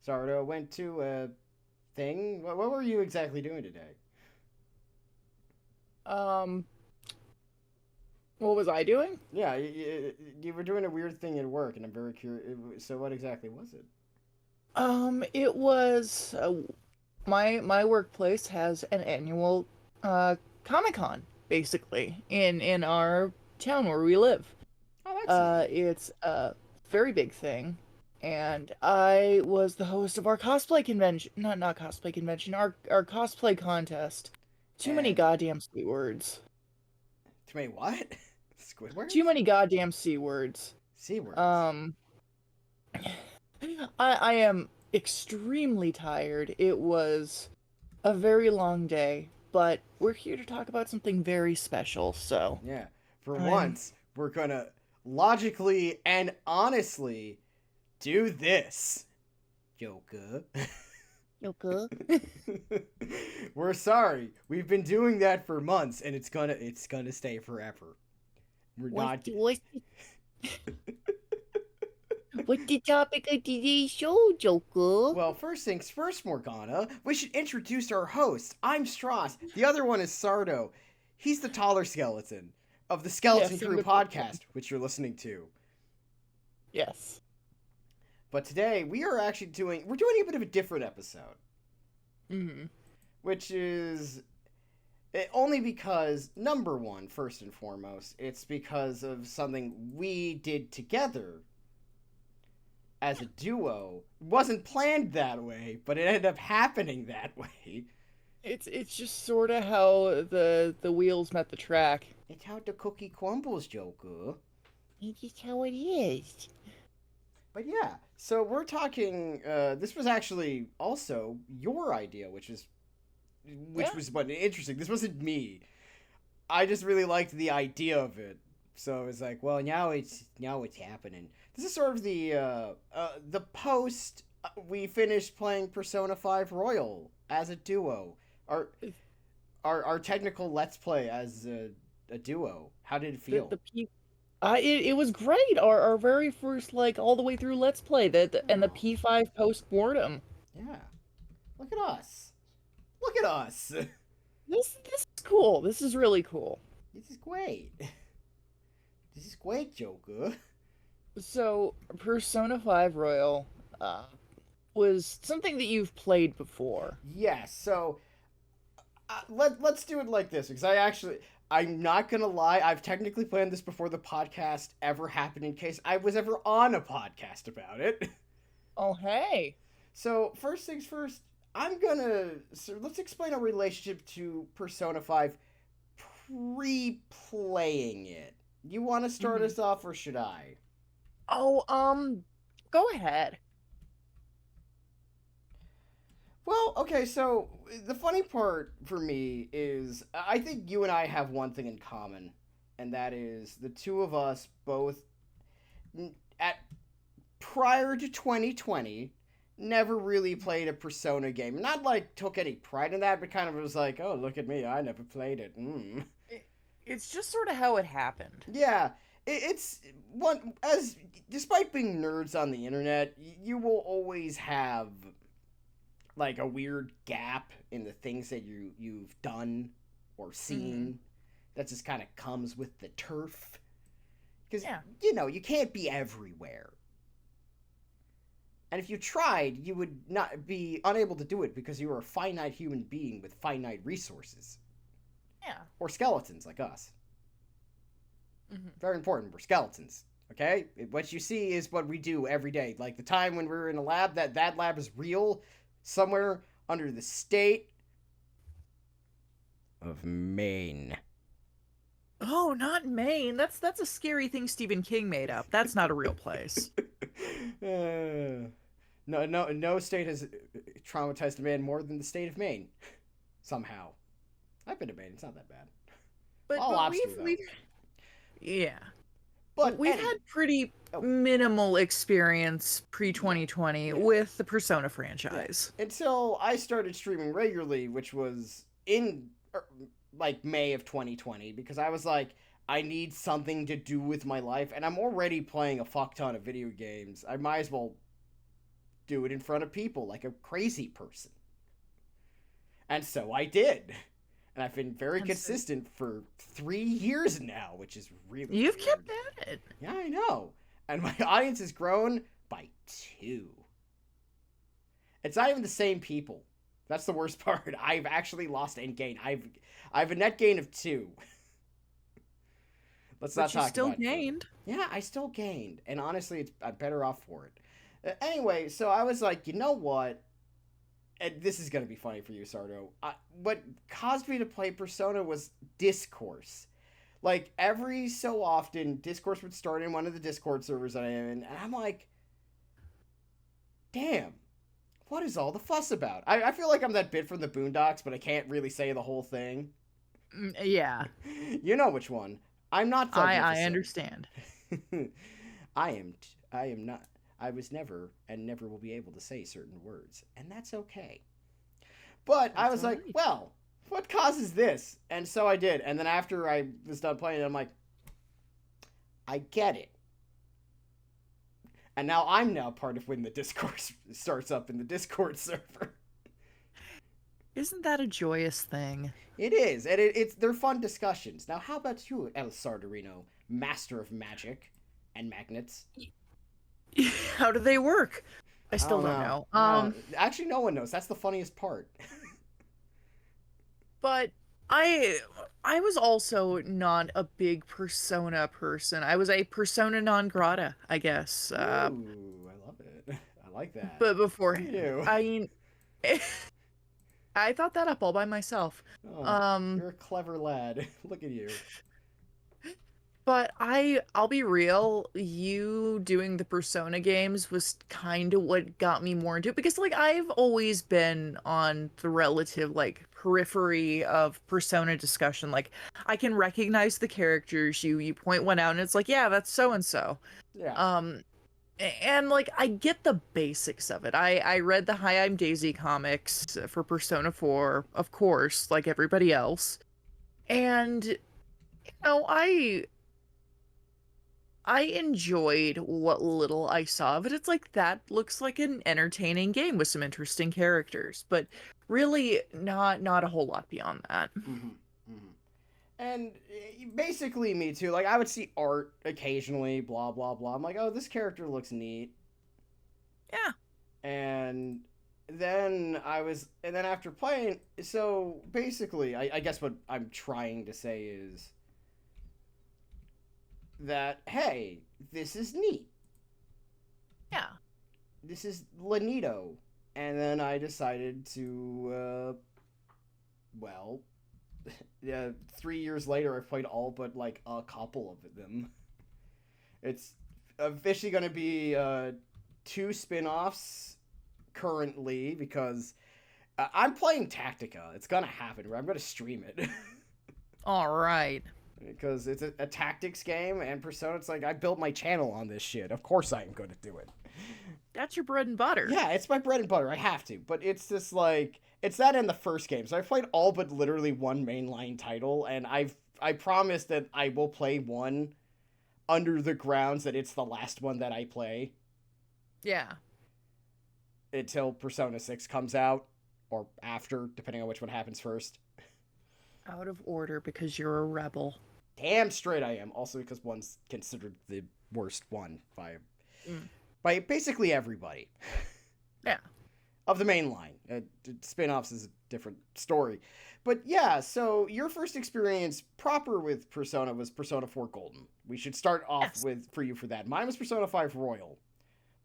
Sardo went to a thing. What were you exactly doing today? Um, what was I doing? Yeah, you were doing a weird thing at work, and I'm very curious. So, what exactly was it? It was my workplace has an annual Comic-Con basically in our town where we live. Oh, that's neat. It's a very big thing, and I was the host of our cosplay convention. Not cosplay convention. Our cosplay contest. Too many And goddamn C words. to me, what? Too Squidwards? many goddamn C words. C words. Um, I am extremely tired. It was a very long day, but we're here to talk about something very special, so Yeah. For I'm once, we're gonna logically and honestly do this, Joker. Yoka. We're sorry. We've been doing that for months, and it's gonna stay forever. We're What not. what's what's the topic of today's show, Joker? Well, first things first, Morgana. We should introduce our host. I'm Stross. The other one is Sardo. He's the taller skeleton of the Skeleton Yes, I'm Crew the big one. podcast, which you're listening to. Yes. But today we're doing a bit of a different episode, Mm-hmm. which is only because number one, first and foremost, it's because of something we did together as a duo. It wasn't planned that way, but it ended up happening that way. It's just sort of how the wheels met the track. It's how the cookie crumbles, Joker. It's just how it is. But yeah, so we're talking. This was actually also your idea, which Yeah. was but interesting. This wasn't me. I just really liked the idea of it. So it's like, well, now it's happening. This is sort of the post we finished playing Persona 5 Royal as a duo. Our our technical let's play as a duo. How did it The feel? the P it was great. Our very first like all the way through Let's Play and the Oh, P5 Post-Mortem. yeah. Look at us. Look at us. This is cool. This is really cool. This is great. This is great, Joker. So, Persona 5 Royal uh was something that you've played before. Yes. So let's do it like this because I'm not gonna lie. I've technically planned this before the podcast ever happened in case I was ever on a podcast about it. Oh, hey. So first things first, let's explain our relationship to Persona 5 pre-playing it. You want to start Mhm. us off or should I? Oh, go ahead. Well, okay, so the funny part for me is I think you and I have one thing in common, and that is the two of us both at prior to 2020 never really played a Persona game. Not like took any pride in that, but kind of was like, "Oh, look at me, I never played it." It, it's just sort of how it happened. Yeah, it's one as despite being nerds on the internet, you will always have like a weird gap in the things that you've done or Hmm. seen that just kind of comes with the turf because Yeah. you can't be everywhere, and if you tried you would not be unable to do it because you are a finite human being with finite resources Yeah. or skeletons like us. Hmm. Very important, we're skeletons. Okay, what you see is what we do every day. Like the time when we were in a lab, that lab is real, somewhere under the state of Maine. Oh, not Maine. That's a scary thing Stephen King made up. That's not a real place. No state has traumatized a man more than the state of Maine. Somehow, I've been to Maine. It's not that bad. But All but lobster though. we've yeah. But We've had pretty oh minimal experience pre yeah, 2020 yeah, with the Persona yeah. franchise. Until I started streaming regularly, which was in like May of 2020, because I was like, I need something to do with my life, and I'm already playing a fuck ton of video games. I might as well do it in front of people like a crazy person. And so I did. And I've been very consistent for 3 years now, which is really You've weird. kept at it. Yeah, I know. And my audience has grown by 2. It's not even the same people. That's the worst part. I've actually lost and gained. I've a net gain of 2. Let's not talk still about it. gained. Yeah, I still gained. And honestly, I'm better off for it. Anyway, so I was like, you know what? And this is going to be funny for you, Sardo. What caused me to play Persona was discourse. Like, every so often, discourse would start in one of the Discord servers that I am in, and I'm like, damn, what is all the fuss about? I feel like I'm that bit from the Boondocks, but I can't really say the whole thing. Yeah. You know which one. I'm not I understand. I am not. I was never and never will be able to say certain words, and that's okay. But I was like, well, what causes this? And so I did. And then after I was done playing it, I'm like, I get it. And now I'm part of when the discourse starts up in the Discord server. Isn't that a joyous thing? It is, and they're fun discussions. Now, how about you, El Sardarino, master of magic and magnets? How do they work? I still don't know. Actually, no one knows. That's the funniest part. But I was also not a big Persona person. I was a Persona non grata, I guess. Ooh, I love it. I like that. But before, you. I mean, I thought that up all by myself. Oh, you're a clever lad. Look at you. But I'll be real, you doing the Persona games was kind of what got me more into it, because like I've always been on the relative like periphery of Persona discussion. Like I can recognize the characters, you point one out and it's like, yeah, that's so and so. Yeah. And like I get the basics of it. I read the Hi, I'm Daisy comics for Persona 4, of course, like everybody else. And you know, I enjoyed what little I saw of it. It's like, that looks like an entertaining game with some interesting characters, but really not a whole lot beyond that. Mm-hmm. Mm-hmm. And basically me too. Like, I would see art occasionally, blah, blah, blah. I'm like, oh, this character looks neat. Yeah. And then after playing, so basically, I guess what I'm trying to say is that, hey, this is neat. Yeah. This is Lanito. And then I decided to, well, yeah, 3 years later, I've played all but, like, a couple of them. It's officially going to be 2 spin-offs currently, because I'm playing Tactica. It's going to happen. I'm going to stream it. All right. Because it's a tactics game, and Persona, it's like, I built my channel on this shit. Of course I am going to do it. That's your bread and butter. Yeah, it's my bread and butter. I have to. But it's just like, it's that and the first game. So I've played all but literally one mainline title, and I promise that I will play one under the grounds that it's the last one that I play. Yeah. Until Persona 6 comes out, or after, depending on which one happens first. Out of order because you're a rebel. Damn straight I am. Also because one's considered the worst one by basically everybody. Yeah. Of the main line. Spin-offs is a different story. But yeah, so your first experience proper with Persona was Persona 4 Golden. We should start off for that. Mine was Persona 5 Royal.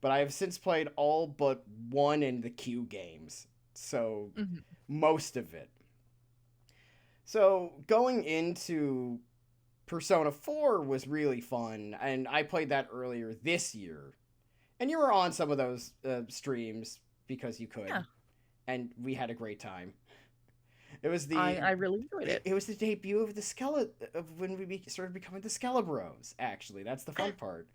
But I have since played all but one in the Q games. So most of it. So going into Persona 4 was really fun, and I played that earlier this year. And you were on some of those streams because you could. Yeah. And we had a great time. It was I really enjoyed it. It was the debut of when we started becoming the Skelebros, actually. That's the fun part.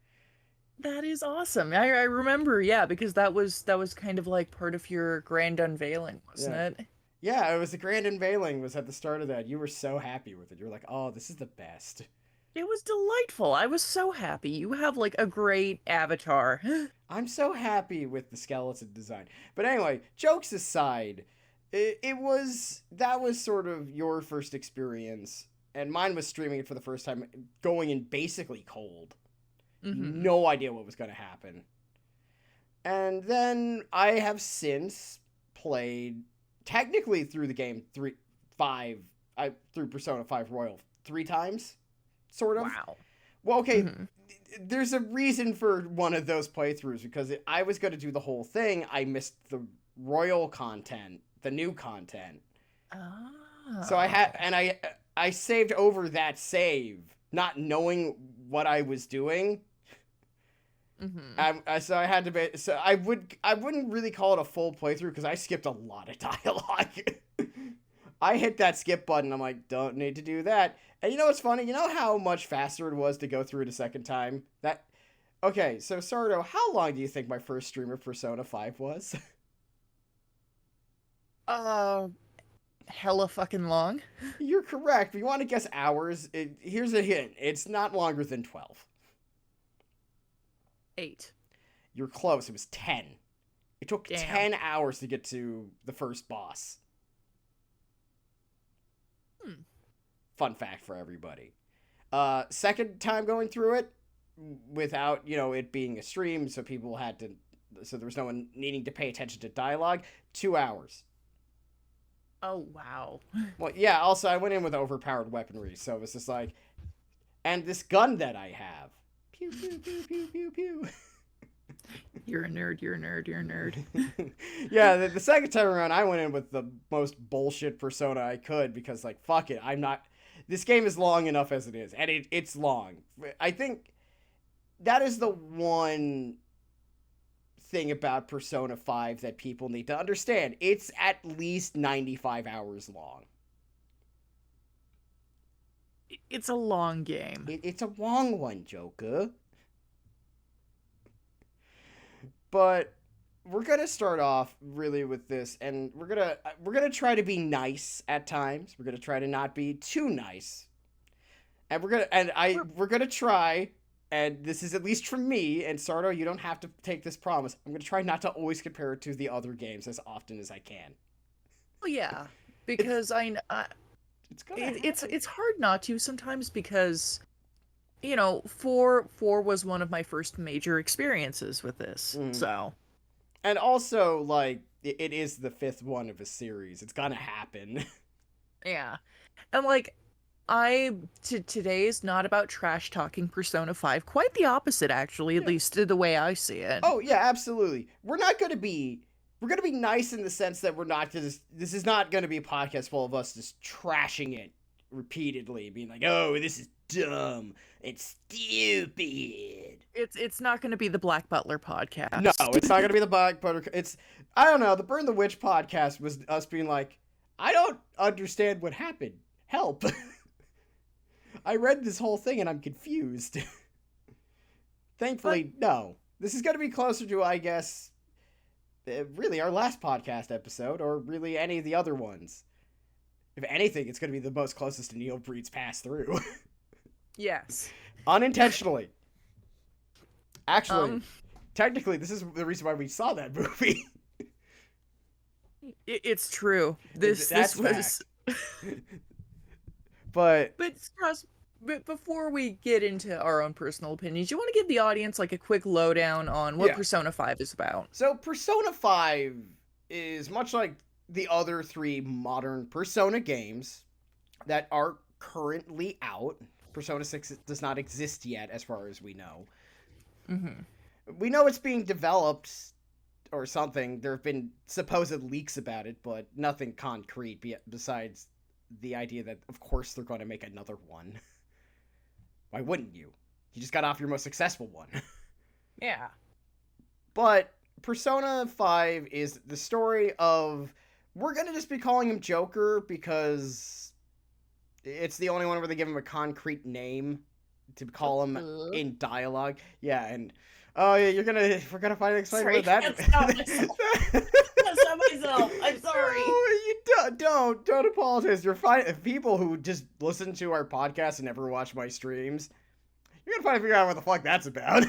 That is awesome. I remember, yeah, because that was kind of like part of your grand unveiling, wasn't it? Yeah, it was the grand unveiling was at the start of that. You were so happy with it. You were like, oh, this is the best. It was delightful. I was so happy. You have like a great avatar. I'm so happy with the skeleton design. But anyway, jokes aside, that was sort of your first experience, and mine was streaming it for the first time, going in basically cold. Mm-hmm. No idea what was going to happen. And then I have since played technically through the game through Persona 5 Royal 3 times, sort of. Wow. Well, okay, Mm-hmm. there's a reason for one of those playthroughs because I was going to do the whole thing. I missed the Royal content, the new content. So I saved over that save, not knowing what I was doing. Mm-hmm. So I had to be. So I wouldn't really call it a full playthrough because I skipped a lot of dialogue. I hit that skip button. I'm like, don't need to do that. And you know what's funny? You know how much faster it was to go through it a second time? Okay, so Sardo, how long do you think my first stream of Persona 5 was? Uh, Hella fucking long. You're correct. If you want to guess hours, here's a hint. It's not longer than 12. 8. You're close. It was 10. It took Damn. 10 hours to get to the first boss. Fun fact for everybody. Second time going through it, without, it being a stream, so there was no one needing to pay attention to dialogue, 2 hours. Oh, wow. Well, yeah, also I went in with overpowered weaponry, so it was just like, and this gun that I have. Pew, pew, pew, pew, pew, pew. You're a nerd, you're a nerd, you're a nerd. Yeah, the second time around, I went in with the most bullshit persona I could because, like, fuck it, this game is long enough as it is, and it's long. I think that is the one thing about Persona 5 that people need to understand. It's at least 95 hours long. It's a long game. It's a long one, Joker. But we're gonna start off really with this, and we're gonna try to be nice at times. We're gonna try to not be too nice, and we're gonna try. And this is at least from me, and Sardo, you don't have to take this promise. I'm gonna try not to always compare it to the other games as often as I can. Well, yeah, because it's hard not to sometimes because 4 was one of my first major experiences with this. So, and also like it is the 5th one of a series. It's gonna happen. Yeah, and like today is not about trash talking Persona 5. Quite the opposite, actually, at least the way I see it. Oh yeah, absolutely. We're gonna be nice in the sense that this is not gonna be a podcast full of us just trashing it repeatedly, being like, oh, this is dumb, it's stupid. It's not gonna be the Black Butler podcast. No, it's not gonna be the Black Butler. I don't know. The Burn the Witch podcast was us being like, I don't understand what happened. Help. I read this whole thing and I'm confused. Thankfully, no. This is going to be closer to, I guess, really our last podcast episode, or really any of the other ones. If anything, it's going to be the most closest to Neil Breed's Pass Through. Yes. Unintentionally. Actually, technically, this is the reason why we saw that movie. It's true. This was... But Stross, before we get into our own personal opinions, you want to give the audience like a quick lowdown on what Persona 5 is about. So Persona 5 is much like the other 3 modern Persona games that are currently out. Persona 6 does not exist yet, as far as we know. We know it's being developed or something. There have been supposed leaks about it, but nothing concrete besides the idea that, of course, they're going to make another one. Why wouldn't you? You just got off your most successful one. Yeah. But Persona 5 is the story of... We're going to just be calling him Joker because it's the only one where they give him a concrete name to call him in dialogue. Yeah, and... Oh, yeah, we're gonna find an explain about that. I can't stop myself. I'm sorry. Oh, you Don't apologize. You're fine. If people who just listen to our podcast and never watch my streams, you're gonna finally figure out what the fuck that's about.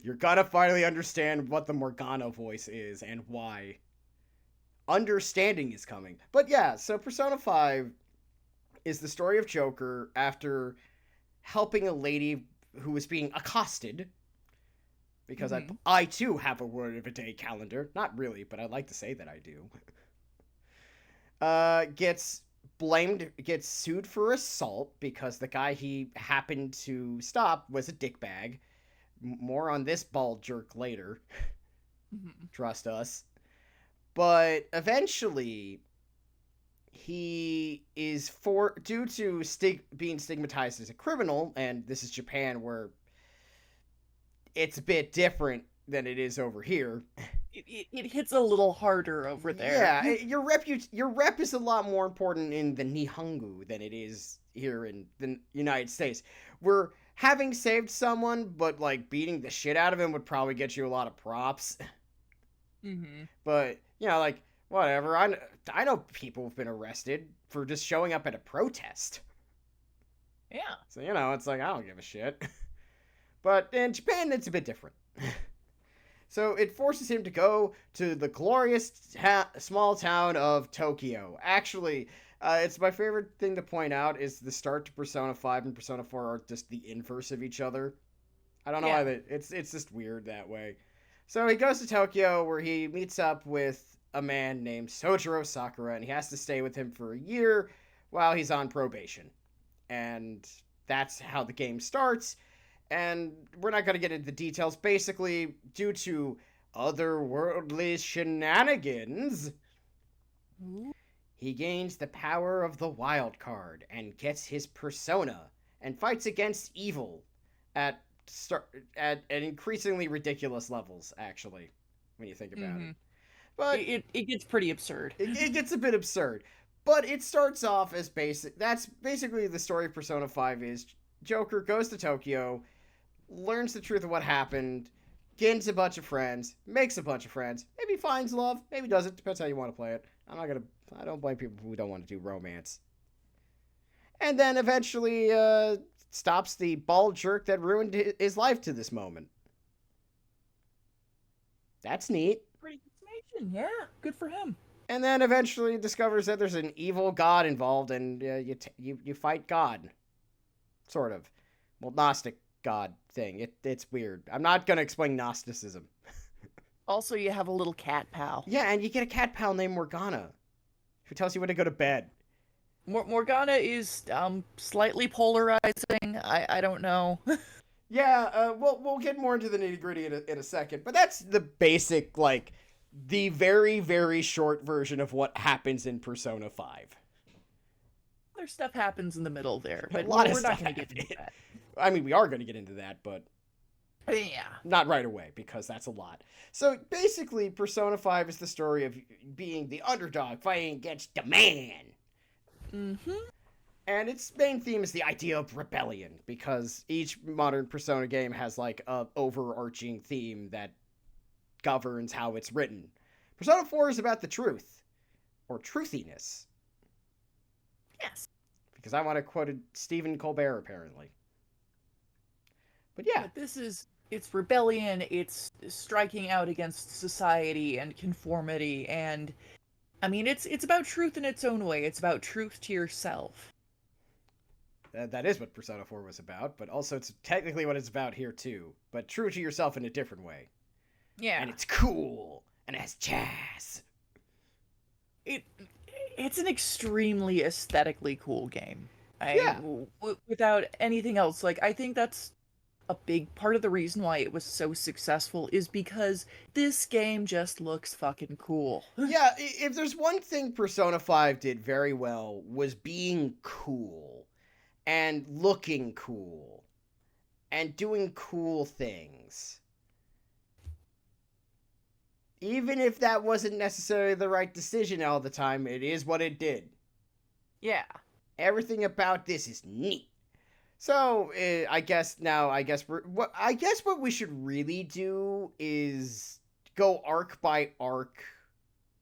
You're gonna finally understand what the Morgana voice is and why. Understanding is coming. But yeah, so Persona 5 is the story of Joker after helping a lady who was being accosted. Because I too have a word of a day calendar. Not really, but I like to say that I do. Gets sued for assault because the guy he happened to stop was a dickbag. More on this bald jerk later. Trust us. But eventually, he is due to being stigmatized as a criminal, and this is Japan where it's a bit different than it is over here. It hits a little harder over there. Yeah, your rep is a lot more important in the Nihongo than it is here in the United States. Where having saved someone, but like beating the shit out of him would probably get you a lot of props. But like whatever. I know people have been arrested for just showing up at a protest. Yeah. So it's like I don't give a shit. But in Japan, it's a bit different. So it forces him to go to the glorious small town of Tokyo. Actually, it's my favorite thing to point out is the start to Persona 5 and Persona 4 are just the inverse of each other. I don't know why it's just weird that way. So he goes to Tokyo where he meets up with a man named Sojiro Sakura, and he has to stay with him for a year while he's on probation. And that's how the game starts. And we're not going to get into the details. Basically, due to otherworldly shenanigans, he gains the power of the wild card and gets his persona and fights against evil at increasingly ridiculous levels, actually, when you think about it. But it gets pretty absurd. It gets a bit absurd. But it starts off as basic. That's basically the story of Persona 5 is Joker goes to Tokyo, learns the truth of what happened, gains a bunch of friends, makes a bunch of friends, maybe finds love, maybe doesn't, depends how you want to play it. I don't blame people who don't want to do romance. And then eventually stops the bald jerk that ruined his life to this moment. That's neat. Pretty good summation, yeah. Good for him. And then eventually discovers that there's an evil god involved, and you fight God. Sort of. Well, Gnostic God thing. It's weird. I'm not going to explain Gnosticism. Also, you have a little cat pal. Yeah, and you get a cat pal named Morgana, who tells you when to go to bed. Morgana is slightly polarizing. I don't know. Yeah, we'll get more into the nitty-gritty in a second, but that's the basic, like, the very, very short version of what happens in Persona 5. Other stuff happens in the middle there, but we're not going to get into that. I mean, we are going to get into that, but yeah, not right away, because that's a lot. So, basically, Persona 5 is the story of being the underdog fighting against the man. And its main theme is the idea of rebellion, because each modern Persona game has, like, a overarching theme that governs how it's written. Persona 4 is about the truth, or truthiness. Yes. Because I want to quote Stephen Colbert, apparently. But yeah. But it's rebellion, it's striking out against society and conformity, and I mean, it's about truth in its own way. It's about truth to yourself. That is what Persona 4 was about, but also it's technically what it's about here too. But true to yourself in a different way. Yeah. And it's cool, and it has jazz. It's an extremely aesthetically cool game. Yeah. Without anything else, like, I think that's a big part of the reason why it was so successful is because this game just looks fucking cool. Yeah, if there's one thing Persona 5 did very well was being cool and looking cool and doing cool things. Even if that wasn't necessarily the right decision all the time, it is what it did. Yeah. Everything about this is neat. So, I guess what we should really do is go arc by arc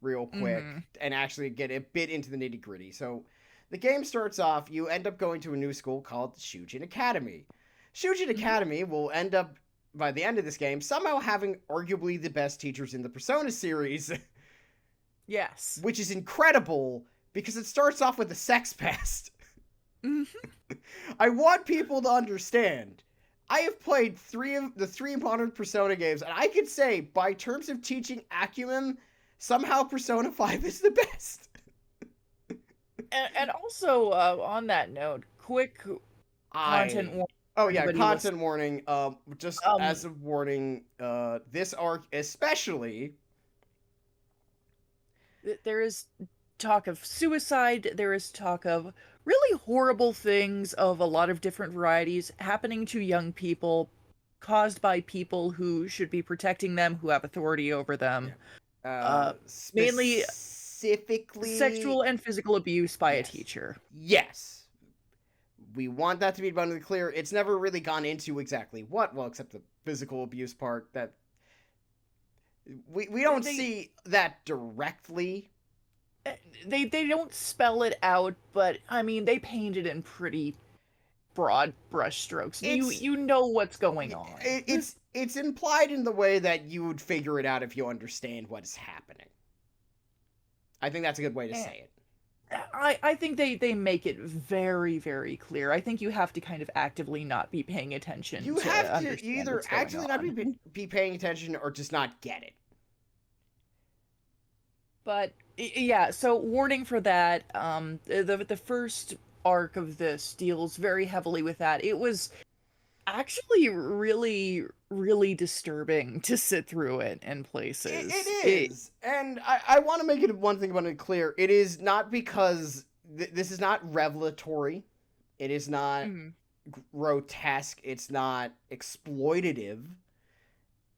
real quick Mhm. and actually get a bit into the nitty gritty. So the game starts off, you end up going to a new school called Shujin Academy. Shujin Mhm. Academy will end up, by the end of this game, somehow having arguably the best teachers in the Persona series, Yes. which is incredible because it starts off with a sex pest. Mhm. I want people to understand. I have played three modern Persona games, and I could say, by terms of teaching acumen, somehow Persona 5 is the best. And also, on that note, quick content I warning Oh for yeah, anybody listening. content warning. Just Um, as a warning, this arc especially. there is talk of suicide, there is talk of really horrible things of a lot of different varieties happening to young people, caused by people who should be protecting them, who have authority over them. Yeah. Mainly Specifically, sexual and physical abuse by a yes, teacher. yes. We want that to be abundantly clear. It's never really gone into exactly what, well, except the physical abuse part. That we don't They see that directly. eh, they don't spell it out, but I mean they paint it in pretty broad brushstrokes. You It's you know what's going on. it's implied in the way that you would figure it out if you understand what is happening. I think that's a good way to And say it. I think they make it very, very clear. I think you have to kind of actively not be paying attention You have to to understand either what's going actually not on. be paying attention or just not get it. But yeah, so warning for that. The first arc of this deals very heavily with that. It was actually really, really disturbing to sit through it in places. It is, and I want to make it one thing abundantly clear. It is not because this is not revelatory. It is not Mhm. grotesque. It's not exploitative.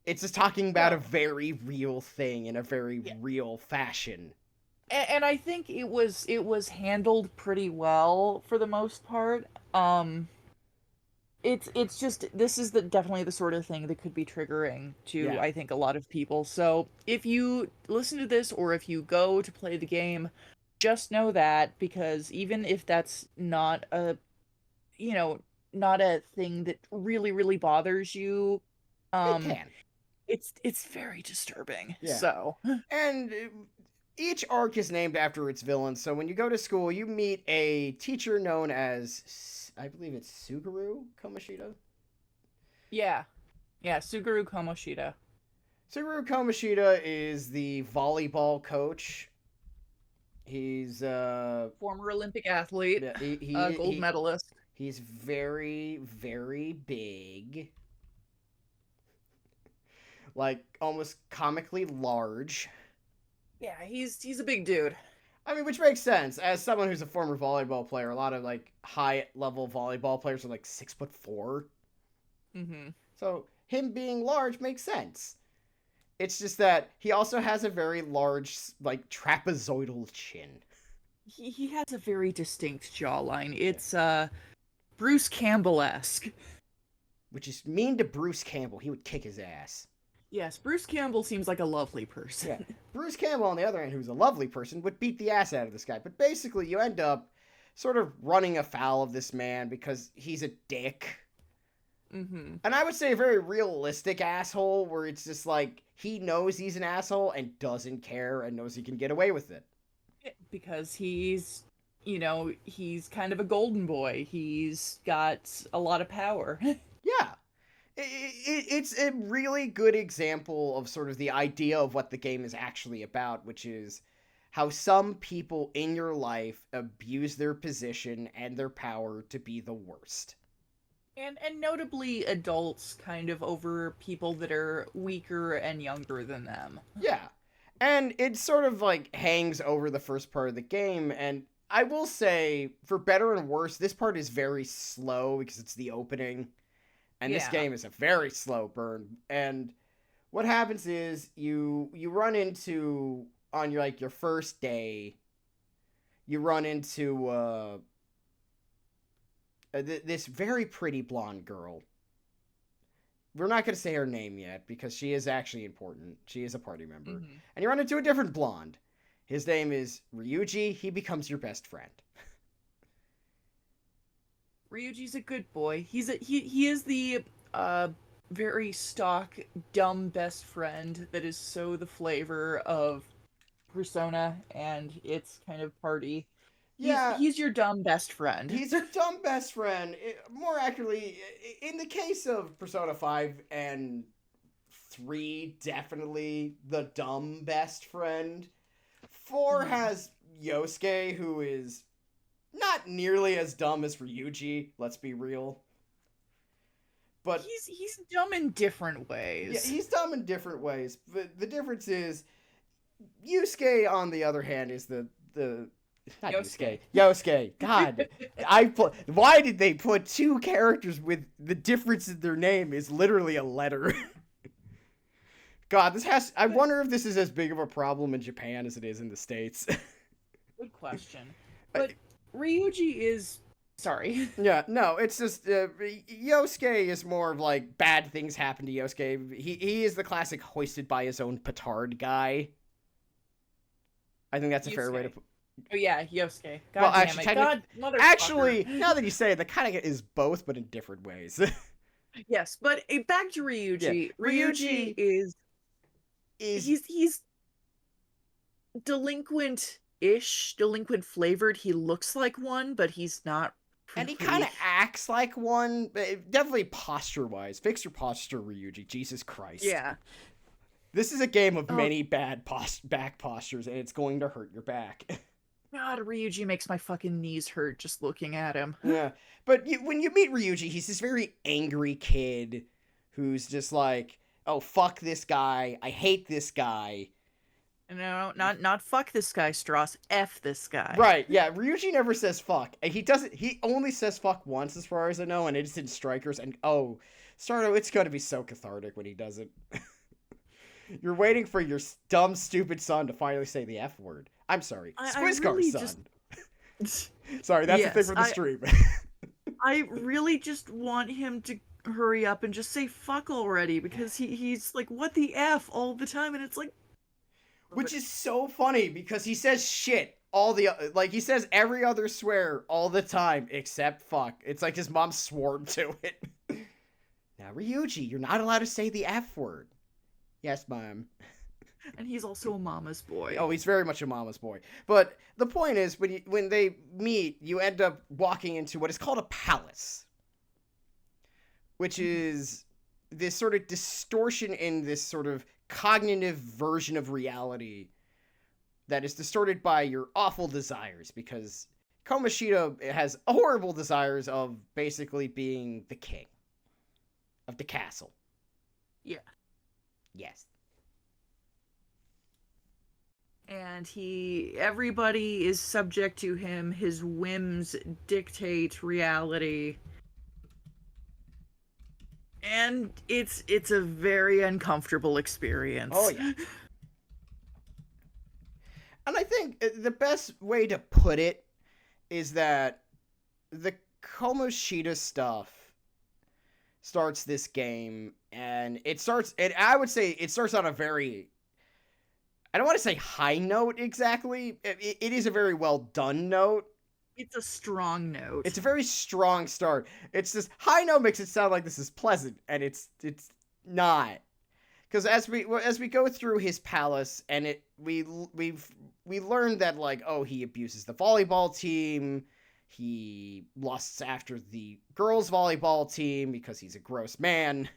It's just talking about a No. very real thing in a very Yeah. real fashion. And I think it was handled pretty well for the most part. It's just this is definitely the sort of thing that could be triggering to Yeah. I think a lot of people. So if you listen to this or if you go to play the game, just know that because even if that's not a you know not a thing that really really bothers you, It um, can. it's very disturbing. Yeah. So And each arc is named after its villain. So when you go to school, you meet a teacher known as, I believe it's Suguru Komashita. yeah, yeah, Suguru Kamoshida, Suguru Komashita is the volleyball coach. He's former Olympic athlete, yeah, gold medalist. he's very very big, like almost comically large. Yeah, he's a big dude. I mean, which makes sense. As someone who's a former volleyball player, a lot of like high level volleyball players are like 6'4". Hmm. So him being large makes sense. It's just that he also has a very large, like trapezoidal chin. He has a very distinct jawline. Yeah. It's Bruce Campbell-esque. Which is mean to Bruce Campbell. He would kick his ass. Yes, Bruce Campbell seems like a lovely Yeah. person. Bruce Campbell, on the other hand, who's a lovely person, would beat the ass out of this guy. But basically, you end up sort of running afoul of this man because he's a dick. Hmm. And I would say a very realistic asshole, where it's just like he knows he's an asshole and doesn't care and knows he can get away with it. Because he's kind of a golden boy. He's got a lot of power. Yeah. It's a really good example of sort of the idea of what the game is actually about, which is how some people in your life abuse their position and their power to be the worst. And notably adults kind of over people that are weaker and younger than them. Yeah. And it sort of like hangs over the first part of the game. And I will say, for better and worse, this part is very slow because it's the opening. And this Yeah. game is a very slow burn. And what happens is you run into, on your like your first day, you run into this very pretty blonde girl. We're not going to say her name yet because she is actually important. She is a party member. Hmm. And you run into a different blonde. His name is Ryuji. He becomes your best friend. Ryuji's a good boy. He is the very stock dumb best friend that is so the flavor of Persona and its kind of party. Yeah, He's your dumb best friend. he's your dumb best friend. More accurately, in the case of Persona 5 and 3, definitely the dumb best friend. 4 has Yosuke, who is not nearly as dumb as Ryuji, let's be real. But he's dumb in different yeah, ways. he's dumb in different ways. But the difference is Yusuke, on the other hand, is the not Yosuke. Yosuke. God, why did they put two characters with the difference in their name is literally a letter? God, I wonder if this is as big of a problem in Japan as it is in the States. Good question. But Ryuji is sorry. Yeah, no, it's just Yosuke is more of like bad things happen to Yosuke. He is the classic hoisted by his own petard guy. I think that's a fair way to put. Oh yeah, Yosuke. God damn actually, it. God, motherfucker. Actually, now that you say it, that kind of is both, but in different ways. Yes, but back to Ryuji. Yeah. Ryuji is he's delinquent-ish, delinquent flavored. He looks like one, but he's not. And he kind of acts like one. Definitely posture-wise. Fix your posture, Ryuji. Jesus Christ. Yeah. This is a game of many bad back postures, and it's going to hurt your back. God, Ryuji makes my fucking knees hurt just looking at him. Yeah, but when you meet Ryuji, he's this very angry kid who's just like, oh, fuck this guy. I hate this guy. No, not fuck this guy, Stross. F this guy. Right, yeah, Ryuji never says fuck. He only says fuck once as far as I know, and it's in Strikers, and oh, Sardo, it's gonna be so cathartic when he does it. You're waiting for your dumb, stupid son to finally say the F word. I'm sorry. Squizgar's son. Sorry, that's the thing for the stream. I really just want him to hurry up and just say fuck already, because he's like, what the F all the time, and it's like... Which is so funny, because he says shit he says every other swear all the time, except fuck. It's like his mom swore him to it. Now, Ryuji, you're not allowed to say the F word. Yes, Mom. And he's also a mama's boy. Oh, he's very much a mama's boy. But the point is, when they meet, you end up walking into what is called a palace, which is this sort of distortion in this sort of cognitive version of reality that is distorted by your awful desires, because Kamoshida has horrible desires of basically being the king of the castle. Yeah. Yes. And everybody is subject to him. His whims dictate reality. And it's a very uncomfortable experience. Oh, yeah. And I think the best way to put it is that the Kamoshida stuff starts this game, and I would say it starts on a very, I don't want to say high note exactly. It is a very well done note. It's a strong note. It's a very strong start. It's this high note makes it sound like this is pleasant, and it's not. Because as we go through his palace, and we learn that, like, oh, he abuses the volleyball team. He lusts after the girls' volleyball team because he's a gross man.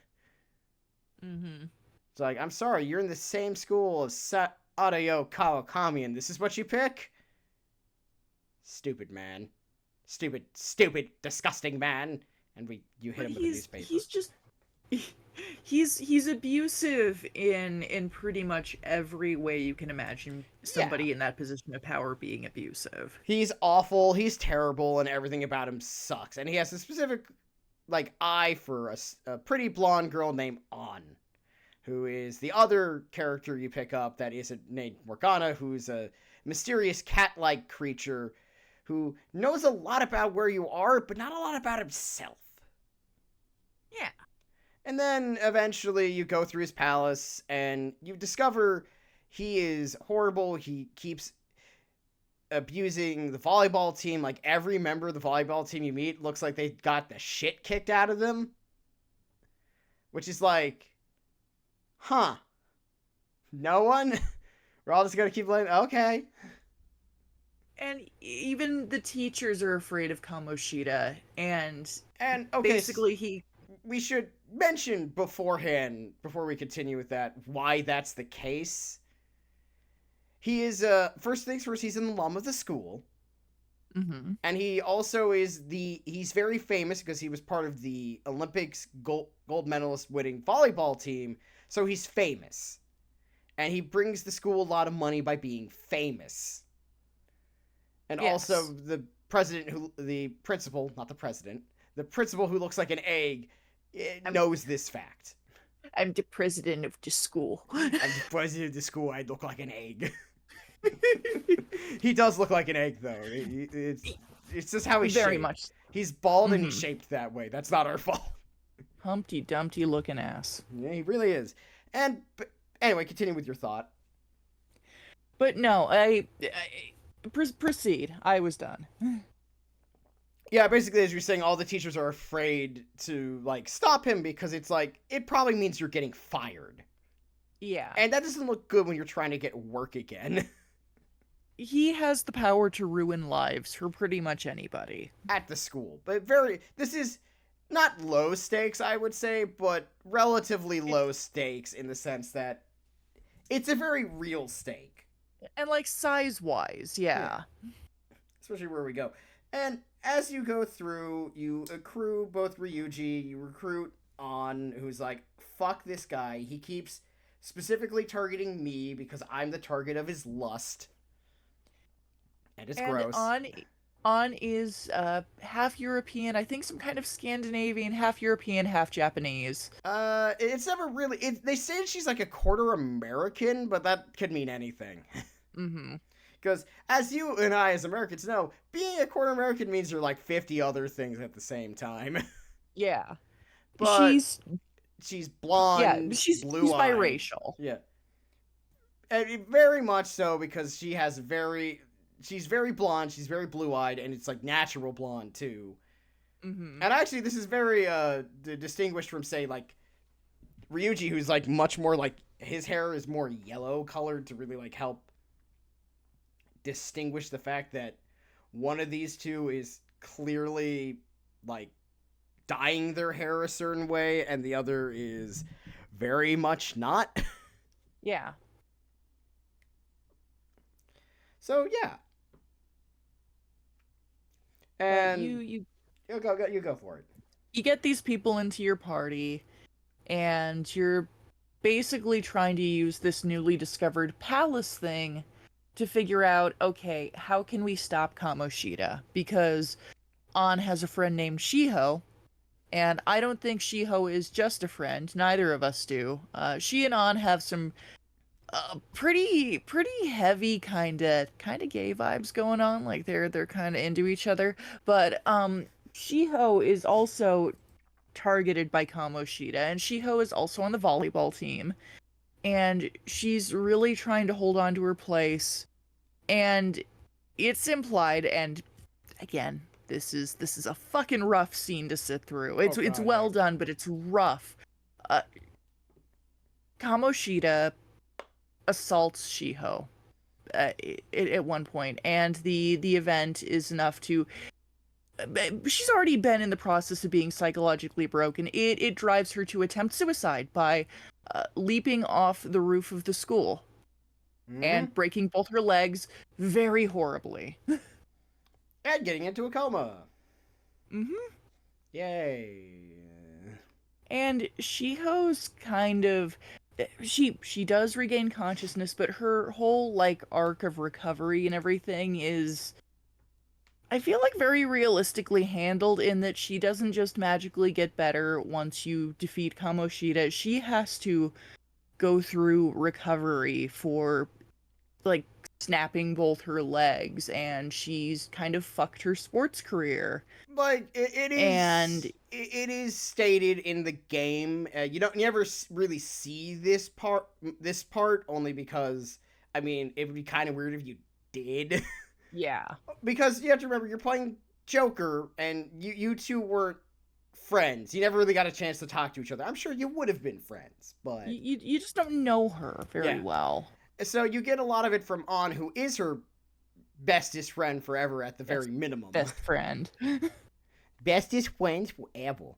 Mm-hmm. It's like, I'm sorry, you're in the same school as Adayo Kawakami, and this is what you pick? Stupid man. Stupid, disgusting man. And you hit him with a newspaper. He's just... He's abusive in pretty much every way you can imagine somebody in that position of power being abusive. He's awful, he's terrible, and everything about him sucks. And he has a specific, like, eye for a pretty blonde girl named An, who is the other character you pick up that isn't named Morgana, who's a mysterious cat-like creature who knows a lot about where you are, but not a lot about himself. Yeah. And then eventually you go through his palace and you discover he is horrible. He keeps abusing the volleyball team. Like, every member of the volleyball team you meet looks like they got the shit kicked out of them. Which is like, huh. No one? We're all just gonna keep blaming. Okay. And even the teachers are afraid of Kamoshida, and okay, basically we should mention beforehand, before we continue with that, why that's the case. He is, first things first, he's an alum of the school. Mm-hmm. And he also is he's very famous because he was part of the Olympics gold medalist winning volleyball team. So he's famous. And he brings the school a lot of money by being famous. And Yes. also the principal who looks like an egg knows this fact. I'm the president of the school. I'm the president of the school. I look like an egg. He does look like an egg, though. It's just how he's very shaped. much. He's bald and he's shaped that way. That's not our fault. Humpty Dumpty looking ass. Yeah, he really is. But anyway, continue with your thought. But no, proceed. I was done. Yeah, basically, as you're saying, all the teachers are afraid to, like, stop him because it's like, it probably means you're getting fired. Yeah. And that doesn't look good when you're trying to get work again. He has the power to ruin lives for pretty much anybody. At the school. But this is not low stakes, I would say, but relatively low stakes in the sense that it's a very real stake. And, like, size-wise, yeah. Especially where we go. And as you go through, you accrue both Ryuji, you recruit An, who's like, fuck this guy. He keeps specifically targeting me because I'm the target of his lust. And it's gross. An is half European, I think some kind of Scandinavian, half European, half Japanese. It's never really... they say she's like a quarter American, but that could mean anything. Mm-hmm. Because, as you and I, as Americans, know, being a quarter American means you're like 50 other things at the same time. Yeah. But she's blonde, yeah, she's biracial. Yeah. And very much so, because she's very blonde, she's very blue-eyed, and it's like natural blonde, too. Mm-hmm. And actually, this is very distinguished from, say, like, Ryuji, who's like much more like, his hair is more yellow colored to really like help distinguish the fact that one of these two is clearly like dyeing their hair a certain way and the other is very much not. Yeah. So yeah. And you go for it. You get these people into your party, and you're basically trying to use this newly discovered palace thing to figure out, okay, how can we stop Kamoshida? Because An has a friend named Shiho, and I don't think Shiho is just a friend. Neither of us do. She and An have some pretty heavy kind of gay vibes going on. Like they're kind of into each other. But Shiho is also targeted by Kamoshida, and Shiho is also on the volleyball team. And she's really trying to hold on to her place. And it's implied, and again, this is a fucking rough scene to sit through. It's well done, but it's rough. Kamoshida assaults Shiho at one point, and the event is enough to... she's already been in the process of being psychologically broken. It drives her to attempt suicide by leaping off the roof of the school and breaking both her legs very horribly. And getting into a coma. Mm-hmm. Yay. And Shiho's kind of... She does regain consciousness, but her whole, like, arc of recovery and everything is... I feel like very realistically handled, in that she doesn't just magically get better once you defeat Kamoshida. She has to go through recovery for, like, snapping both her legs, and she's kind of fucked her sports career. Like, it is... And it is stated in the game. You never really see this part, only because, I mean, it would be kind of weird if you did. Yeah. Because you have to remember you're playing Joker, and you two weren't friends. You never really got a chance to talk to each other. I'm sure you would have been friends, but You just don't know her very yeah. well. So you get a lot of it from An, who is her bestest friend forever at the very minimum. Best friend. Bestest friends forever.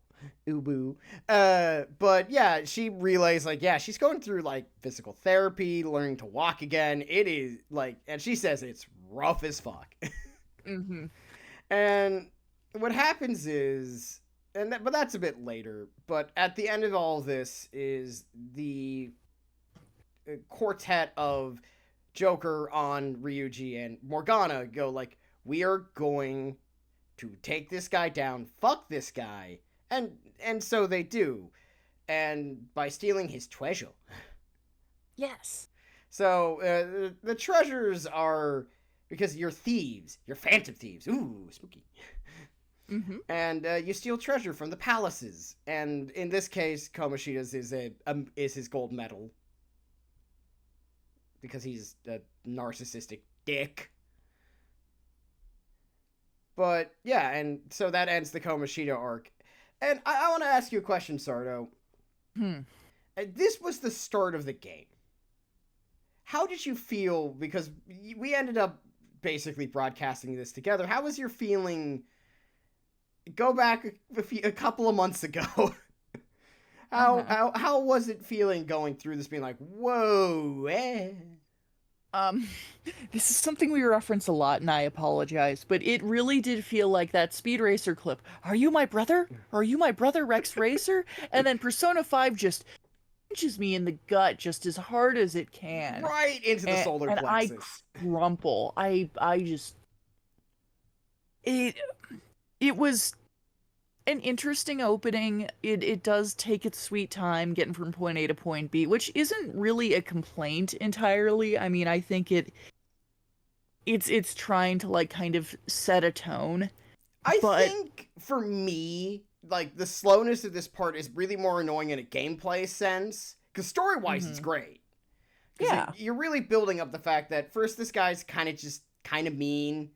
Ubu. But yeah, she relays like, yeah, she's going through like physical therapy, learning to walk again. It is like, and she says it's rough as fuck. Mm-hmm. And what happens is, but that's a bit later. But at the end of all of this is the quartet of Joker, on Ryuji, and Morgana go like, we are going to take this guy down, fuck this guy, and so they do, and by stealing his treasure. Yes. So the treasures are because you're thieves, you're phantom thieves. Ooh, spooky. Mm-hmm. And you steal treasure from the palaces, and in this case, Komoshida's is his gold medal because he's a narcissistic dick. But yeah, and so that ends the Komoshida arc. And I want to ask you a question, Sardo. This was the start of the game. How did you feel? Because we ended up basically broadcasting this together. How was your feeling? Go back a couple of months ago. How was it feeling going through this, being like, whoa, This is something we reference a lot, and I apologize, but it really did feel like that Speed Racer clip. Are you my brother? Are you my brother, Rex Racer? And then Persona 5 just punches me in the gut just as hard as it can. Right into the solar plexus. And I crumple. I just... It was an interesting opening. It does take its sweet time getting from point A to point B, which isn't really a complaint entirely. I mean, I think it's trying to like kind of set a tone. I think for me, like the slowness of this part is really more annoying in a gameplay sense, because story-wise it's great. Yeah, you're really building up the fact that first this guy's kind of mean.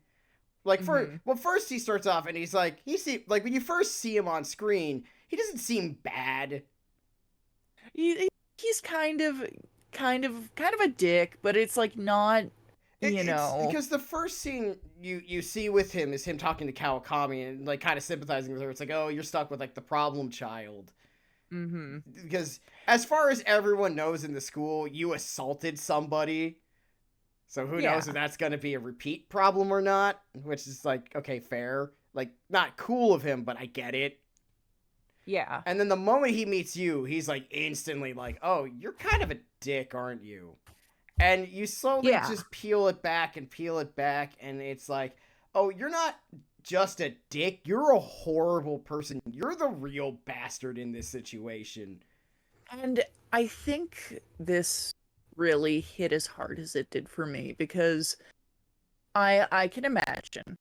Like first he starts off and he's like when you first see him on screen, he doesn't seem bad. He's kind of a dick, but it's like not, you know, because the first scene you see with him is him talking to Kawakami and like kind of sympathizing with her. It's like, oh, you're stuck with like the problem child. Mm-hmm. Because as far as everyone knows in the school, you assaulted somebody. So who knows if that's going to be a repeat problem or not, which is like, okay, fair. Like, not cool of him, but I get it. Yeah. And then the moment he meets you, he's like instantly like, oh, you're kind of a dick, aren't you? And you slowly just peel it back, and it's like, oh, you're not just a dick, you're a horrible person. You're the real bastard in this situation. And I think this really hit as hard as it did for me, because I can imagine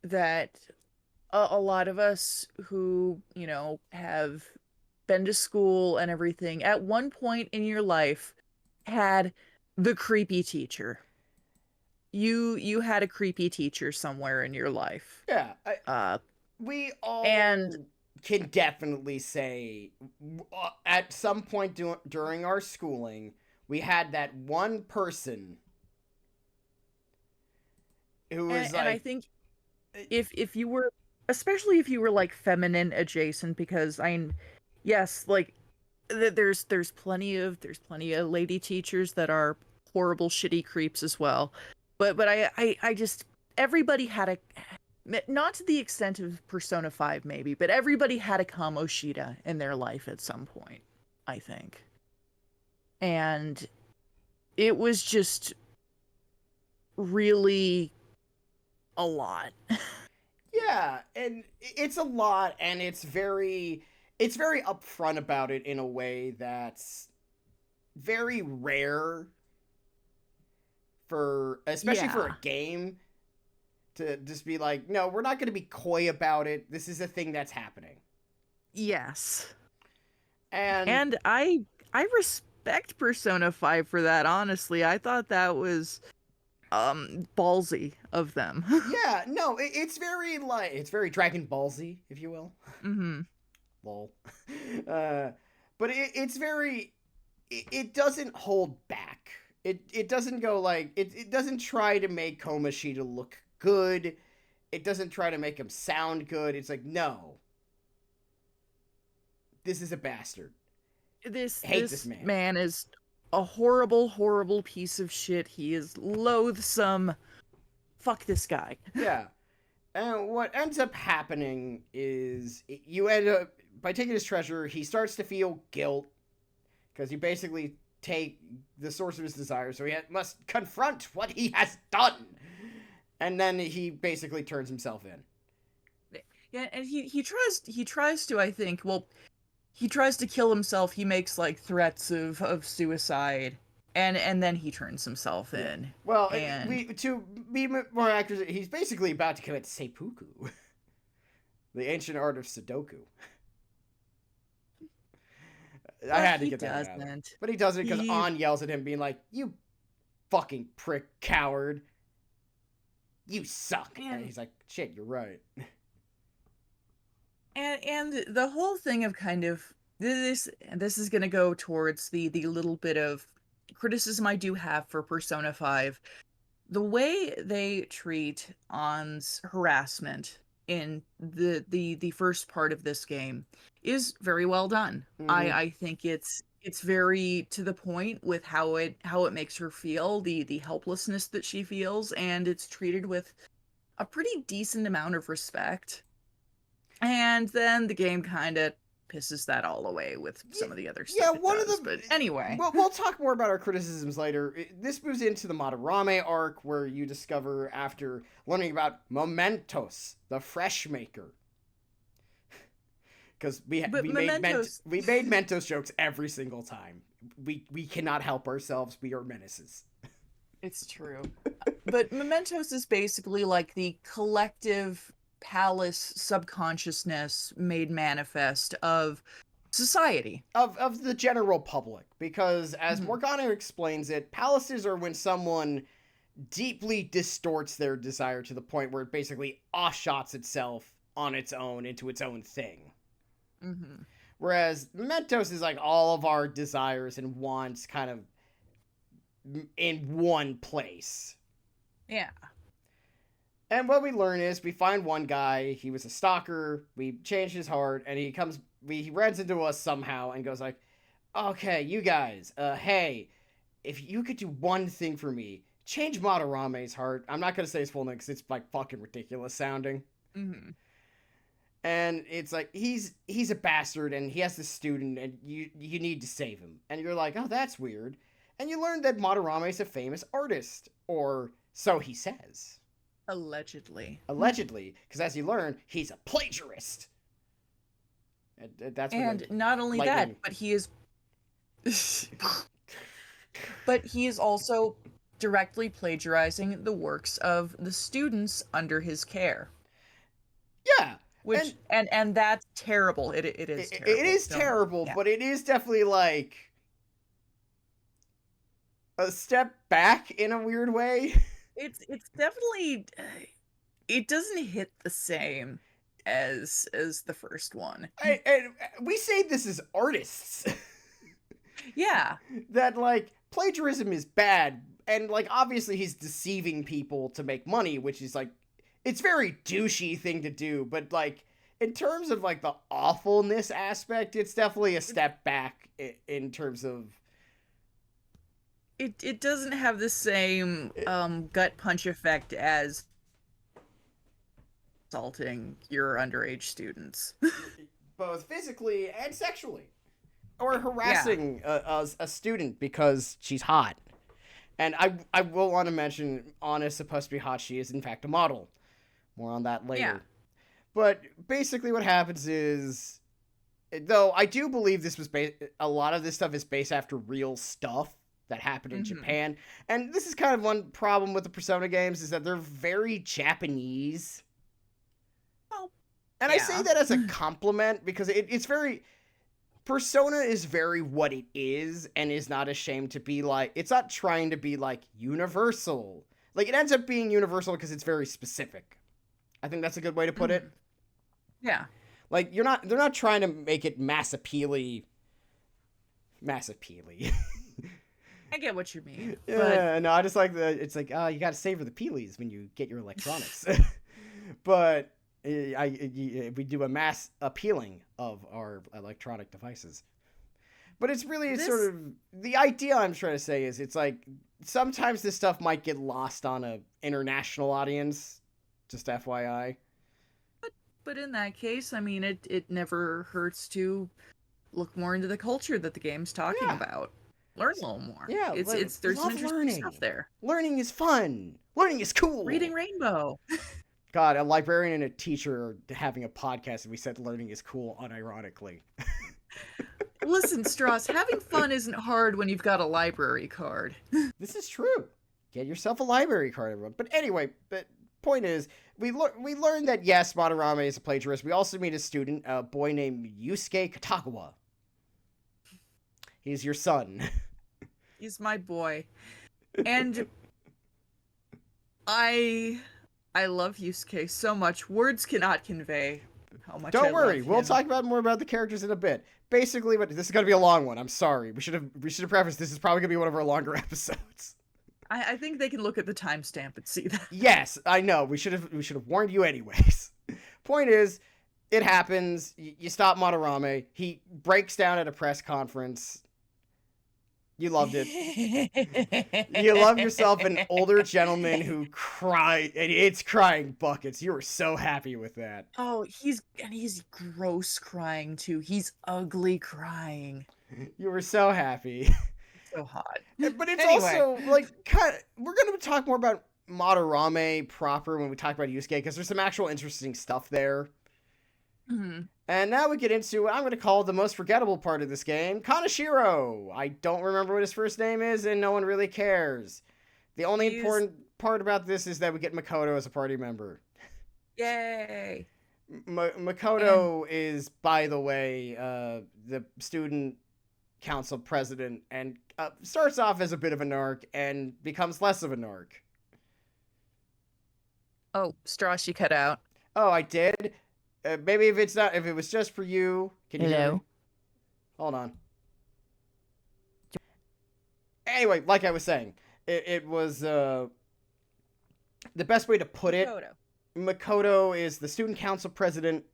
that a lot of us who, you know, have been to school and everything, at one point in your life had the creepy teacher. You had a creepy teacher somewhere in your life. Yeah. We all can definitely say at some point during our schooling, we had that one person who was like... And I think if you were, especially if you were like feminine adjacent, because yes, like there's plenty of lady teachers that are horrible, shitty creeps as well. But I just, everybody had not to the extent of Persona 5 maybe, but everybody had a Kamoshida in their life at some point, I think. And it was just really a lot. Yeah, and it's a lot, and it's very upfront about it in a way that's very rare especially for a game, to just be like, no, we're not going to be coy about it. This is a thing that's happening. Yes. And I respect Persona 5 for that, honestly. I thought that was ballsy of them. Yeah, no, it's very Dragon Ball Z, if you will. Hmm. Lol. Uh, but it's very it doesn't hold back. It doesn't go like it doesn't try to make Komashita look good. It doesn't try to make him sound good. It's like, no, this is a bastard. Hate this This man. man is a horrible, horrible piece of shit. He is loathsome. Fuck this guy. Yeah. And what ends up happening is you end up by taking his treasure, he starts to feel guilt because you basically take the source of his desire, so he must confront what he has done. And then he basically turns himself in. Yeah, and he tries to, I think, well, he tries to kill himself. He makes like threats of suicide, and then he turns himself in. Well, And to be more accurate, he's basically about to commit seppuku, the ancient art of Sudoku. I had to get that out. But he does it because An yells at him, being like, "You fucking prick coward. You suck." And he's like, "Shit, you're right." And the whole thing of kind of this is going to go towards the little bit of criticism I do have for Persona 5. The way they treat An's harassment in the first part of this game is very well done. Mhm. I think it's very to the point with how it makes her feel, the helplessness that she feels, and it's treated with a pretty decent amount of respect. And then the game kind of pisses that all away with some of the other stuff. Yeah, one of the. But anyway, we'll talk more about our criticisms later. This moves into the Madarame arc, where you discover after learning about Mementos, the fresh maker. Because we made Mentos jokes every single time. We cannot help ourselves. We are menaces. It's true. But Mementos is basically like the collective palace subconsciousness made manifest of society. Of the general public. Because as Morgana explains it, palaces are when someone deeply distorts their desire to the point where it basically offshots itself on its own into its own thing. Mm-hmm. Whereas Mementos is like all of our desires and wants kind of in one place. Yeah. And what we learn is we find one guy, he was a stalker, we change his heart, and he runs into us somehow and goes like, "Okay, you guys, hey, if you could do one thing for me, change Madarame's heart." I'm not going to say his full name because it's like fucking ridiculous sounding. Mm-hmm. And it's like, he's a bastard and he has this student and you need to save him. And you're like, "Oh, that's weird." And you learn that Madarame's a famous artist, or so he says. Allegedly, because as you learn, he's a plagiarist. That's and not only that, but he is, but he is also directly plagiarizing the works of the students under his care. Yeah, which and that's terrible. It is terrible. It is terrible, yeah. But it is definitely like a step back in a weird way. It's definitely, it doesn't hit the same as the first one. And we say this as artists. Yeah. That like plagiarism is bad, and like obviously he's deceiving people to make money, which is like, it's very douchey thing to do, but like in terms of like the awfulness aspect, it's definitely a step back in terms of it doesn't have the same gut punch effect as assaulting your underage students. Both physically and sexually. Or harassing a student because she's hot. And I will want to mention, Anna's supposed to be hot. She is, in fact, a model. More on that later. Yeah. But basically what happens is, though I do believe this was a lot of this stuff is based after real stuff that happened in Japan. And this is kind of one problem with the Persona games, is that they're very Japanese. Well, and I say that as a compliment because it's very... Persona is very what it is and is not ashamed to be like... It's not trying to be like universal. Like, it ends up being universal because it's very specific. I think that's a good way to put it. Yeah. Like, they're not trying to make it mass appealy. Mass appealy. I get what you mean. Yeah, no, I just like it's like, you gotta savor the peelies when you get your electronics. But we do a mass appealing of our electronic devices. But it's really sort of, the idea I'm trying to say is, it's like, sometimes this stuff might get lost on a international audience, just FYI. But in that case, I mean, it never hurts to look more into the culture that the game's talking about. Learn a little more. Yeah, there's some interesting stuff there. Learning is fun. Learning is cool. Reading Rainbow. God, a librarian and a teacher are having a podcast, and we said learning is cool unironically. Listen, Stross, having fun isn't hard when you've got a library card. This is true. Get yourself a library card, everyone. But anyway, point is, we learned that, yes, Madarame is a plagiarist. We also meet a student, a boy named Yusuke Katagawa. He's your son. He's my boy. And I love Yusuke so much. Words cannot convey how much I love him. Don't worry, we'll talk more about the characters in a bit. Basically, but this is going to be a long one. I'm sorry. We should have prefaced this is probably going to be one of our longer episodes. I think they can look at the timestamp and see that. Yes, I know. We should have warned you anyways. Point is, it happens. You stop Madarame. He breaks down at a press conference. You loved it. You love yourself an older gentleman who cried, and it's crying buckets. You were so happy with that. Oh, he's gross crying too. He's ugly crying. You were so happy. So hot. But it's also like, we're going to talk more about Madarame proper when we talk about Yusuke, because there's some actual interesting stuff there. Mm-hmm. And now we get into what I'm going to call the most forgettable part of this game, Kaneshiro. I don't remember what his first name is, and no one really cares. The only important part about this is that we get Makoto as a party member. Yay! Makoto is, by the way, the student council president, and starts off as a bit of a narc and becomes less of a narc. Oh, Stross, you cut out. Oh, I did? Maybe if it was just for you. Can you hear me? Hold on. Anyway, like I was saying, it was, the best way to put it, Makoto is the student council president.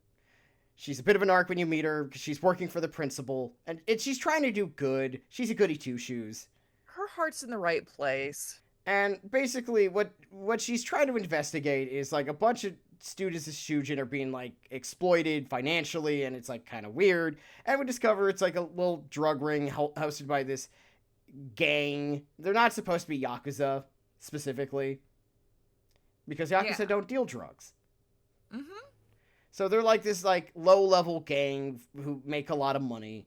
She's a bit of an narc when you meet her, because she's working for the principal, and she's trying to do good. She's a goody two-shoes. Her heart's in the right place. And basically, what she's trying to investigate is, like, a bunch of students of Shujin are being, like, exploited financially, and it's, like, kind of weird. And we discover it's, like, a little drug ring hosted by this gang. They're not supposed to be Yakuza, specifically, because Yakuza don't deal drugs. Mm-hmm. So they're, like, this, like, low-level gang who make a lot of money.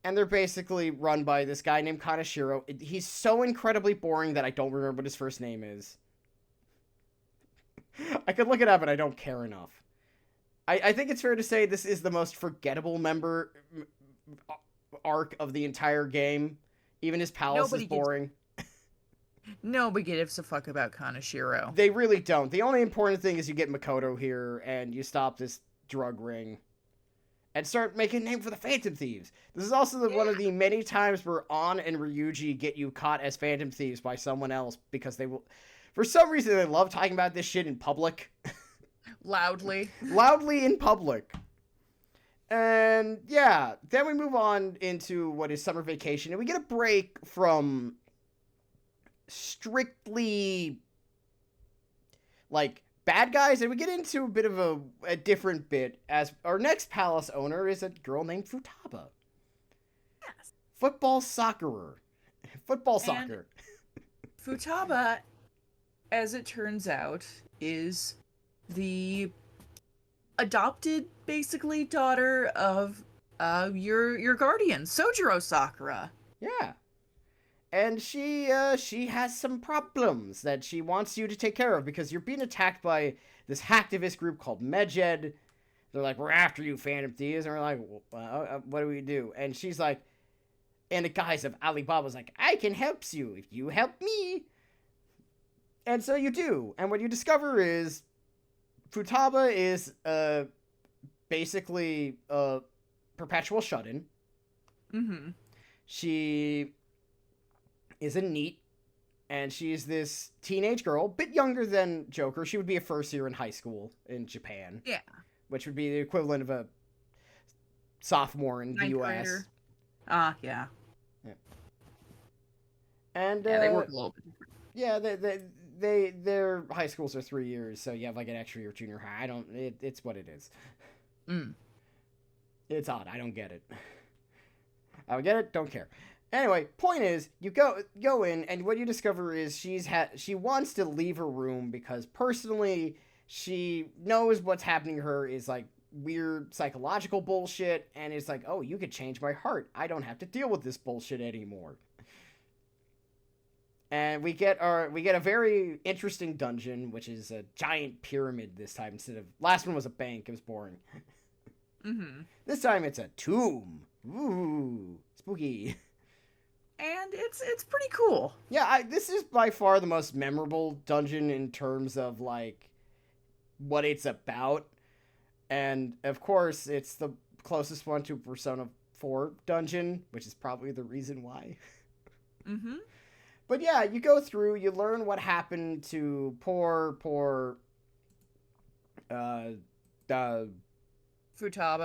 And they're basically run by this guy named Kaneshiro. He's so incredibly boring that I don't remember what his first name is. I could look it up, but I don't care enough. I think it's fair to say this is the most forgettable member arc of the entire game. Even his palace is boring. Nobody gives a fuck about Kaneshiro. They really don't. The only important thing is you get Makoto here, and you stop this drug ring. And start making a name for the Phantom Thieves. This is also one of the many times where An and Ryuji get you caught as Phantom Thieves by someone else, because they will... For some reason, they love talking about this shit in public. Loudly. Loudly in public. And, yeah. Then we move on into what is summer vacation, and we get a break from strictly, like, bad guys, and we get into a bit of a different bit, as our next palace owner is a girl named Futaba. Yes. Football soccer. Futaba, as it turns out, is the adopted, basically, daughter of your guardian, Sojiro Sakura. Yeah. And she has some problems that she wants you to take care of, because you're being attacked by this hacktivist group called Medjed. They're like, we're after you, Phantom Thieves. And we're like, what do we do? And she's like, in the guise of Alibaba's like, I can help you if you help me. And so you do. And what you discover is Futaba is basically a perpetual shut-in. Mm-hmm. She is a NEET, and she's this teenage girl, a bit younger than Joker. She would be a first year in high school in Japan. Yeah. Which would be the equivalent of a sophomore in the Ninth US. grader. Yeah. And yeah, they work a little bit different. Yeah, their high schools are 3 years, so you have like an extra year junior high. It's what it is. It's odd. I don't get it. I don't get it. Don't care. Anyway, point is, you go in, and what you discover is she wants to leave her room because personally she knows what's happening to her is like weird psychological bullshit, and it's like, oh, you could change my heart. I don't have to deal with this bullshit anymore. And we get a very interesting dungeon, which is a giant pyramid this time instead of last one was a bank. It was boring. Mm-hmm. This time it's a tomb. Ooh, spooky. And it's pretty cool. Yeah, this is by far the most memorable dungeon in terms of like what it's about, and of course it's the closest one to Persona 4 dungeon, which is probably the reason why. Mm-hmm. But yeah, you go through, you learn what happened to poor Futaba.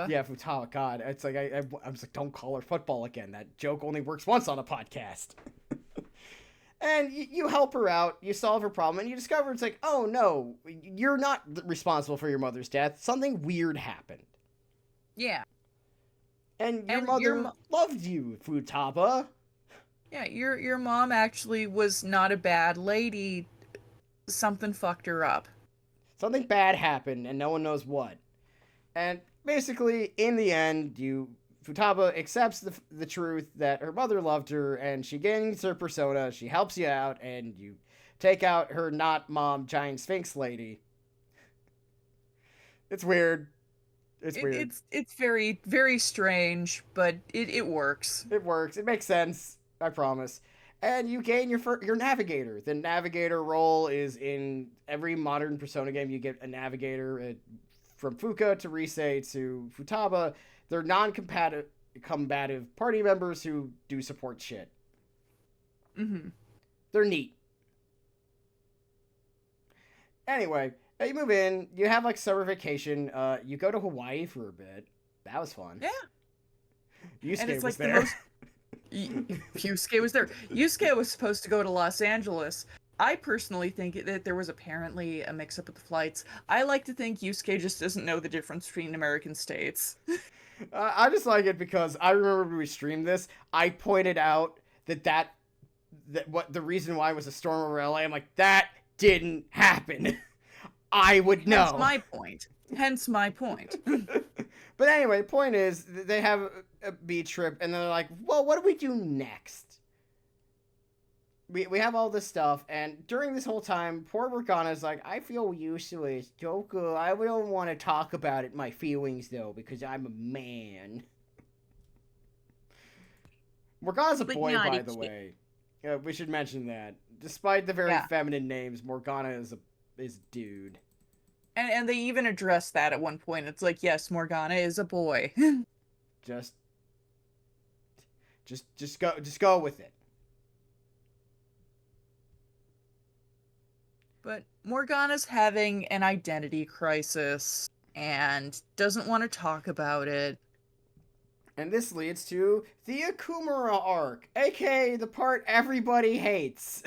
Yeah, Futaba. God, it's like I was like, don't call her football again. That joke only works once on a podcast. And you help her out, you solve her problem, and you discover it's like, oh no, you're not responsible for your mother's death. Something weird happened. Yeah. And your mother loved you, Futaba. Yeah, your mom actually was not a bad lady. Something fucked her up. Something bad happened, and no one knows what. And basically, in the end, Futaba accepts the truth that her mother loved her, and she gains her persona, she helps you out, and you take out her not mom giant sphinx lady. It's weird. It's weird. It's very, very strange, but it works. It works. It makes sense. I promise. And you gain your navigator. The navigator role is in every modern Persona game. You get a navigator from Fuka to Rise to Futaba. They're non-combative party members who do support shit. Mm-hmm. They're neat. Anyway, you move in. You have like summer vacation. You go to Hawaii for a bit. That was fun. Yeah. Yusuke was there. Yusuke was there. Yusuke was supposed to go to Los Angeles. I personally think that there was apparently a mix-up with the flights. I like to think Yusuke just doesn't know the difference between American states. I just like it because I remember when we streamed this, I pointed out that what the reason why was a storm over LA. I'm like, that didn't happen. I would know. Hence my point. But anyway, the point is, they have a beach trip, and they're like, well, what do we do next? We have all this stuff, and during this whole time, poor Morgana's like, I feel useless. Joker, I don't want to talk about it, my feelings, though, because I'm a man. Morgana's a boy, by the way. We should mention that. Despite the very feminine names, Morgana is a dude. And they even address that at one point. It's like, yes, Morgana is a boy. Just go with it. But Morgana's having an identity crisis and doesn't want to talk about it. And this leads to the Akumura arc, aka the part everybody hates.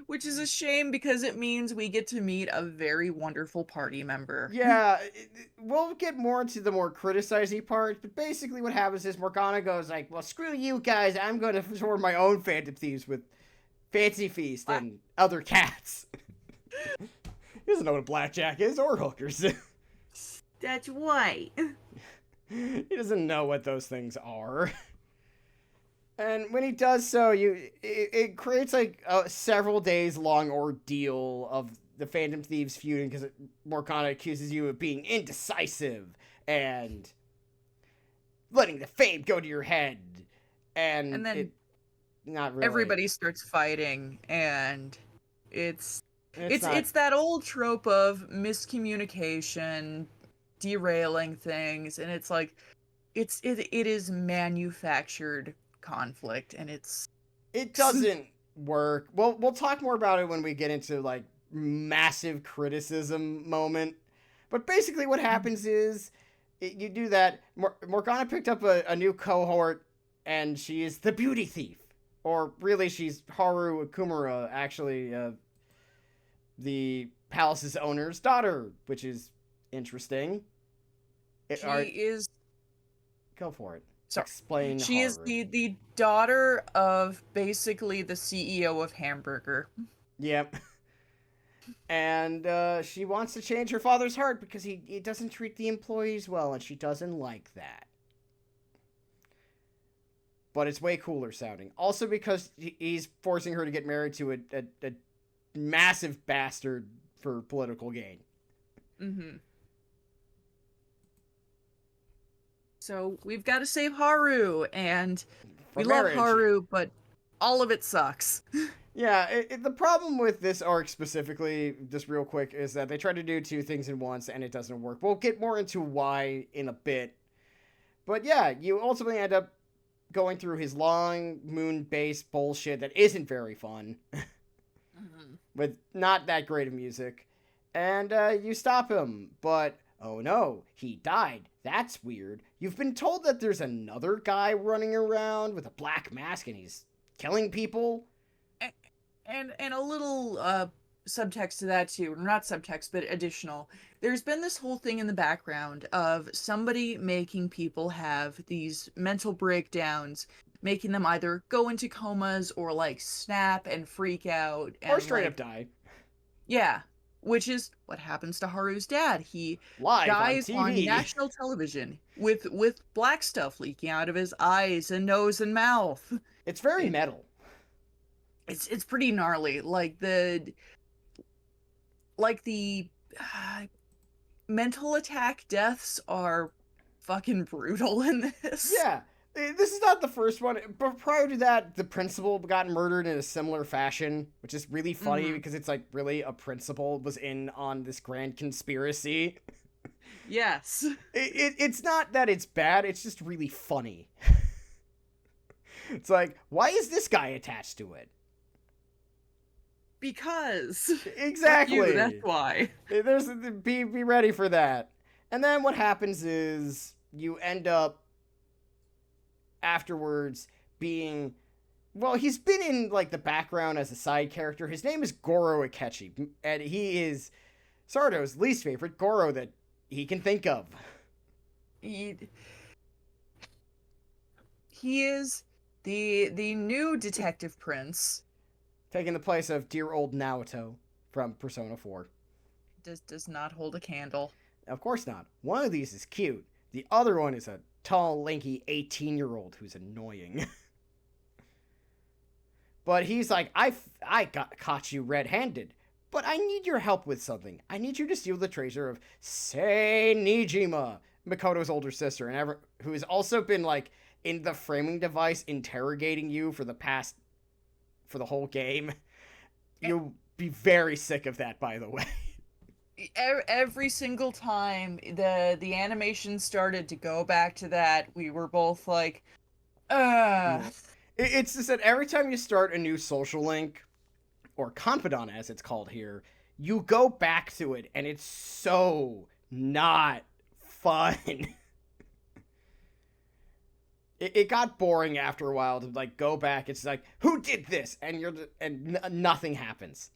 Which is a shame because it means we get to meet a very wonderful party member. Yeah, we'll get more into the more criticizing part, but basically what happens is Morgana goes like, well, screw you guys, I'm going to form my own Phantom Thieves with Fancy Feast and other cats. He doesn't know what a blackjack is or hookers. That's right. He doesn't know what those things are. And when he does so, it creates like a several days long ordeal of the Phantom Thieves feuding because Morgana accuses you of being indecisive and letting the fame go to your head. And then not really. Everybody starts fighting, and It's not. It's that old trope of miscommunication, derailing things, and it's like it is manufactured conflict, and It doesn't work. Well, we'll talk more about it when we get into like massive criticism moment. But basically, what happens is you do that. Morgana picked up a new cohort, and she is the beauty thief, or really, she's Haru Kumura, actually, the palace's owner's daughter, which is interesting. she is Go for it. sorry. Explain She is Haru. the daughter of basically the CEO of Hamburger. Yep. And she wants to change her father's heart because he doesn't treat the employees well, and she doesn't like that. But it's way cooler sounding. Also because he's forcing her to get married to a massive bastard for political gain. Mm-hmm. So we've got to save Haru, and For we marriage. love Haru, but all of it sucks. Yeah, the problem with this arc specifically, just real quick, is that they try to do two things at once and it doesn't work. We'll get more into why in a bit. But yeah, you ultimately end up going through his long moon-based bullshit that isn't very fun, with not that great of music. And you stop him, but oh no, he died. That's weird. You've been told that there's another guy running around with a black mask and he's killing people. And a little subtext to that too, not subtext, but additional. There's been this whole thing in the background of somebody making people have these mental breakdowns, making them either go into comas or like snap and freak out, and Or straight like, up die. yeah, which is what happens to Haru's dad. He Live dies on on TV. national television with black stuff leaking out of his eyes and nose and mouth. It's very metal. It's pretty gnarly. Like the mental attack deaths are fucking brutal in this. Yeah, this is not the first one, but prior to that, the principal got murdered in a similar fashion, which is really funny because it's like really a principal was in on this grand conspiracy. Yes. It's not that it's bad, it's just really funny. It's like, why is this guy attached to it? Because Exactly. you, that's why. There's be ready for that. And then what happens is you end up afterwards being, well, he's been in like the background as a side character. His name is Goro Akechi, and he is Sardo's least favorite Goro that he can think of. He is the new detective prince. Taking the place of dear old Naoto from Persona 4. Does not hold a candle. Of course not. One of these is cute. The other one is a tall, lanky 18-year-old who's annoying. But he's like, I caught you red-handed, but I need your help with something. I need you to steal the treasure of Sei Nijima, Makoto's older sister, and who has also been like in the framing device interrogating you for the whole game. You'll be very sick of that, by the way. Every single time the animation started to go back to that, we were both like, It's just that every time you start a new social link, or confidant as it's called here, you go back to it, and it's so not fun. It got boring after a while to like go back. It's like, who did this? And nothing happens.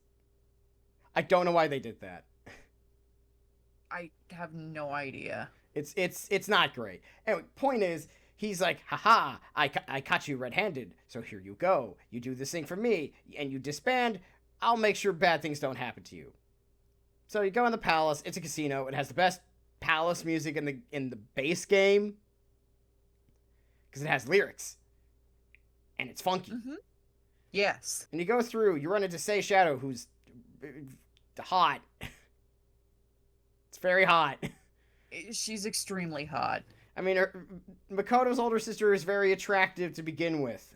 I don't know why they did that. I have no idea. It's not great. Anyway, point is, he's like, haha, I caught you red-handed, so here you go. You do this thing for me, and you disband. I'll make sure bad things don't happen to you. So you go in the palace. It's a casino. It has the best palace music in the base game because it has lyrics, and it's funky. Mm-hmm. Yes. And you go through. You run into Sei Shadow, who's hot. It's very hot. She's extremely hot. I mean, Makoto's older sister is very attractive to begin with.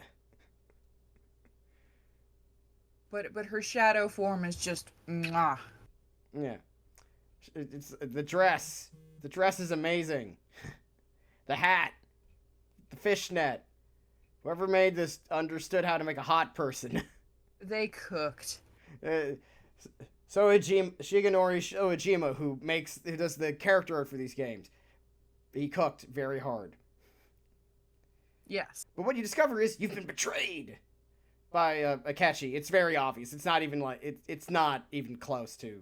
But her shadow form is just mwah. Yeah. It's the dress. The dress is amazing. The hat. The fishnet. Whoever made this understood how to make a hot person. They cooked. uh, Shigenori Ojima, who does the character art for these games, he cooked very hard. Yes. But what you discover is you've been betrayed by Akechi. It's very obvious. It's not even it's not even close to.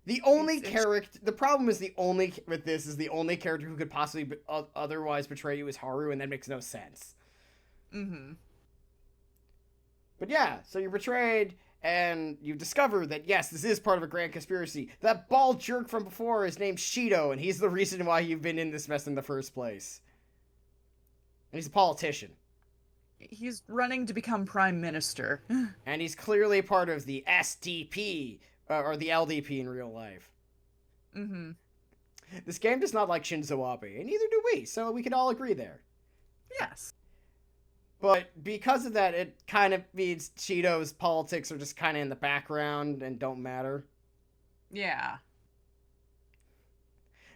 The only character. The problem is the only character who could possibly otherwise betray you is Haru, and that makes no sense. Mm-hmm. But yeah, so you're betrayed, and you discover that, yes, this is part of a grand conspiracy. That bald jerk from before is named Shido, and he's the reason why you've been in this mess in the first place. And he's a politician. He's running to become prime minister. And he's clearly part of the SDP, or the LDP in real life. Mm-hmm. This game does not like Shinzo Abe, and neither do we, so we can all agree there. Yes. But because of that, it kind of means Shido's politics are just kind of in the background and don't matter. Yeah.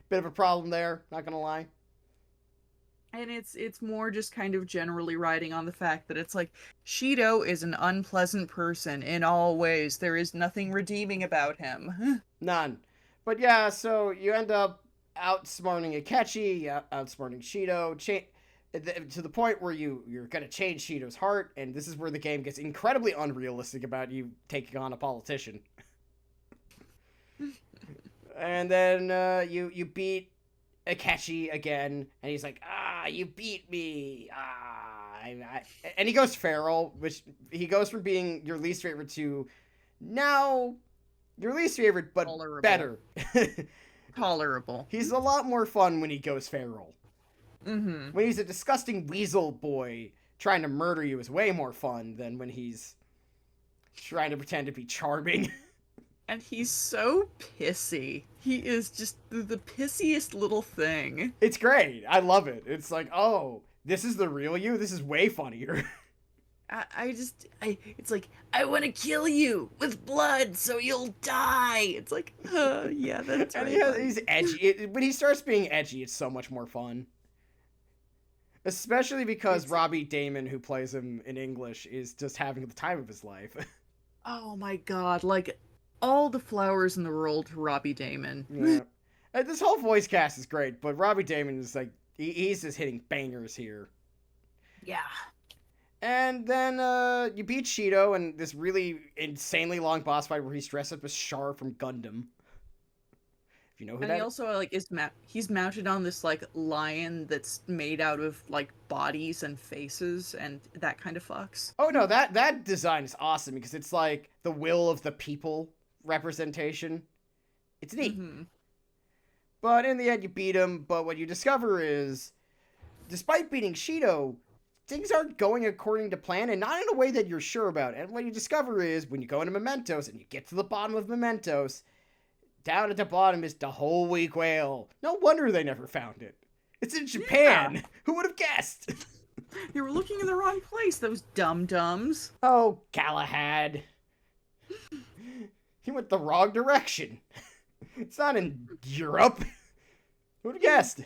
Bit of a problem there, not gonna lie. And it's more just kind of generally riding on the fact that it's like, Shido is an unpleasant person in all ways. There is nothing redeeming about him. None. But yeah, so you end up outsmarting Akechi, outsmarting Shido, to the point where you're going to change Shido's heart, and this is where the game gets incredibly unrealistic about you taking on a politician. And then you beat Akechi again, and he's like, you beat me, and he goes feral, which he goes from being your least favorite to now your least favorite, but Tolerable. better. Tolerable. He's a lot more fun when he goes feral. Mm-hmm. When he's a disgusting weasel boy trying to murder you is way more fun than when he's trying to pretend to be charming. And he's so pissy. He is just the pissiest little thing. It's great. I love it. It's like, oh, this is the real you? This is way funnier. It's like, I want to kill you with blood so you'll die. It's like, yeah, that's right. And he's edgy. When he starts being edgy, it's so much more fun. Especially because Robbie Damon, who plays him in English, is just having the time of his life. Oh my god, like, all the flowers in the world to Robbie Damon. Yeah. This whole voice cast is great, but Robbie Damon is like, he's just hitting bangers here. Yeah. And then you beat Shido in this really insanely long boss fight where he's dressed up as Char from Gundam. If you know who and that he also like he's mounted on this like lion that's made out of like bodies and faces and that kind of fucks. Oh no, that design is awesome because it's like the will of the people representation. It's neat. Mm-hmm. But in the end you beat him, but what you discover is despite beating Shido, things aren't going according to plan and not in a way that you're sure about. And what you discover is when you go into Mementos and you get to the bottom of Mementos, down at the bottom is the whole weak whale. No wonder they never found it. It's in Japan. Yeah. Who would have guessed? You were looking in the wrong place, those dum-dums. Oh, Galahad. He went the wrong direction. It's not in Europe. Who would have guessed?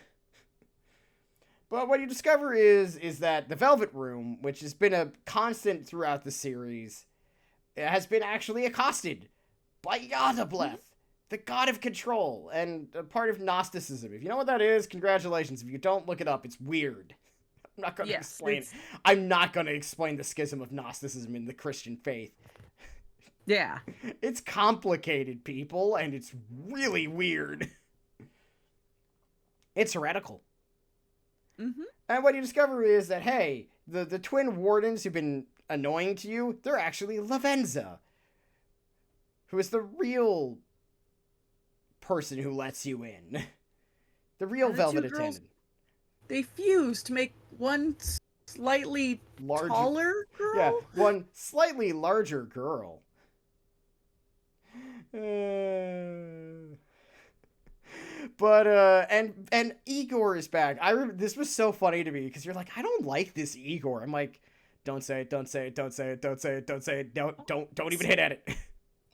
But what you discover is that the Velvet Room, which has been a constant throughout the series, has been actually accosted by Yadableth, the god of control, and a part of Gnosticism. If you know what that is, congratulations. If you don't, look it up. It's weird. I'm not going to explain. I'm not going to explain the schism of Gnosticism in the Christian faith. Yeah. It's complicated, people, and it's really weird. It's heretical. Mm-hmm. And what you discover is that, hey, the twin wardens who've been annoying to you, they're actually Lavenza, who is the real person who lets you in. The real Velvet Attendant. They fuse to make one slightly taller girl? Yeah, one slightly larger girl. But and Igor is back. This was so funny to me because you're like, I don't like this Igor. I'm like, Don't say it, don't say it, don't say it, don't say it, don't say it, don't even hit at it.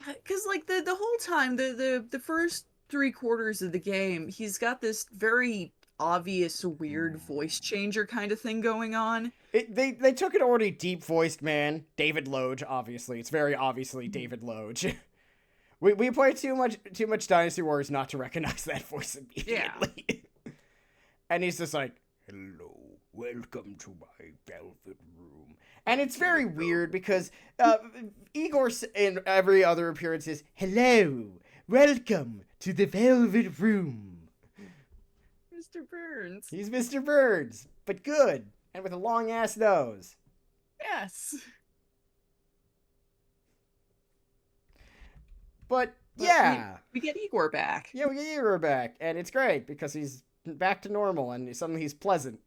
Because like the whole time, the first 3 quarters of the game, he's got this very obvious weird voice changer kind of thing going on. They took an already deep voiced man, David Loge, obviously. It's very obviously David Loge. We play too much Dynasty Warriors not to recognize that voice immediately. Yeah. And he's just like, hello, welcome to my velvet room. And it's very weird because Igor in every other appearance is, hello, welcome to the velvet room. Mr. Burns. He's Mr. Burns, but good, and with a long ass nose. Yes. But yeah, we get Igor back. Yeah, we get Igor back, and it's great because he's back to normal and suddenly he's pleasant.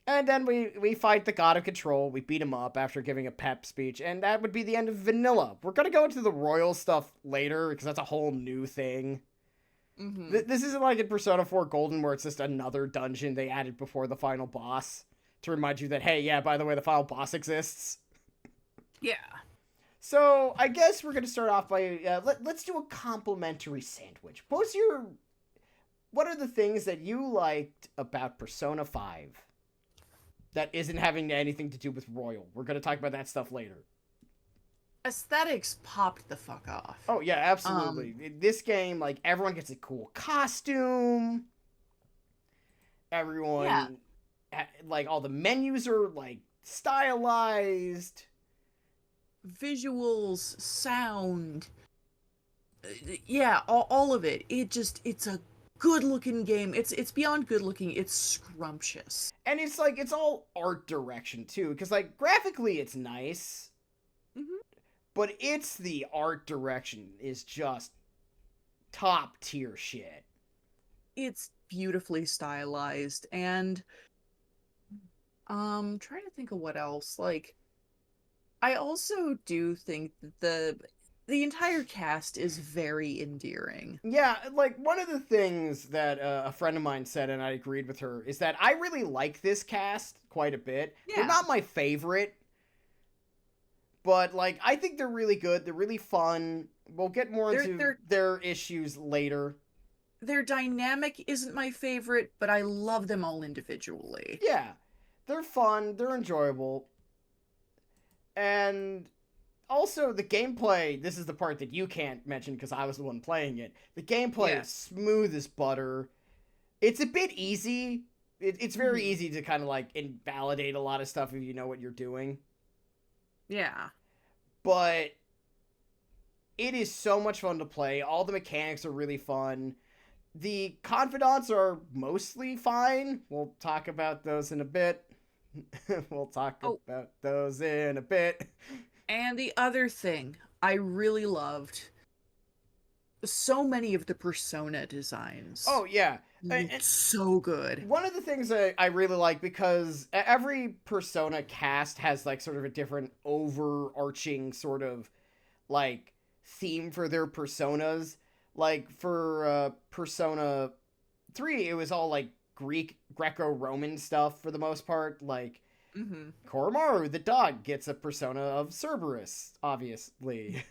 And then we fight the God of Control. We beat him up after giving a pep speech, and that would be the end of Vanilla. We're gonna go into the royal stuff later because that's a whole new thing. Mm-hmm. This isn't like in Persona 4 Golden where it's just another dungeon they added before the final boss to remind you that, hey, yeah, by the way, the final boss exists. Yeah. So I guess we're gonna start off by let's do a complimentary sandwich. What are the things that you liked about Persona 5 that isn't having anything to do with Royal? We're gonna talk about that stuff later. Aesthetics popped the fuck off. Oh yeah, absolutely. This game, like, everyone gets a cool costume. Everyone, like, all the menus are like stylized. Visuals, sound, yeah, all of it. It's a good looking game. It's beyond good looking. It's scrumptious. And it's like, it's all art direction too, because like graphically it's nice. Mm-hmm. But it's the art direction is just top tier shit. It's beautifully stylized, and trying to think of what else. Like, I also do think that the entire cast is very endearing. Yeah, like, one of the things that a friend of mine said, and I agreed with her, is that I really like this cast quite a bit. Yeah. They're not my favorite, but, like, I think they're really good. They're really fun. We'll get more into their issues later. Their dynamic isn't my favorite, but I love them all individually. Yeah, they're fun. They're enjoyable. And also the gameplay, this is the part that you can't mention because I was the one playing it. The gameplay is smooth as butter. It's a bit easy. It's very easy to kind of like invalidate a lot of stuff if you know what you're doing. Yeah. But it is so much fun to play. All the mechanics are really fun. The confidants are mostly fine. We'll talk about those in a bit. We'll talk about those in a bit. And the other thing I really loved, so many of the Persona designs. Oh, yeah. It's so good. One of the things I really like, because every Persona cast has, like, sort of a different overarching sort of, like, theme for their personas. Like, for Persona 3, it was all, like, Greco-Roman stuff for the most part. Like, Koromaru, the dog, gets a persona of Cerberus, obviously.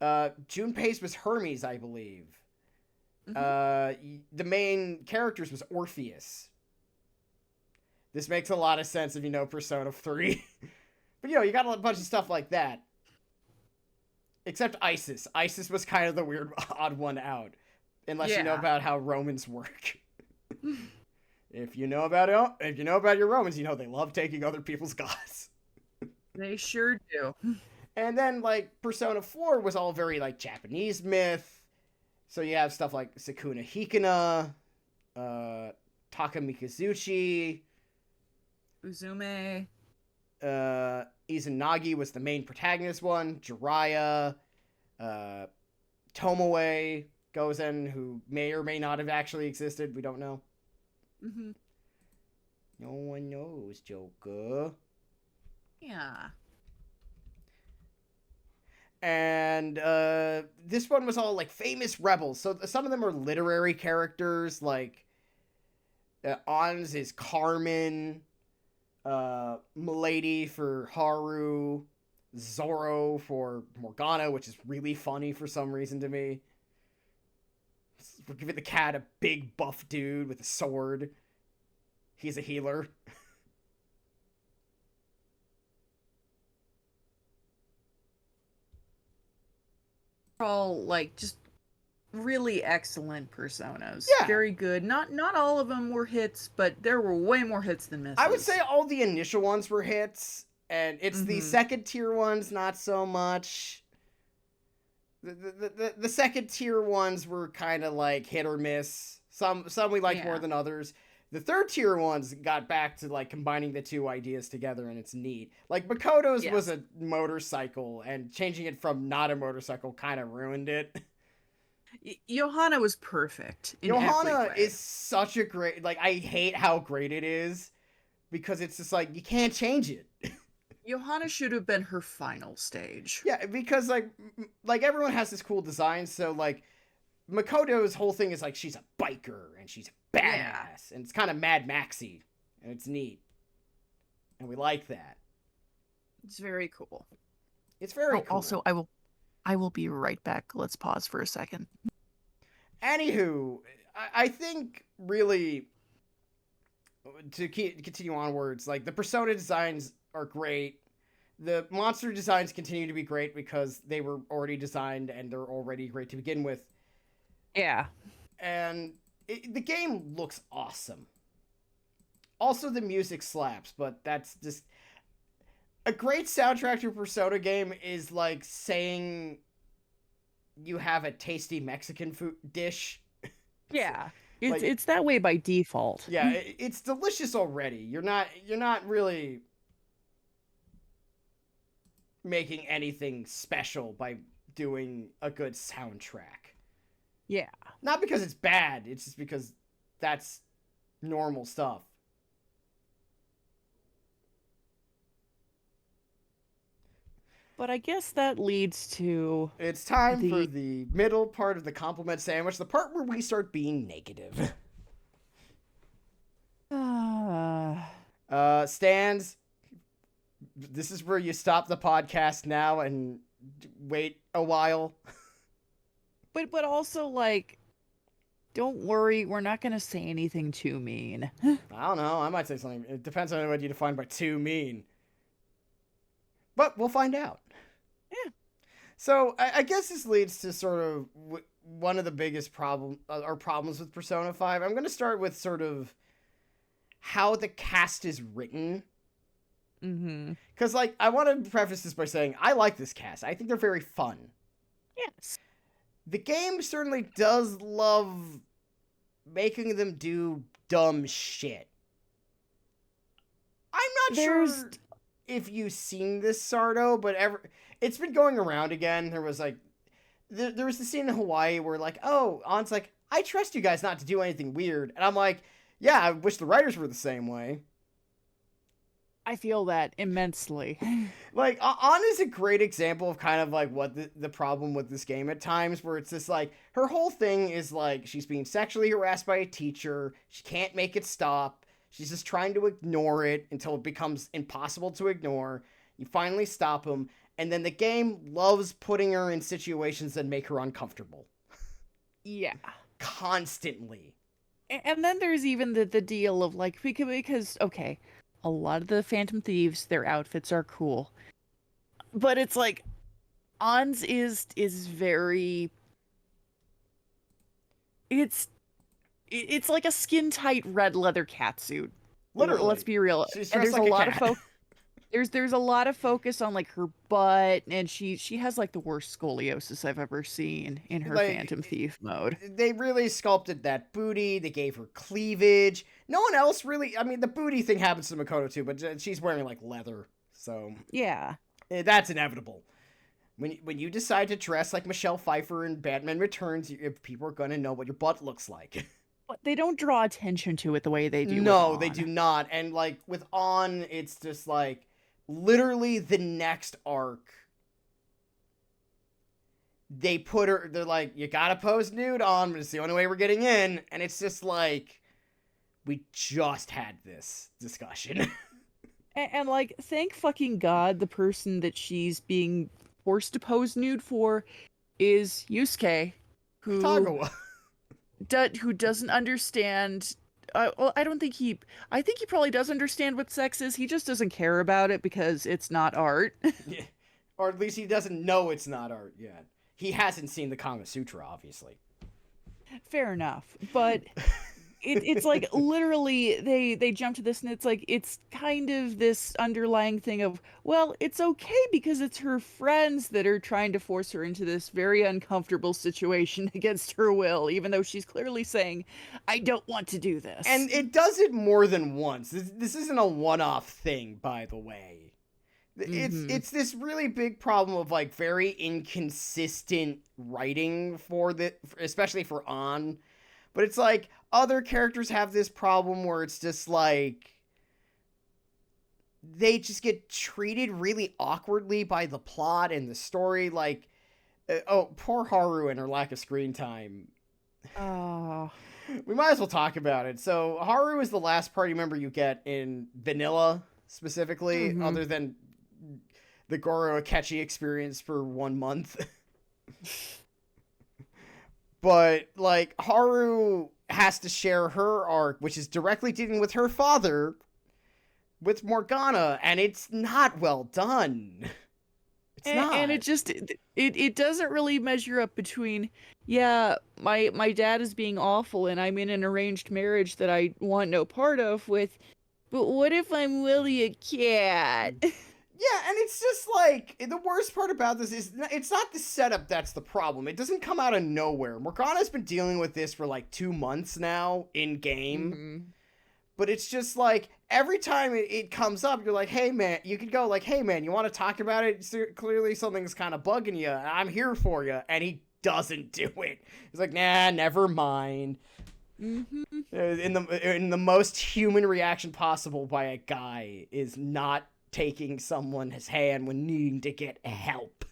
Junpei's was Hermes, I believe. The main characters was Orpheus. This makes a lot of sense if you know Persona 3. But, you know, you got a bunch of stuff like that. Except Isis. Isis was kind of the weird, odd one out. Unless you know about how Romans work. If you know about your Romans, you know they love taking other people's gods. They sure do. And then, like, Persona 4 was all very, like, Japanese myth. So you have stuff like Sukuna Hikana, Taka Mikazuchi, Uzume. Izanagi was the main protagonist one. Jiraiya, Tomoe Gozen, who may or may not have actually existed. We don't know. No one knows, Joker. Yeah. And this one was all, like, famous rebels. So some of them are literary characters, like Ans is Carmen. Milady for Haru, Zoro for Morgana, which is really funny for some reason to me. We're giving the cat a big buff dude with a sword. He's a healer. All like just really excellent personas. Yeah. Very good. Not all of them were hits, but there were way more hits than misses. I would say all the initial ones were hits, and it's the second tier ones not so much. The second tier ones were kind of like hit or miss. Some we liked more than others. The third tier ones got back to like combining the two ideas together, and it's neat. Like Makoto's was a motorcycle, and changing it from not a motorcycle kind of ruined it. Johanna was perfect. Johanna is such a great, like, I hate how great it is because it's just like you can't change it. Johanna should have been her final stage. Yeah, because like everyone has this cool design, so like Makoto's whole thing is like she's a biker and she's a badass, and it's kind of Mad Maxy, and it's neat, and we like that. It's very cool. It's very cool. Also, I will be right back. Let's pause for a second. Anywho, I think really to continue onwards, like the persona designs are great. The monster designs continue to be great because they were already designed and they're already great to begin with. Yeah. And the game looks awesome. Also, the music slaps, but that's just... A great soundtrack to a Persona game is like saying you have a tasty Mexican food dish. Yeah. It's that way by default. Yeah, it's delicious already. You're not really making anything special by doing a good soundtrack. Yeah. Not because it's bad, it's just because that's normal stuff. But I guess that leads to... It's time for the middle part of the compliment sandwich, the part where we start being negative. Stands, this is where you stop the podcast now and wait a while. But also, like, don't worry, we're not going to say anything too mean. I don't know, I might say something. It depends on what you define by too mean. But we'll find out. Yeah. So I guess this leads to sort of one of the biggest problems with Persona 5. I'm going to start with sort of how the cast is written. Because, like, I want to preface this by saying I like this cast. I think they're very fun. Yes. The game certainly does love making them do dumb shit. I'm not sure if you've seen this, Sardo, but it's been going around again. There was like, there was the scene in Hawaii where like, oh, An's like, I trust you guys not to do anything weird. And I'm like, yeah, I wish the writers were the same way. I feel that immensely. Like, An is a great example of kind of like what the problem with this game at times, where it's just like, her whole thing is like, she's being sexually harassed by a teacher. She can't make it stop. She's just trying to ignore it until it becomes impossible to ignore. You finally stop him, and then the game loves putting her in situations that make her uncomfortable. Yeah. Constantly. And then there's even the deal of like, because okay, a lot of the Phantom Thieves, their outfits are cool. But it's like, An's is very... It's like a skin-tight red leather catsuit. Literally. Let's be real. She's and dressed there's like a lot of there's a lot of focus on like her butt, and she has like the worst scoliosis I've ever seen in her like, Phantom Thief mode. They really sculpted that booty. They gave her cleavage. No one else really. I mean, the booty thing happens to Makoto too, but she's wearing like leather, so yeah, that's inevitable. When you decide to dress like Michelle Pfeiffer in Batman Returns, people are gonna know what your butt looks like. But they don't draw attention to it the way they do. No, they do not. And like with An, it's just like literally the next arc. They put her. They're like, you gotta pose nude on, but it's the only way we're getting in. And it's just like, we just had this discussion. And like, thank fucking God the person that she's being forced to pose nude for is Yusuke, who Tagawa. who doesn't understand. Well, I don't think he. I think he probably does understand what sex is. He just doesn't care about it because it's not art. Yeah. Or at least he doesn't know it's not art yet. He hasn't seen the Kama Sutra, obviously. Fair enough, but it's like literally they jump to this, and it's like it's kind of this underlying thing of, well, it's okay because it's her friends that are trying to force her into this very uncomfortable situation against her will, even though she's clearly saying, I don't want to do this. And it does it more than once. This isn't a one-off thing, by the way. It's this really big problem of like very inconsistent writing for especially for An. But it's like other characters have this problem where it's just like they just get treated really awkwardly by the plot and the story. Like, oh, poor Haru and her lack of screen time. Oh. We might as well talk about it. So Haru is the last party member you get in Vanilla, specifically, other than the Goro Akechi experience for 1 month. But, like, Haru has to share her arc, which is directly dealing with her father, with Morgana, and it's not well done. It's not. And it just it doesn't really measure up between, yeah, my dad is being awful and I'm in an arranged marriage that I want no part of with, but what if I'm really a cat? Yeah, and it's just like, the worst part about this is it's not the setup that's the problem. It doesn't come out of nowhere. Morgana's been dealing with this for like 2 months now in game. But it's just like, every time it comes up, you're like, hey man, you could go like, hey man, you want to talk about it? Clearly something's kind of bugging you. I'm here for you. And he doesn't do it. He's like, nah, never mind. In the most human reaction possible by a guy is not taking someone's hand when needing to get help.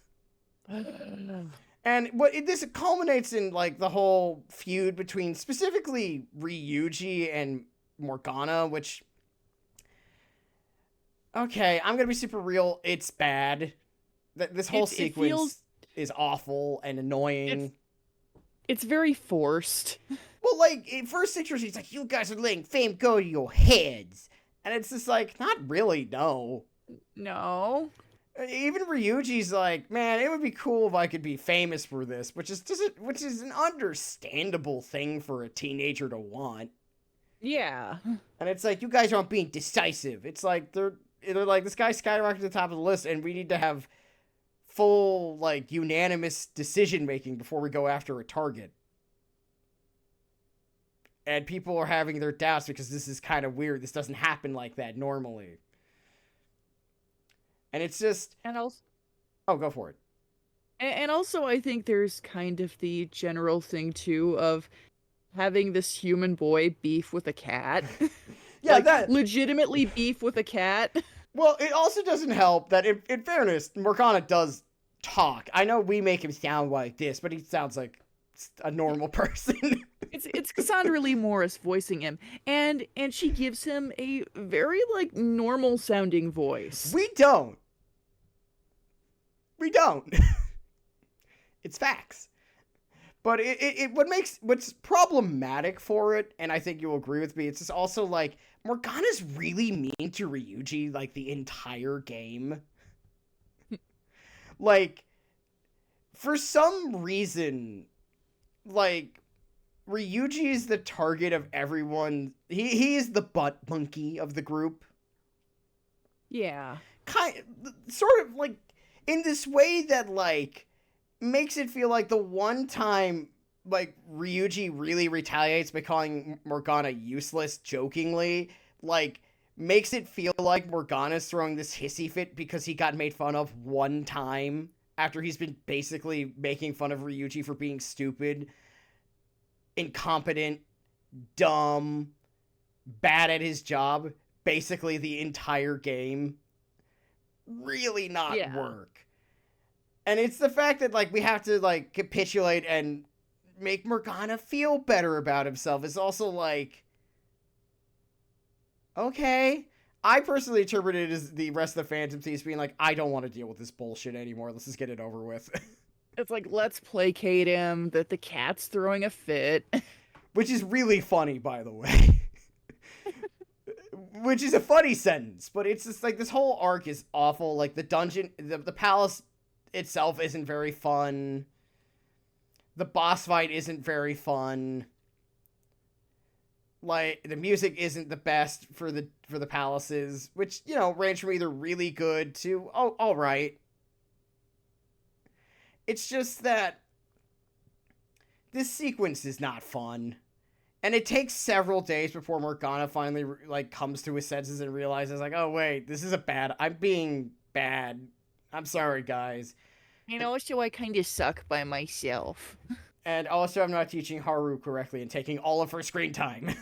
And this culminates in like the whole feud between specifically Ryuji and Morgana, which, okay, I'm gonna be super real, it's bad. This whole sequence is awful and annoying. It's very forced. Well, like, in first situation, he's like, you guys are letting fame go to your heads. And it's just like, not really, no. No. Even Ryuji's like, man, it would be cool if I could be famous for this, which is an understandable thing for a teenager to want. Yeah. And it's like, you guys aren't being decisive. It's like, they're like, this guy skyrocketed to the top of the list, and we need to have full, like, unanimous decision-making before we go after a target. And people are having their doubts because this is kind of weird. This doesn't happen like that normally. And it's just... And also... Oh, go for it. And also, I think there's kind of the general thing, too, of having this human boy beef with a cat. Yeah, like, that... legitimately beef with a cat. Well, it also doesn't help that, in fairness, Morgana does talk. I know we make him sound like this, but he sounds like a normal person. It's Cassandra Lee Morris voicing him, and she gives him a very, like, normal sounding voice. We don't. It's facts. But what's problematic for it, and I think you'll agree with me, it's just also like, Morgana's really mean to Ryuji, like, the entire game. Like, for some reason, like, Ryuji is the target of everyone. He is the butt monkey of the group. Yeah. Sort of, like, in this way that, like, makes it feel like the one time, like, Ryuji really retaliates by calling Morgana useless jokingly, like, makes it feel like Morgana's throwing this hissy fit because he got made fun of one time after he's been basically making fun of Ryuji for being stupid, incompetent, dumb, bad at his job, basically the entire game. Really not work. And it's the fact that, like, we have to, like, capitulate and make Morgana feel better about himself. It's also like, okay, I personally interpret it as the rest of the Phantom Thieves being like, I don't want to deal with this bullshit anymore. Let's just get it over with. It's like, let's placate him, that the cat's throwing a fit. Which is really funny, by the way. Which is a funny sentence, but it's just like this whole arc is awful. Like the dungeon, the palace itself isn't very fun. The boss fight isn't very fun. Like the music isn't the best for the palaces, which, you know, range from either really good to all right. It's just that this sequence is not fun. And it takes several days before Morgana finally like comes to his senses and realizes like, oh wait, this is I'm being bad. I'm sorry, guys. And also, I kind of suck by myself. And also, I'm not teaching Haru correctly and taking all of her screen time.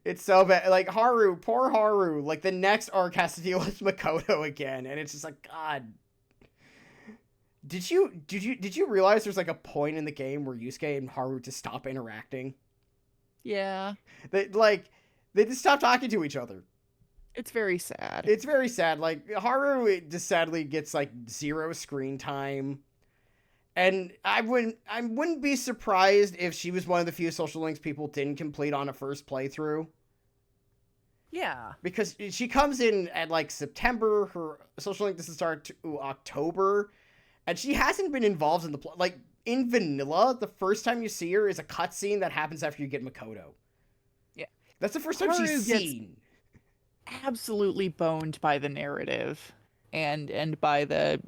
It's so bad. Like Haru, poor Haru. Like the next arc has to deal with Makoto again, and it's just like, God. Did you realize there's like a point in the game where Yusuke and Haru just stop interacting? Yeah. They just stop talking to each other. It's very sad. It's very sad. Like Haru just sadly gets like 0 screen time. And I wouldn't be surprised if she was one of the few social links people didn't complete on a first playthrough. Yeah. Because she comes in at like September, her social link doesn't start to October, and she hasn't been involved in the plot. Like in vanilla, the first time you see her is a cutscene that happens after you get Makoto. Yeah. That's the first time she's seen. Absolutely boned by the narrative and by the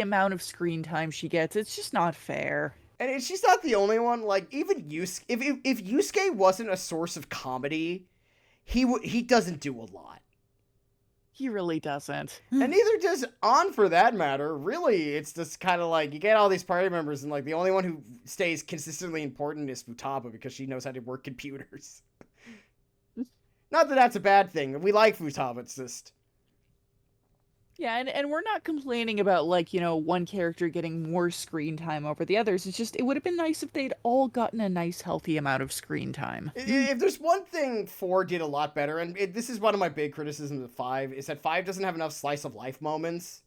amount of screen time she gets. It's just not fair. And she's not the only one. Like even Yusuke, if Yusuke wasn't a source of comedy, he doesn't do a lot. He really doesn't. And neither does An, for that matter. Really, it's just kind of like you get all these party members, and like the only one who stays consistently important is Futaba because she knows how to work computers. Not that that's a bad thing. We like Futaba. It's just. Yeah, and we're not complaining about, like, you know, one character getting more screen time over the others. It's just, it would have been nice if they'd all gotten a nice, healthy amount of screen time. If there's one thing 4 did a lot better, and this is one of my big criticisms of 5, is that 5 doesn't have enough slice of life moments.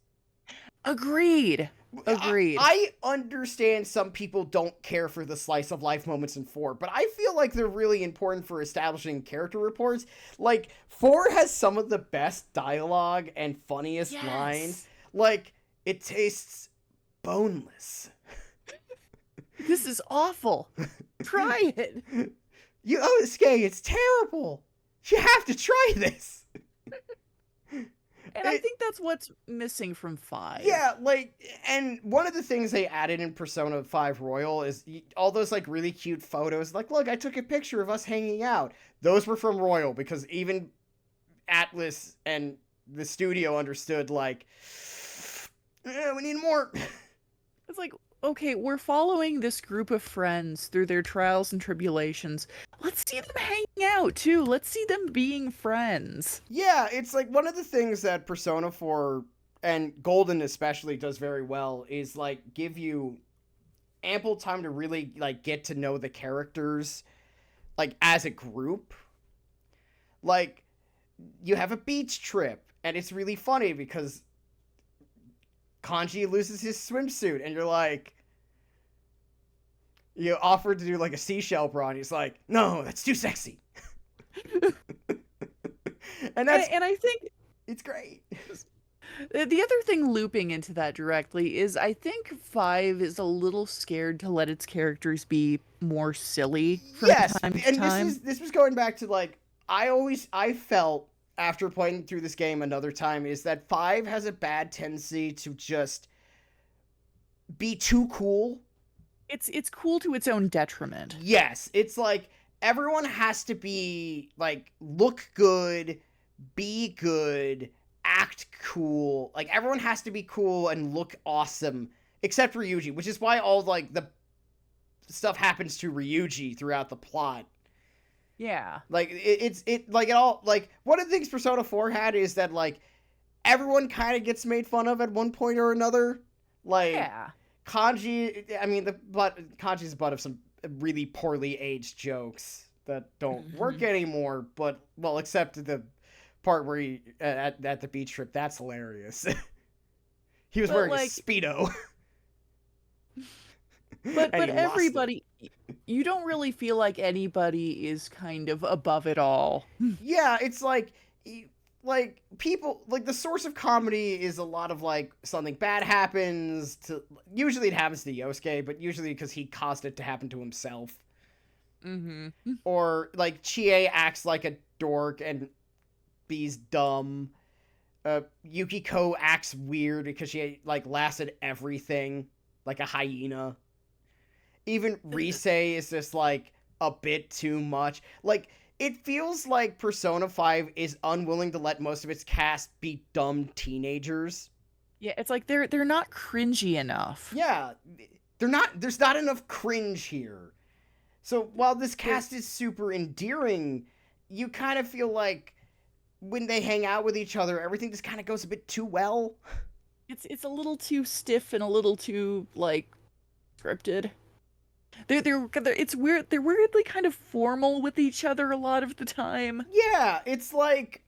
Agreed. I understand some people don't care for the slice of life moments in 4, but I feel like they're really important for establishing character reports. Like, 4 has some of the best dialogue and funniest lines. Like, it tastes boneless. This is awful. Try it. Yusuke, it's terrible. You have to try this. And I think that's what's missing from 5. Yeah, like, and one of the things they added in Persona 5 Royal is all those, like, really cute photos. Like, look, I took a picture of us hanging out. Those were from Royal, because even Atlas and the studio understood, like, we need more. It's like, okay, we're following this group of friends through their trials and tribulations. Let's see them hanging out, too. Let's see them being friends. Yeah, it's like one of the things that Persona 4 and Golden especially does very well is, like, give you ample time to really, like, get to know the characters, like, as a group. Like, you have a beach trip, and it's really funny because Kanji loses his swimsuit, and you're like, you offered to do like a seashell bra, and he's like, no, that's too sexy. and I think it's great. The other thing looping into that directly is I think 5 is a little scared to let its characters be more silly from time to time. This was going back to, like, I felt after playing through this game another time is that 5 has a bad tendency to just be too cool. It's cool to its own detriment. Yes, it's like everyone has to be like look good, be good, act cool. Like everyone has to be cool and look awesome except Ryuji, which is why all like the stuff happens to Ryuji throughout the plot. Yeah. Like it all like one of the things Persona 4 had is that like everyone kind of gets made fun of at one point or another. Like yeah. Kanji, I mean Kanji's the butt of some really poorly aged jokes. that don't work Mhm. anymore. But well, except the part where he at the beach trip, that's hilarious. He was But wearing a like, speedo but and but he lost it. everybody, you don't really feel like anybody is kind of above it all. Yeah, it's like like people like the source of comedy is a lot of like something bad happens to, usually it happens to Yosuke, but usually because he caused it to happen to himself. Mhm. Or like Chie acts like a dork and B's dumb. Yukiko acts weird because she like lasted everything like a hyena. Even Rise is just like a bit too much. Like it feels like Persona 5 is unwilling to let most of its cast be dumb teenagers. Yeah, it's like they're not cringy enough. Yeah, there's not enough cringe here. So while this They're cast is super endearing, you kind of feel like when they hang out with each other, everything just kind of goes a bit too well. it's a little too stiff and a little too like scripted. It's weird. They're weirdly kind of formal with each other a lot of the time. Yeah, it's like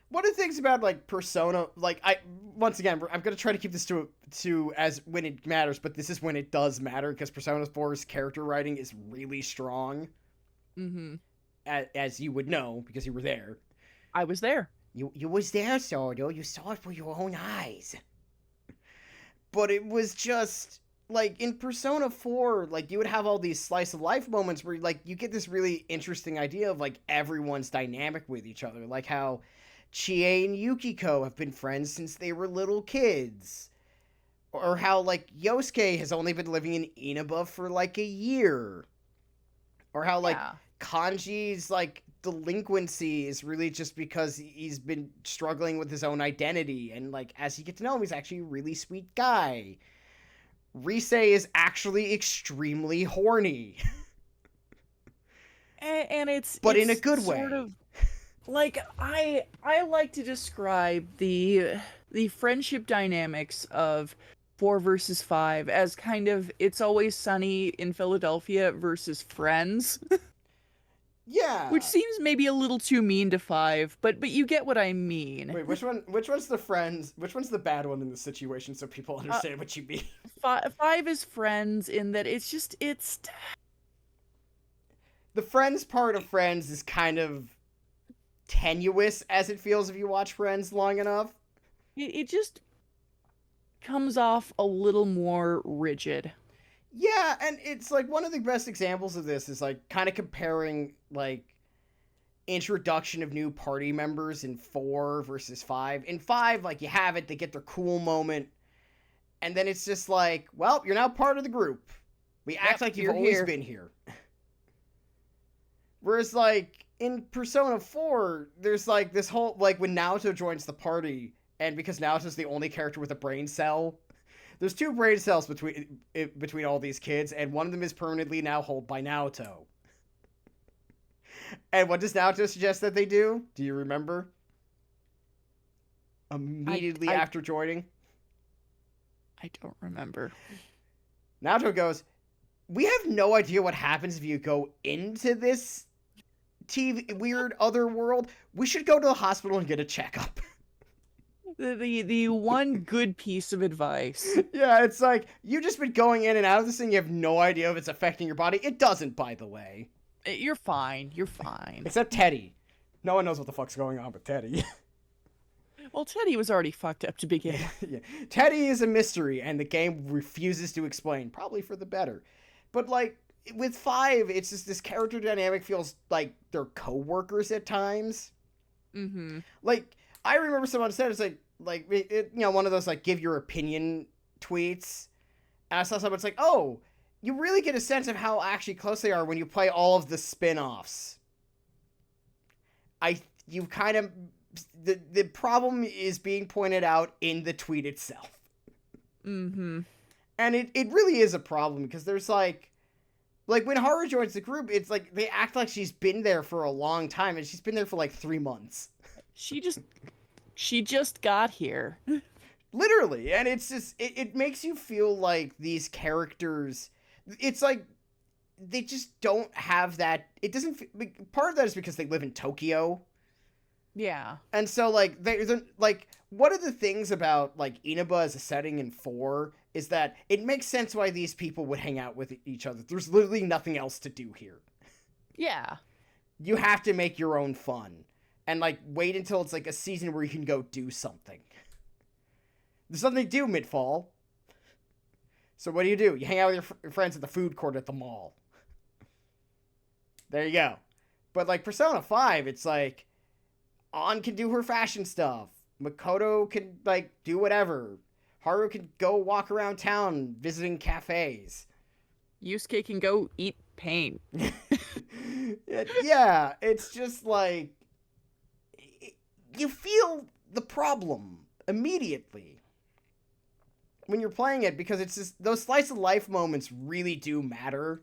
one of the things about like Persona, like I once again, I'm gonna try to keep this to as when it matters, but this is when it does matter because Persona 4's character writing is really strong, Mm-hmm. as you would know because you were there. I was there. You was there, Sardo. You saw it with your own eyes. But it was just like in Persona 4, like you would have all these slice of life moments where like you get this really interesting idea of like everyone's dynamic with each other, like how Chie and Yukiko have been friends since they were little kids. Or how like Yosuke has only been living in Inaba for like a year. Or how like Yeah. Kanji's like delinquency is really just because he's been struggling with his own identity, and like as you get to know him, he's actually a really sweet guy. Rise is actually extremely horny, And but in a it's good sort way. of like I like to describe the friendship dynamics of 4 versus 5 as kind of It's Always Sunny in Philadelphia versus Friends, which Yeah. seems maybe a little too mean to 5, but you get what I mean. Wait, which one? Which one's the friends? Which one's the bad one in the situation? So people Uh, understand what you mean. 5 is Friends in that it's The friends part of Friends is kind of tenuous as it feels if you watch Friends long enough. it just comes off a little more rigid. Yeah, and it's like one of the best examples of this is like kind of comparing like introduction of new party members in 4 versus 5. In 5, like you have it, they get their cool moment, and then it's just like, well, you're now part of the group. We act Yep, like you've you're always here. been here. Whereas like in Persona 4, there's like this whole like when Naoto joins the party, and because Naoto's the only character with a brain cell, there's two brain cells between all these kids, and one of them is permanently now held by Naoto. And what does Naoto suggest that they do? Do you remember? I Immediately I after joining, I don't remember. Naoto goes, "We have no idea what happens if you go into this TV weird other world. We should go to the hospital and get a checkup." The one good piece of advice. Yeah, it's like you've just been going in and out of this thing. You have no idea if it's affecting your body. It doesn't, by the way. You're fine. You're fine. Except Teddy. No one knows what the fuck's going on with Teddy. Well, Teddy was already fucked up to begin with. Yeah. Teddy is a mystery, and the game refuses to explain, probably for the better. But like with 5, it's just this character dynamic feels like they're co-workers at times. Mm-hmm. Like I remember someone said it's like one of those like give your opinion tweets. And I saw someone's like, oh, you really get a sense of how actually close they are when you play all of the spin-offs. You kind of the problem is being pointed out in the tweet itself. Mm-hmm. And it really is a problem because there's like when Haru joins the group, it's like they act like she's been there for a long time, and she's been there for like 3 months. She just got here. Literally. And it's just it makes you feel like these characters, it's like they just don't have that. It doesn't. Part of that is because they live in Tokyo, Yeah. and so like they're like one of the things about like Inaba as a setting in 4 is that it makes sense why these people would hang out with each other. There's literally nothing else to do here. Yeah. You have to make your own fun and like wait until it's like a season where you can go do something. There's something to do mid-fall. So what do? You hang out with your friends at the food court at the mall. There you go. But like Persona 5, it's like An can do her fashion stuff. Makoto can like do whatever. Haru can go walk around town visiting cafes. Yusuke can go eat paint. Yeah, it's just like you feel the problem immediately when you're playing it, because it's just those slice of life moments really do matter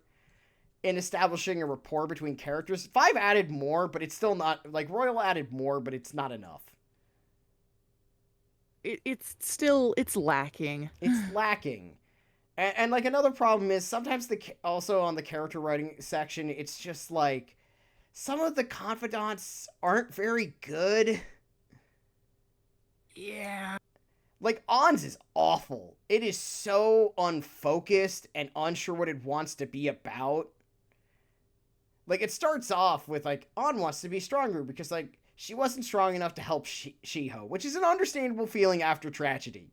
in establishing a rapport between characters. 5 added more, but it's still not like Royal added more, but it's not enough. It's lacking. It's lacking. And like another problem is sometimes also on the character writing section, it's just like some of the confidants aren't very good. Yeah. Like On's is awful. It is so unfocused and unsure what it wants to be about. Like it starts off with like On wants to be stronger because like she wasn't strong enough to help Shiho, which is an understandable feeling after tragedy.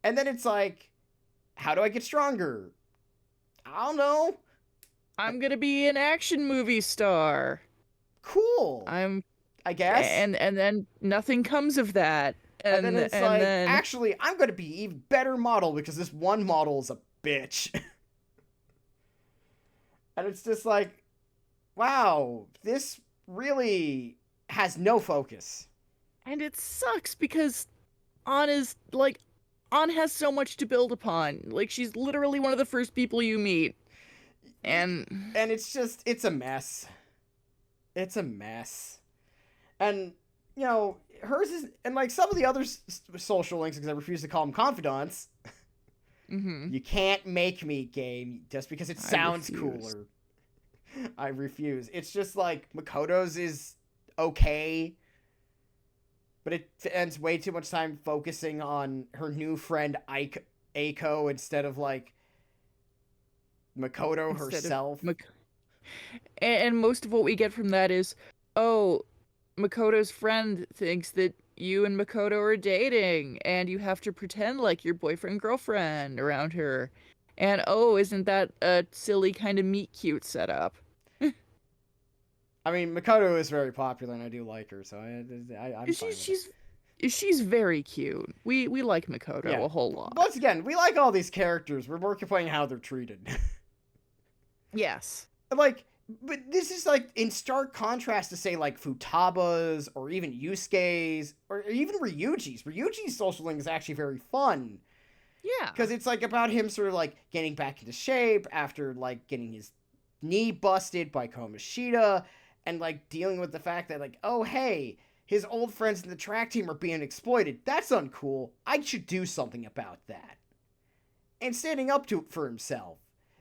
And then it's like, how do I get stronger? I don't know. I'm gonna be an action movie star. Cool. I guess. And then nothing comes of that. And then it's like, actually, I'm gonna be even better model because this one model is a bitch. And it's just like, wow, this really has no focus. And it sucks because On has so much to build upon. Like, she's literally one of the first people you meet. And it's a mess. It's a mess. And, you know, hers is, and like some of the other social links, because I refuse to call them confidants. Mm-hmm. You can't make me, game, just because it sounds cooler. I refuse. It's just like Makoto's is okay, but it spends way too much time focusing on her new friend Aiko instead of like Makoto herself. And most of what we get from that is, oh, Makoto's friend thinks that you and Makoto are dating, and you have to pretend like you're boyfriend-girlfriend around her. And oh, isn't that a silly kind of meet-cute setup? I mean, Makoto is very popular, and I do like her, so I'm fine with it. She's very cute. We like Makoto a whole lot. Once again, we like all these characters. We're more complaining how they're treated. Yes. Like, but this is like in stark contrast to say like Futaba's or even Yusuke's or even Ryuji's. Ryuji's social link is actually very fun. Yeah. Because it's like about him sort of like getting back into shape after like getting his knee busted by Komashita and like dealing with the fact that like, oh hey, his old friends in the track team are being exploited. That's uncool. I should do something about that. And standing up to it for himself.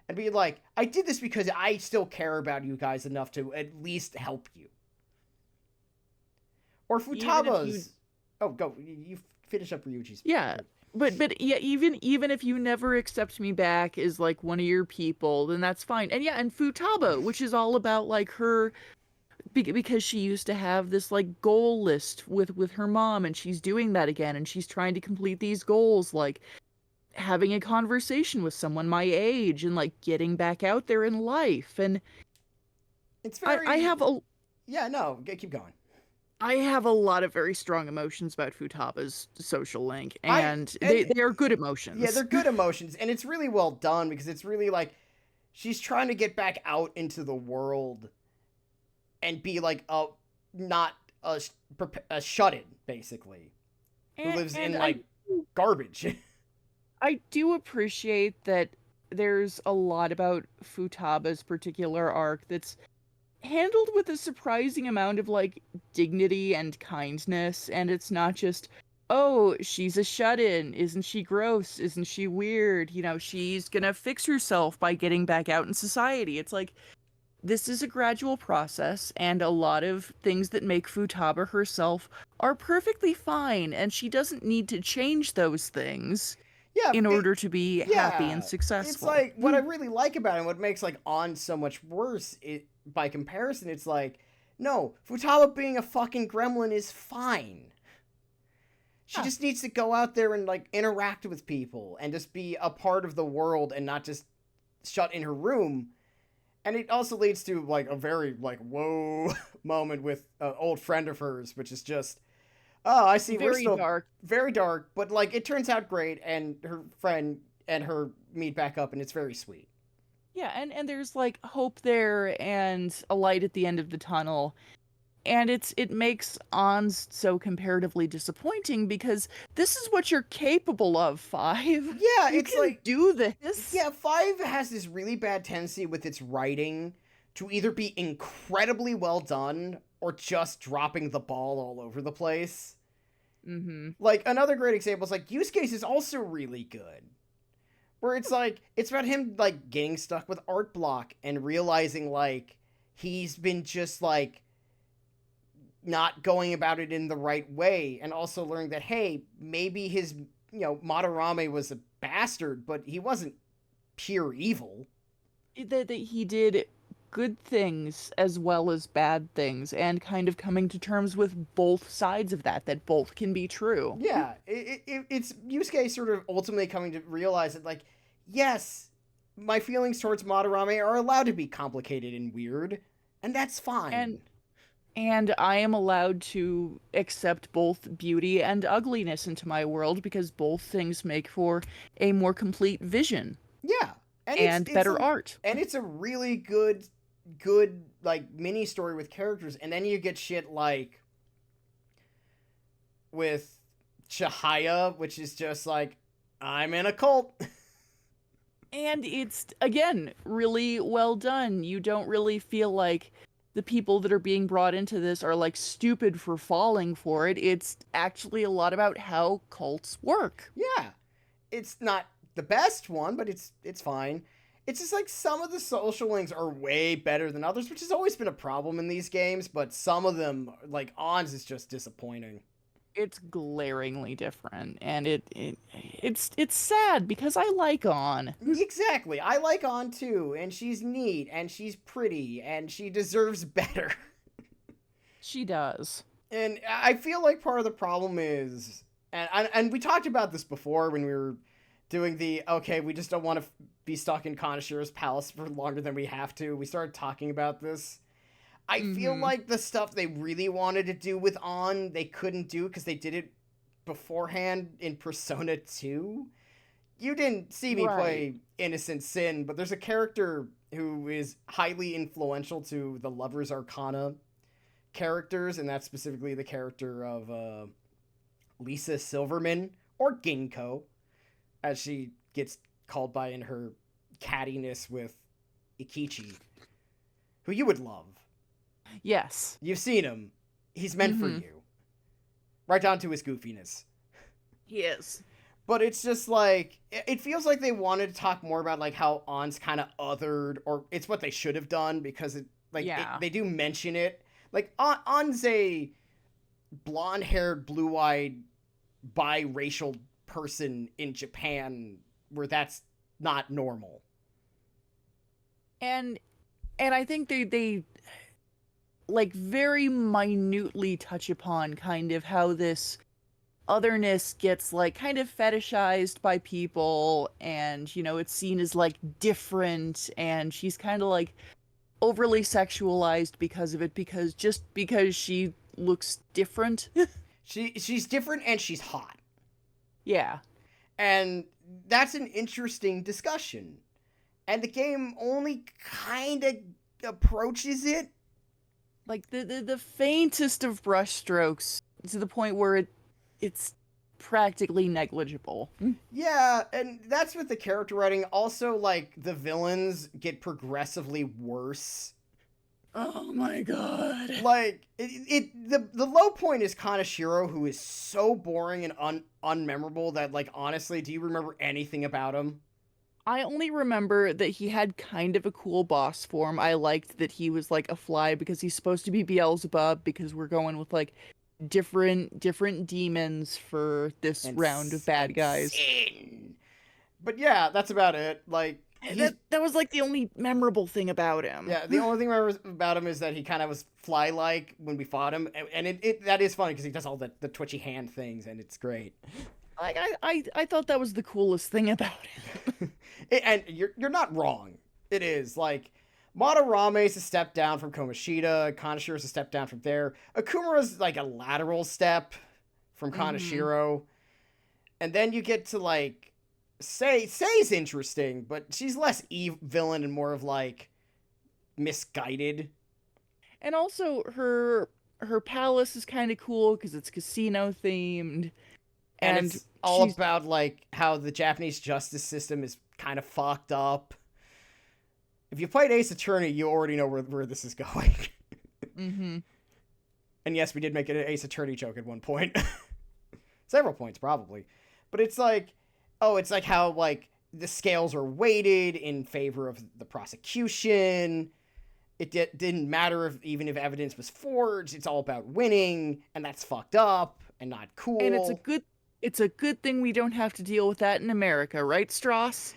And be like, I did this because I still care about you guys enough to at least help you. Or Futaba's. Oh, go. You finish up Ryuji's. Yeah. But yeah, even if you never accept me back as like one of your people, then that's fine. And yeah, and Futaba, which is all about like her, because she used to have this like goal list with her mom, and she's doing that again, and she's trying to complete these goals, like having a conversation with someone my age and like getting back out there in life. And it's very I have a keep going. I have a lot of very strong emotions about Futaba's social link, and they are good emotions. Yeah, they're good emotions, and it's really well done because it's really like she's trying to get back out into the world and be like not a shut-in, basically, who lives in like garbage. I do appreciate that there's a lot about Futaba's particular arc that's handled with a surprising amount of like dignity and kindness, and it's not just, oh, she's a shut-in. Isn't she gross? Isn't she weird? She's gonna fix herself by getting back out in society. It's like, this is a gradual process, and a lot of things that make Futaba herself are perfectly fine, and she doesn't need to change those things Yeah, in order to be happy and yeah. It's successful. like what I really like about it, and what makes like On so much worse, by comparison, it's like, no, Futaba being a fucking gremlin is fine. She Yeah. just needs to go out there and like interact with people and just be a part of the world and not just shut in her room. And it also leads to like a very like whoa moment with an old friend of hers, which is just, oh, I see, we're Very still dark. very dark, but like it turns out great, and her friend and her meet back up, and it's very sweet. Yeah, and there's like hope there and a light at the end of the tunnel. And it makes Ons so comparatively disappointing because this is what you're capable of, Five. Yeah, You it's can like, do this. yeah, Five has this really bad tendency with its writing to either be incredibly well done or just dropping the ball all over the place. Mm-hmm. Like another great example is like Use Case is also really good. Where it's like it's about him like getting stuck with art block and realizing like he's been just like not going about it in the right way, and also learning that hey, maybe his Madarame was a bastard, but he wasn't pure evil. That he did good things as well as bad things, and kind of coming to terms with both sides of that both can be true. Yeah, it's Yusuke sort of ultimately coming to realize that like, yes, my feelings towards Madarame are allowed to be complicated and weird, and that's And fine. and I am allowed to accept both beauty and ugliness into my world because both things make for a more complete vision Yeah, and and better art. it's a really good like mini story with characters, and then you get shit like with Chihaya, which is just like, I'm in a cult. And it's, again, really well done. You don't really feel like the people that are being brought into this are like stupid for falling for it. It's actually a lot about how cults work. Yeah, it's not the best one, but it's fine. It's just like some of the social links are way better than others, which has always been a problem in these games, but some of them, like Ons, is just disappointing. It's glaringly different, and it's sad because I like On. Exactly. I like On too, and she's neat, and she's pretty, and she deserves better. She does. And I feel like part of the problem is, and we talked about this before when we were doing the okay, we just don't want to be stuck in Kanashira's palace for longer than we have to. We started talking about this. I feel Mm-hmm. like the stuff they really wanted to do with On, they couldn't do because they did it beforehand in Persona 2. You didn't see me Right. play Innocent Sin, but there's a character who is highly influential to the Lover's Arcana characters, and that's specifically the character of Lisa Silverman, or Ginkgo, as she gets called by in her cattiness with Ikichi, who you would love. Yes. You've seen him. He's meant for Mm-hmm. you. Right down to his goofiness. He is. But it's just like, it feels like they wanted to talk more about like how On's kind of othered, or it's what they should have done because Yeah. they do mention it. Like On's a blonde-haired, blue-eyed, biracial person in Japan where that's not normal. And I think they like very minutely touch upon kind of how this otherness gets like kind of fetishized by people, and it's seen as like different, and she's kind of like overly sexualized because of it, because she looks different. She's different and she's hot. Yeah. And that's an interesting discussion. And the game only kind of approaches it. Like the faintest of brushstrokes, to the point where it's practically negligible. Yeah, and that's with the character writing. Also, like, the villains get progressively worse. Oh my god. Like the low point is Kaneshiro, who is so boring and unmemorable that, like, honestly, do you remember anything about him? I only remember that he had kind of a cool boss form. I liked that he was like a fly because he's supposed to be Beelzebub because we're going with like different demons for this And round of bad guys. sin. But yeah, that's about it. Like, he's That was like the only memorable thing about him. yeah. The only thing I remember about him is that he kind of was fly-like when we fought him, and it that is funny because he does all the twitchy hand things, and it's great. Like I thought that was the coolest thing about him. And you're not wrong. It is like Madarame is a step down from Komashita. Kaneshiro is a step down from there. Akumura's like a lateral step from Kaneshiro, and then you get to like Say's interesting, but she's less villain and more of like misguided. And also her palace is kind of cool because it's casino themed. And it's all about like how the Japanese justice system is kind of fucked up. If you played Ace Attorney, you already know where this is going. Mm-hmm. And yes, we did make an Ace Attorney joke at one point. Several points, probably. But it's like, oh, it's like how like the scales are weighted in favor of the prosecution. It didn't matter even if evidence was forged. It's all about winning, and that's fucked up and not cool. And it's a good thing we don't have to deal with that in America, right, Stross?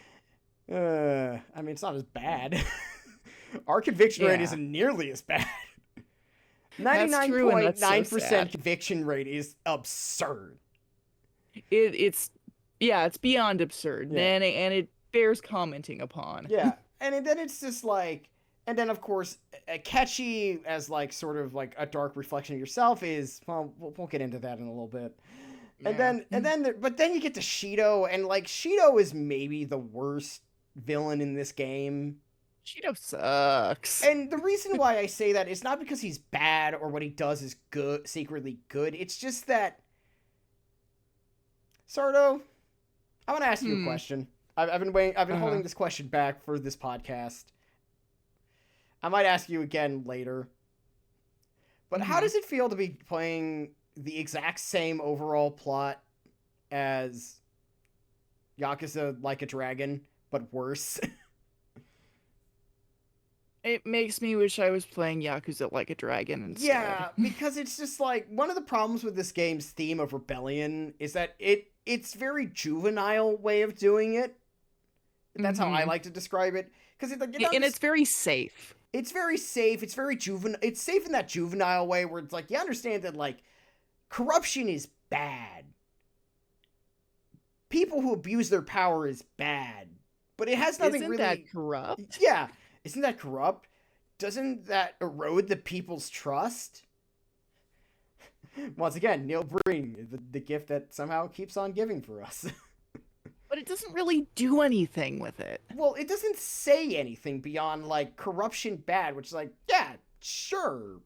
I mean, it's not as bad. Our conviction rate isn't nearly as bad. 99.9% conviction rate is absurd. It's beyond absurd, yeah. and it bears commenting upon. Yeah, and then it's just like, and then of course, Akechi as like sort of like a dark reflection of yourself is, well, we'll get into that in a little bit. And then but then you get to Shido, and like Shido is maybe the worst villain in this game. Shido sucks. And the reason why I say that is not because he's bad or what he does is good, secretly good. It's just that, Sardo, I want to ask you a question. I've been waiting. I've been holding this question back for this podcast. I might ask you again later. But how does it feel to be playing the exact same overall plot as Yakuza Like a Dragon, but worse? It makes me wish I was playing Yakuza Like a Dragon instead. Yeah, because it's just like, one of the problems with this game's theme of rebellion is that it's very juvenile way of doing it. That's how I like to describe it. Because it's very safe. It's very safe. It's very juvenile. It's safe in that juvenile way where it's like, you understand that like corruption is bad. People who abuse their power is bad. But it has nothing Isn't that corrupt? Yeah. Isn't that corrupt? Doesn't that erode the people's trust? Once again, Neil Breen, the gift that somehow keeps on giving for us. But it doesn't really do anything with it. Well, it doesn't say anything beyond, like, corruption bad, which is like, yeah, sure.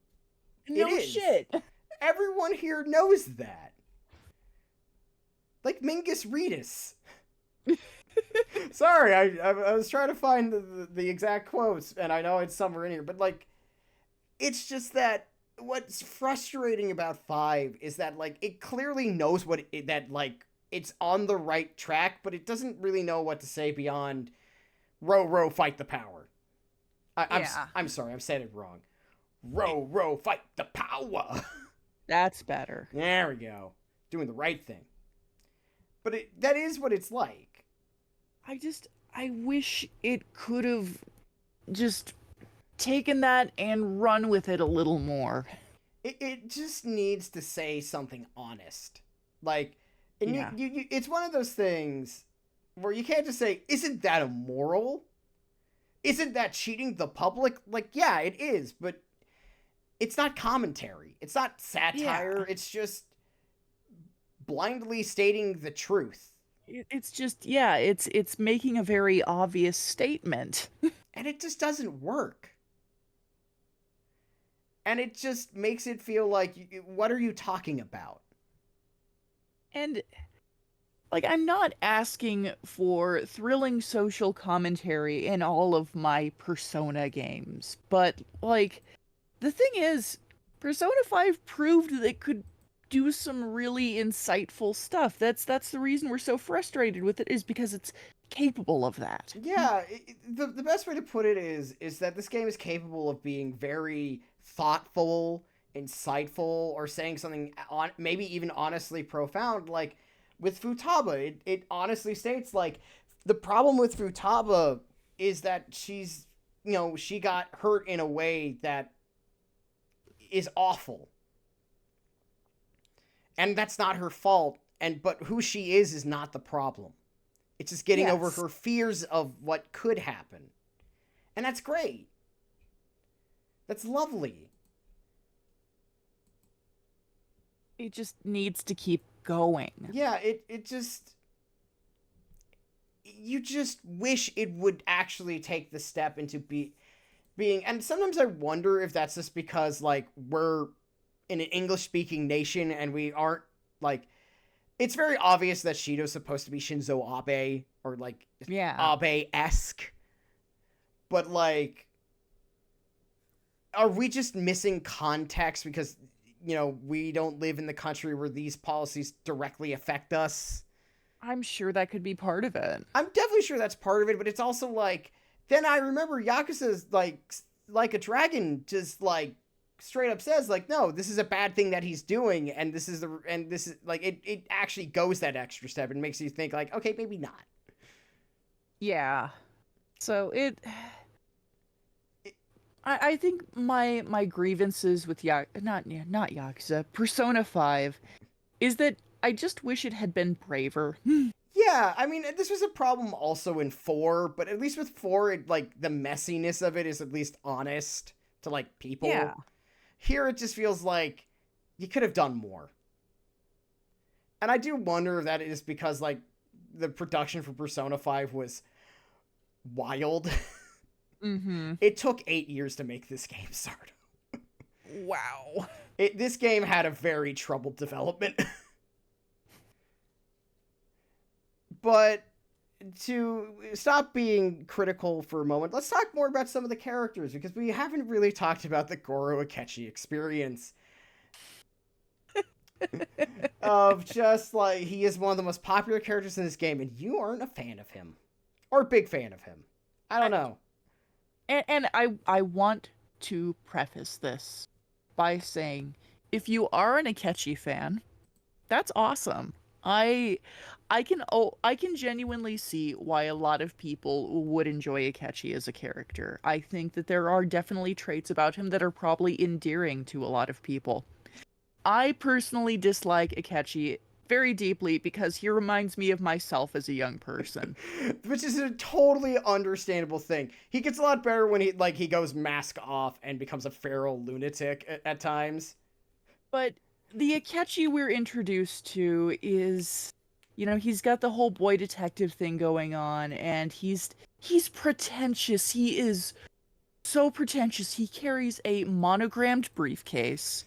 No shit. Everyone here knows that. Like Mingus Reedus. Sorry, I was trying to find the exact quotes, and I know it's somewhere in here, but, like, it's just that what's frustrating about 5 is that, like, it clearly knows that, like, it's on the right track, but it doesn't really know what to say beyond row, fight the power. I'm sorry, I've said it wrong. Row, fight the power. That's better. There we go. Doing the right thing. But that is what it's like. I wish it could have just taken that and run with it a little more. It just needs to say something honest. Like, and you, it's one of those things where you can't just say, isn't that immoral? Isn't that cheating the public? Like, yeah, it is, but it's not commentary. It's not satire. Yeah. It's just blindly stating the truth. It's just, it's making a very obvious statement. And it just doesn't work. And it just makes it feel like, what are you talking about? And, like, I'm not asking for thrilling social commentary in all of my Persona games, but, like, the thing is, Persona 5 proved that it could do some really insightful stuff. That's the reason we're so frustrated with it, is because it's capable of that. Yeah, the best way to put it is that this game is capable of being very thoughtful, insightful, or saying something on maybe even honestly profound. Like with Futaba, it honestly states like the problem with Futaba is that she got hurt in a way that is awful, and that's not her fault. But who she is not the problem. It's just getting over Yes. her fears of what could happen. And that's great. That's lovely. It just needs to keep going. Yeah, it just you just wish it would actually take the step into being, and sometimes I wonder if that's just because like we're in an English speaking nation and we aren't like, it's very obvious that Shido's supposed to be Shinzo Abe or like Yeah. Abe-esque, but like, are we just missing context because we don't live in the country where these policies directly affect us? I'm sure that could be part of it. I'm definitely sure that's part of it, but it's also like, then I remember Yakuza's like a dragon just like straight up says like, no, this is a bad thing that he's doing, and this is like it actually goes that extra step and makes you think like, okay, maybe not. Yeah. So I think my grievances with not Yakuza, Persona 5, is that I just wish it had been braver. Yeah, I mean, this was a problem also in 4, but at least with 4, it like the messiness of it is at least honest to like people. Yeah. Here it just feels like you could have done more. And I do wonder if that is because like the production for Persona 5 was wild. Mm-hmm. It took 8 years to make this game, Sardo. Wow. This game had a very troubled development. But to stop being critical for a moment, let's talk more about some of the characters, because we haven't really talked about the Goro Akechi experience. Of just like, he is one of the most popular characters in this game, and you aren't a fan of him. Or a big fan of him. I don't know. And I want to preface this by saying, if you are an Akechi fan, that's awesome. I can genuinely see why a lot of people would enjoy Akechi as a character. I think that there are definitely traits about him that are probably endearing to a lot of people. I personally dislike Akechi very deeply because he reminds me of myself as a young person. Which is a totally understandable thing. He gets a lot better when he goes mask off and becomes a feral lunatic at times. But the Akechi we're introduced to is, he's got the whole boy detective thing going on, and he's pretentious. He is so pretentious. He carries a monogrammed briefcase.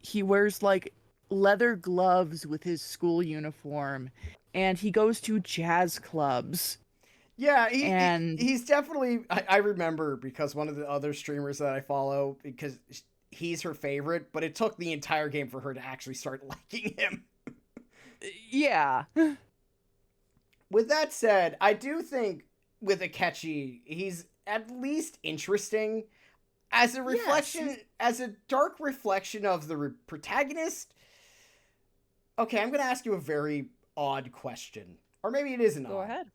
He wears like leather gloves with his school uniform, and he goes to jazz clubs. Yeah, And he's definitely. I remember because one of the other streamers that I follow, because he's her favorite, but it took the entire game for her to actually start liking him. yeah. With that said, I do think with Akechi, he's at least interesting as a reflection, Yes. as a dark reflection of the protagonist. Okay, I'm going to ask you a very odd question. Or maybe it isn't odd. Go ahead.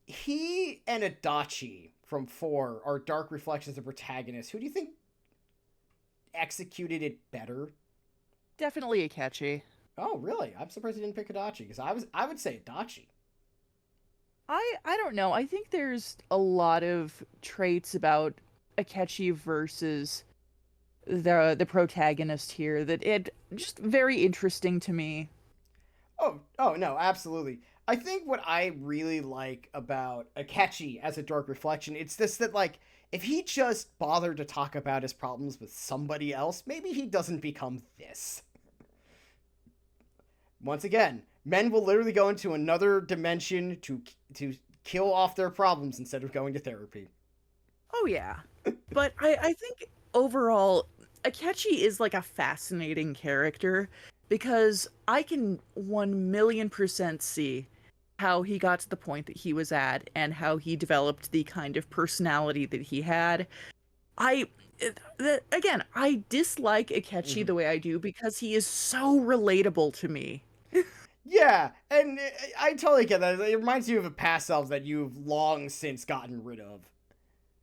He and Adachi from 4 are dark reflections of protagonists. Who do you think executed it better? Definitely Akechi. Oh, really? I'm surprised you didn't pick Adachi, because I would say Adachi. I don't know. I think there's a lot of traits about Akechi versus the protagonist here that it just very interesting to me. Oh no, absolutely. I think what I really like about Akechi as a dark reflection, it's this that like, if he just bothered to talk about his problems with somebody else, maybe he doesn't become this. Once again, men will literally go into another dimension to kill off their problems instead of going to therapy. Oh yeah. But I think overall, Akechi is like a fascinating character because I can 1,000,000% see how he got to the point that he was at and how he developed the kind of personality that he had. I again, I dislike Akechi Mhm. the way I do because he is so relatable to me. Yeah, and I totally get that. It reminds you of a past self that you've long since gotten rid of.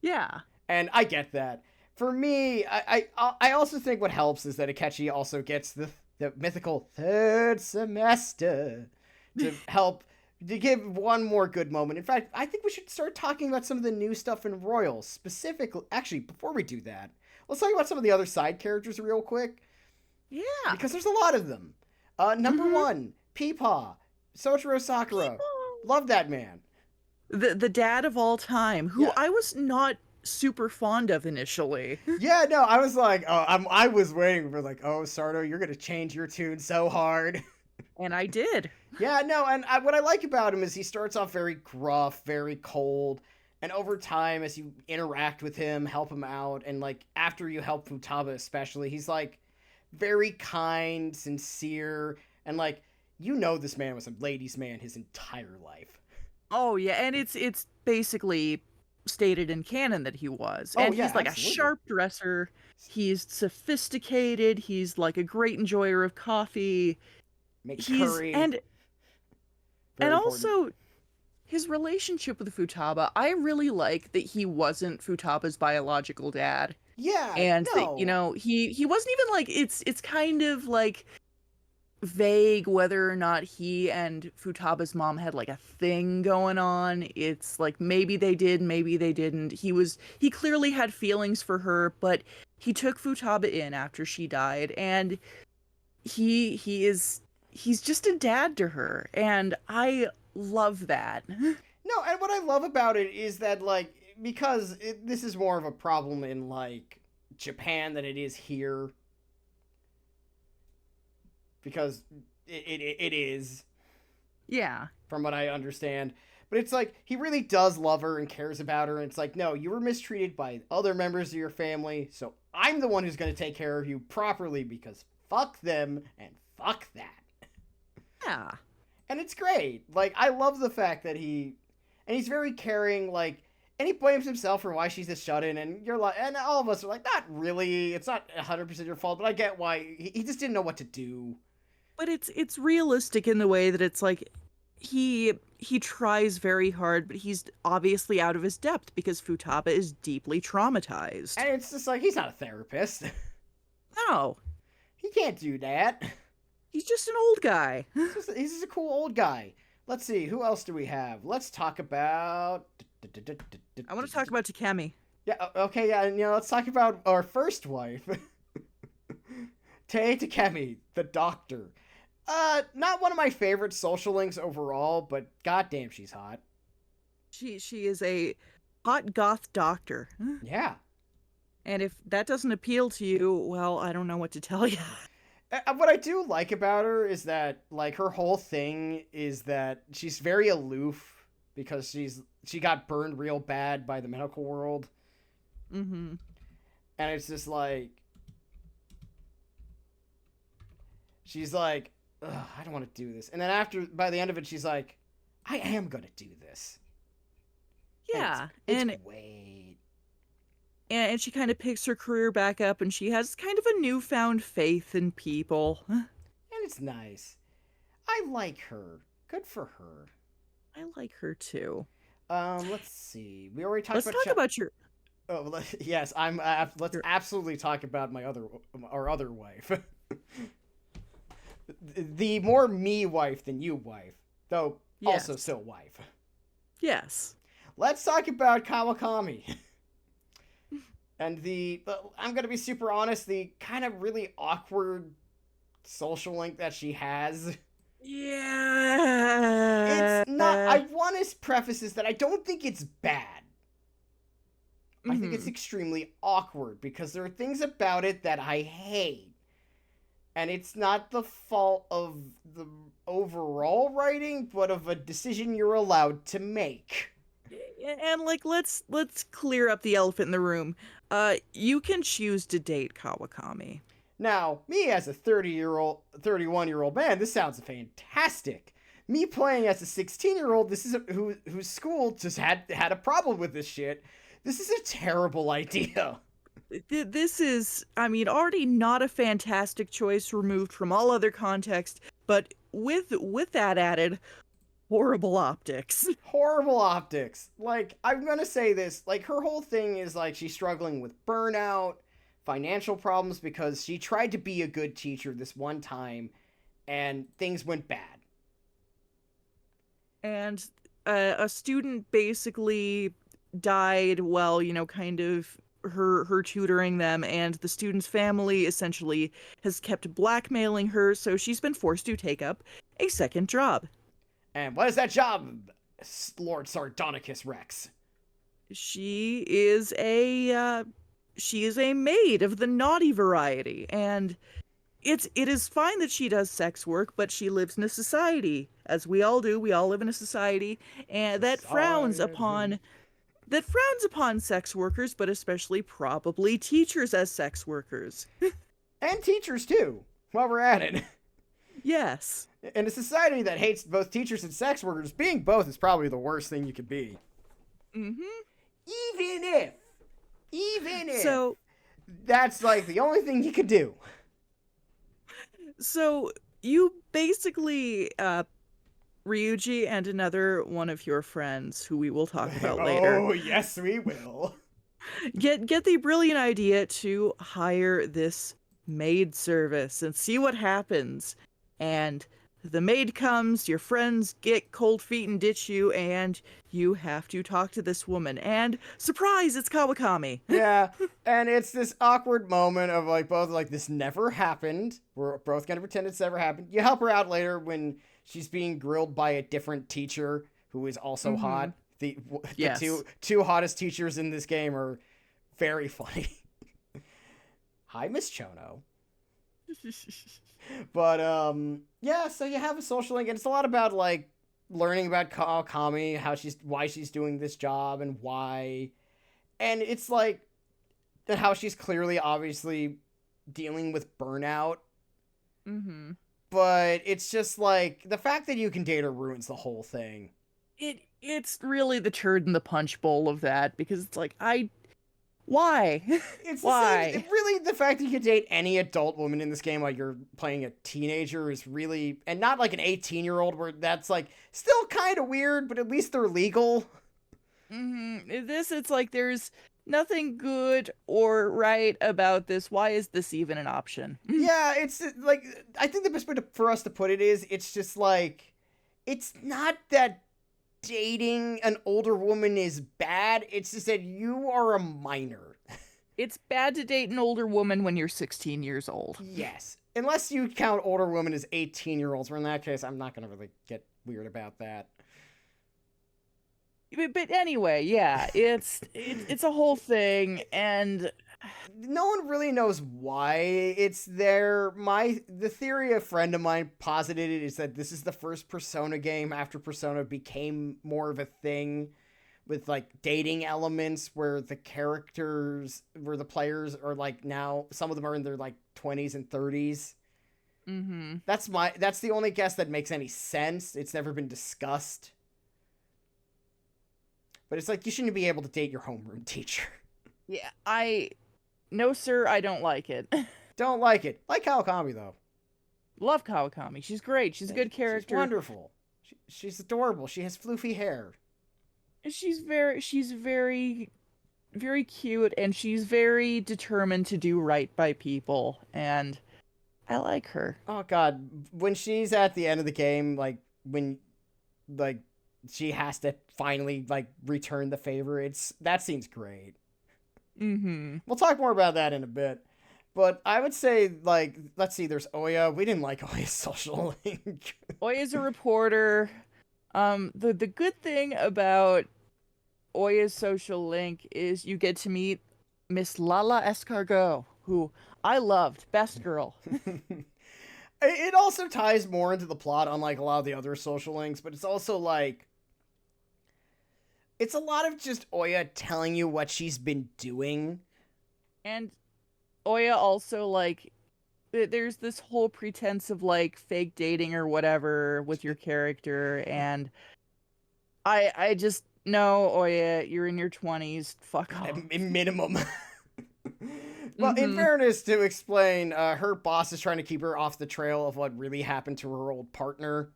Yeah. And I get that. For me, I also think what helps is that Akechi also gets the mythical third semester to help to give one more good moment. In fact, I think we should start talking about some of the new stuff in Royals. Specifically, actually, before we do that, let's talk about some of the other side characters real quick Yeah. because there's a lot of them. Number Mhm. one, Peepaw, Soichiro Sakura. People, Love that man. the dad of all time, who Yeah, I was not super fond of initially. yeah, no, I was like, oh, I was waiting for like, oh, Sardo, you're gonna change your tune so hard. And I did. Yeah, no, and what I like about him is he starts off very gruff, very cold, and over time, as you interact with him, help him out, and like after you help Futaba especially, he's like very kind, sincere, and like you know this man was a ladies' man his entire life. Oh yeah, and it's basically stated in canon that he was. Oh And yeah, he's like a absolutely. sharp dresser. He's sophisticated. He's like a great enjoyer of coffee. Makes He's curry, and very important. also his relationship with Futaba, I really like that he wasn't Futaba's biological dad. Yeah, And that, no, he wasn't even like it's kind of like vague whether or not he and Futaba's mom had like a thing going on. It's like maybe they did, maybe they didn't. He clearly had feelings for her, but he took Futaba in after she died and he's just a dad to her and I love that. no, and what I love about it is that like because this is more of a problem in like Japan than it is here because it is Yeah. from what I understand. But it's like he really does love her and cares about her. And it's like, no, you were mistreated by other members of your family, so I'm the one who's going to take care of you properly because fuck them and fuck that. Yeah. And it's great. Like I love the fact that he's very caring. Like and he blames himself for why she's a shut in, and you're like, and all of us are like, not really. It's not 100% your fault, but I get why he just didn't know what to do. But it's realistic in the way that it's like he tries very hard, but he's obviously out of his depth because Futaba is deeply traumatized. And it's just like he's not a therapist. No, He can't do that. he's just an old guy. He's just a cool old guy. Let's see, who else do we have? Let's talk about. I want to talk about Takemi. Yeah, okay, yeah, and let's talk about our first wife, Tei Takemi, the doctor. Not one of my favorite social links overall, but goddamn, she's hot. She is a hot goth doctor. Yeah. And if that doesn't appeal to you, well, I don't know what to tell you. What I do like about her is that like her whole thing is that she's very aloof because she got burned real bad by the medical world, Mm-hmm. and it's just like she's like, I don't want to do this, and then after by the end of it, she's like, I am gonna do this, and Yeah, it's great. and she kind of picks her career back up, and she has kind of a newfound faith in people. And it's nice. I like her. Good for her. I like her too. Let's see. We already talked Let's about. talk about your Oh, yes. I'm. Let's your absolutely talk about our other wife, the more me wife than you wife, though also yes. still wife. Yes. Let's talk about Kawakami and the. I'm gonna be super honest. The kind of really awkward social link that she has. It's not. I Yeah. want to preface this that I don't think it's bad. I think it's Mhm. extremely awkward because there are things about it that I hate. And it's not the fault of the overall writing, but of a decision you're allowed to make. And like let's clear up the elephant in the room. You can choose to date Kawakami. Now, me as a 31-year-old man, this sounds fantastic. Me playing as a 16-year-old, this is whose school just had a problem with this shit. This is a terrible idea. This is, I mean, already not a fantastic choice removed from all other context, but with that added, horrible optics. Horrible optics. Like, I'm gonna say this, like, her whole thing is like she's struggling with burnout, financial problems because she tried to be a good teacher this one time and things went bad. And a student basically died while, kind of her tutoring them, and the student's family essentially has kept blackmailing her, so she's been forced to take up a second job. And what is that job, Lord Sardonicus Rex? She is a maid of the naughty variety, and it is fine that she does sex work, but she lives in a society, as we all do. We all live in a society, and that frowns upon sex workers, but especially probably teachers as sex workers. And teachers too, while we're at it. Yes. In a society that hates both teachers and sex workers, being both is probably the worst thing you could be. Mm-hmm. Even if So that's like the only thing you could do. So you basically, Ryuji and another one of your friends, who we will talk about later, Oh, yes, we will. get the brilliant idea to hire this maid service and see what happens. And the maid comes, your friends get cold feet and ditch you, and you have to talk to this woman. And surprise, it's Kawakami. Yeah, and it's this awkward moment of like both like this never happened. We're both gonna pretend it's never happened. You help her out later when she's being grilled by a different teacher who is also hot. The Yes. two hottest teachers in this game are very funny. Hi, Miss Chono. But yeah, so you have a social link, and it's a lot about like learning about Kawakami, why she's doing this job and why, and it's like how she's clearly obviously dealing with burnout. Mm-hmm. But it's just like the fact that you can date her ruins the whole thing. It's really the turd in the punch bowl of that, because it's like, why? It's Why? the same, really, the fact that you can date any adult woman in this game while you're playing a teenager is really, and not like an 18-year-old where that's like still kind of weird, but at least they're legal. It's like there's nothing good or right about this. Why is this even an option? Yeah, it's like, I think the best way for us to put it is, it's just like, it's not that dating an older woman is bad, it's just that you are a minor. It's bad to date an older woman when you're 16 years old. Yes. Unless you count older women as 18-year-olds, where in that case, I'm not going to really get weird about that. But anyway, yeah, it's a whole thing, and no one really knows why it's there. The theory a friend of mine posited is that this is the first Persona game after Persona became more of a thing with like dating elements where the players are like, now some of them are in their like 20s and 30s. Mm-hmm. That's the only guess that makes any sense. It's never been discussed. But it's like, you shouldn't be able to date your homeroom teacher. Yeah, no sir, I don't like it. Don't like it. Like Kawakami, though. Love Kawakami. She's great. She's a good character. She's wonderful. She's adorable. She has floofy hair. She's very, very cute, and she's very determined to do right by people, and I like her. Oh god, when she's at the end of the game, like when like she has to finally like return the favor, that scene's great. Mm-hmm. We'll talk more about that in a bit. But I would say, like, let's see, there's Oya. We didn't like Oya's social link. Oya's a reporter. The good thing about Oya's social link is you get to meet Miss Lala Escargot, who I loved. Best girl. It also ties more into the plot, unlike a lot of the other social links, but it's also like, it's a lot of just Oya telling you what she's been doing. And Oya also, like, there's this whole pretense of, like, fake dating or whatever with your character, and I just, no, Oya, you're in your 20s, fuck off. At minimum. Well, in Mm-hmm. fairness, to explain, her boss is trying to keep her off the trail of what really happened to her old partner.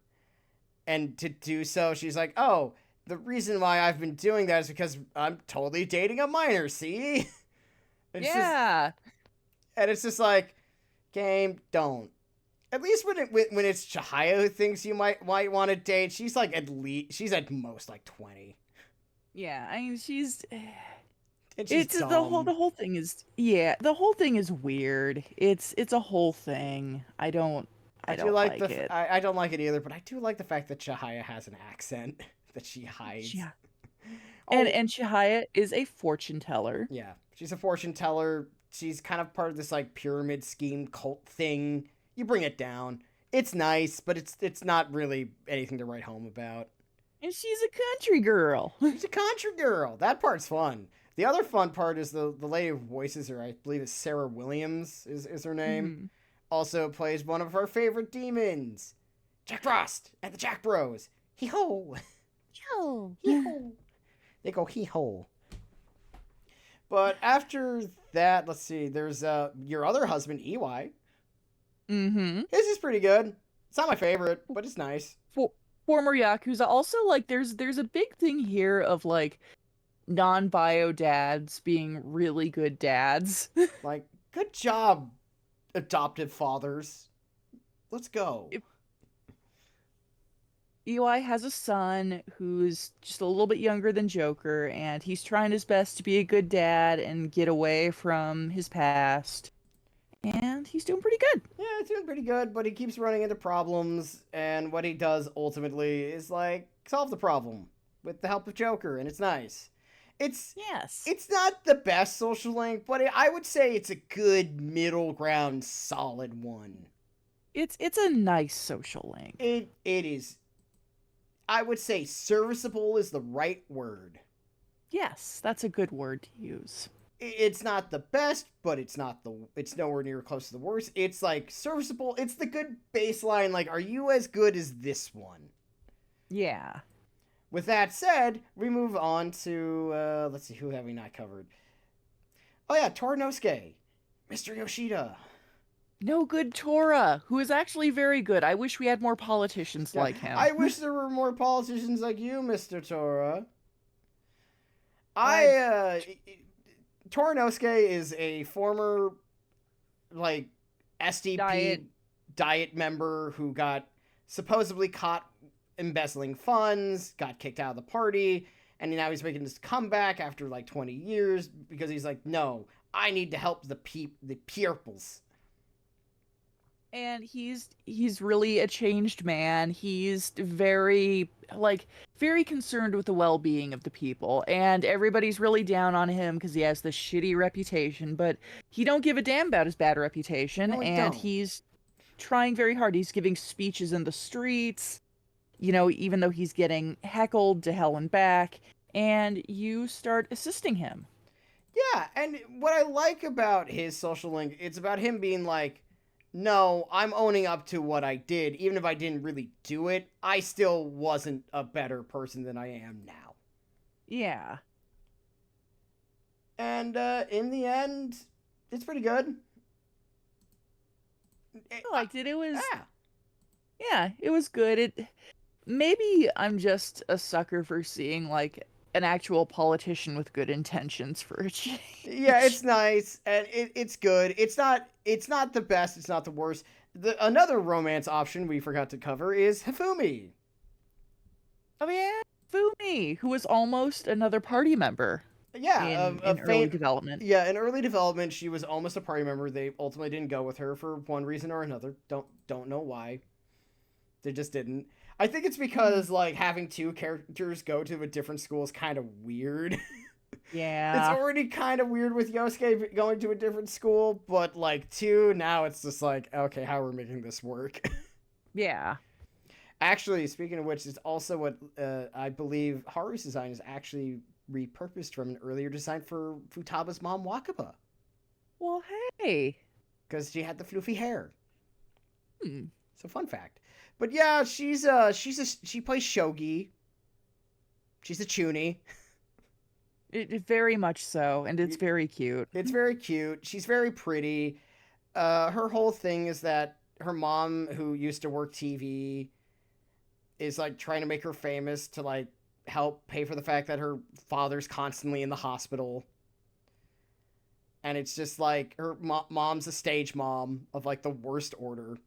And to do so, she's like, oh, the reason why I've been doing that is because I'm totally dating a minor, see? It's just, Yeah. and it's just like, game, don't. At least when it's Chihaya who thinks you might want to date, she's like she's at most like 20. Yeah, I mean, she's And she's it's dumb. the whole thing is, yeah, the whole thing is weird. It's a whole thing. I I do don't like like it. I don't like it either, but I do like the fact that Chihaya has an accent that she hides. Yeah. Oh, And Chihaya is a fortune teller. yeah, she's a fortune teller. She's kind of part of this like pyramid scheme cult thing. You bring it down. It's nice, but it's not really anything to write home about. And she's a country girl. She's a country girl. That part's fun. The other fun part is the lady who voices her. I believe it's Sarah Williams is her name. Mhm. Also plays one of her favorite demons, Jack Frost and the Jack Bros. Hee ho, Yo. hee ho. They go hee ho. But after that, let's see. There's your other husband, EY. Mm-hmm. His is pretty good. It's not my favorite, but it's nice. Former Yakuza. Also, like, there's a big thing here of, like, non-bio dads being really good dads. Like, good job, adoptive fathers. Let's go. Eli has a son who's just a little bit younger than Joker, and he's trying his best to be a good dad and get away from his past. And he's doing pretty good. Yeah, it's doing pretty good, but he keeps running into problems, and what he does ultimately is like solve the problem with the help of Joker, and it's nice. It's Yes. it's not the best social link, but I would say it's a good middle ground, solid one. It's a nice social link. It is. I would say serviceable is the right word. Yes, that's a good word to use. It's not the best, but it's nowhere near close to the worst. It's like serviceable. It's the good baseline. Like, are you as good as this one? Yeah. With that said, we move on to let's see, who have we not covered? Oh yeah, Torinosuke, Mr. Yoshida. No good Tora, who is actually very good. I wish we had more politicians Yeah, like him. I wish there were more politicians like you, Mr. Tora. Torinosuke is a former like SDP diet member who got supposedly caught embezzling funds, got kicked out of the party, and now he's making this comeback after like 20 years because he's like, no, I need to help the peoples. And he's really a changed man. He's very concerned with the well-being of the people, and everybody's really down on him because he has this shitty reputation, but he don't give a damn about his bad reputation. No, And he's trying very hard. He's giving speeches in the streets, even though he's getting heckled to hell and back, and you start assisting him. Yeah, and what I like about his social link, it's about him being like, no, I'm owning up to what I did. Even if I didn't really do it, I still wasn't a better person than I am now. Yeah. And in the end, it's pretty good. I liked it. It was, Yeah. yeah, it was good. Maybe I'm just a sucker for seeing like an actual politician with good intentions for a change. Yeah, it's nice and it's good. It's not the best. It's not the worst. Another romance option we forgot to cover is Hifumi. Oh yeah, Fumi, who was almost another party member. Yeah, in early development. Yeah, in early development, she was almost a party member. They ultimately didn't go with her for one reason or another. Don't know why. They just didn't. I think it's because like having two characters go to a different school is kind of weird. Yeah. It's already kind of weird with Yosuke going to a different school, but like two, now it's just like, okay, how are we making this work? Yeah. Actually, speaking of which, it's also what I believe Haru's design is actually repurposed from an earlier design for Futaba's mom, Wakaba, Well, hey. because she had the floofy hair. Hmm. So fun fact. But yeah, she plays shogi. She's a chuny. It very much so, and it's very cute. It's very cute. She's very pretty. Her whole thing is that her mom, who used to work TV, is like trying to make her famous to like help pay for the fact that her father's constantly in the hospital. And it's just like her mom's a stage mom of like the worst order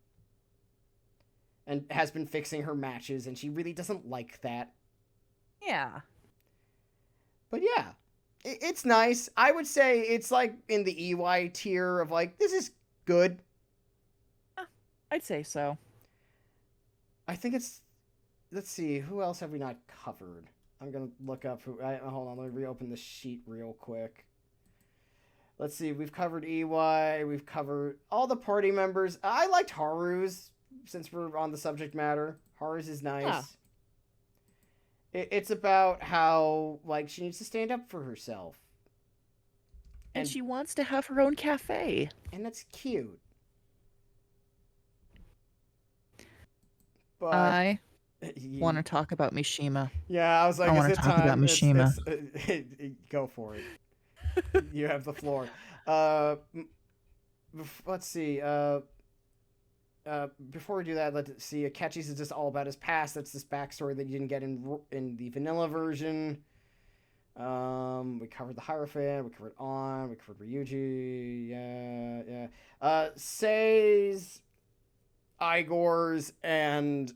and has been fixing her matches, and she really doesn't like that. Yeah. But yeah, it's nice. I would say it's like in the EY tier of like, this is good. I'd say so. I think it's. Let's see, who else have we not covered? I'm gonna look up who. Hold on, let me reopen the sheet real quick. Let's see, we've covered EY, we've covered all the party members. I liked Haru's, since we're on the subject matter. Haru's is nice. Yeah. It's about how like she needs to stand up for herself, And she wants to have her own cafe. and that's cute. But I want to talk about Mishima. Yeah, I was like, I is want it to talk time? about Mishima. Go for it. You have the floor. Let's see. Before we do that, let's see. Akechi's is just all about his past. That's this backstory that you didn't get in the vanilla version. We covered the Hierophant. We covered On. We covered Ryuji. Yeah. Sei's, Igor's, and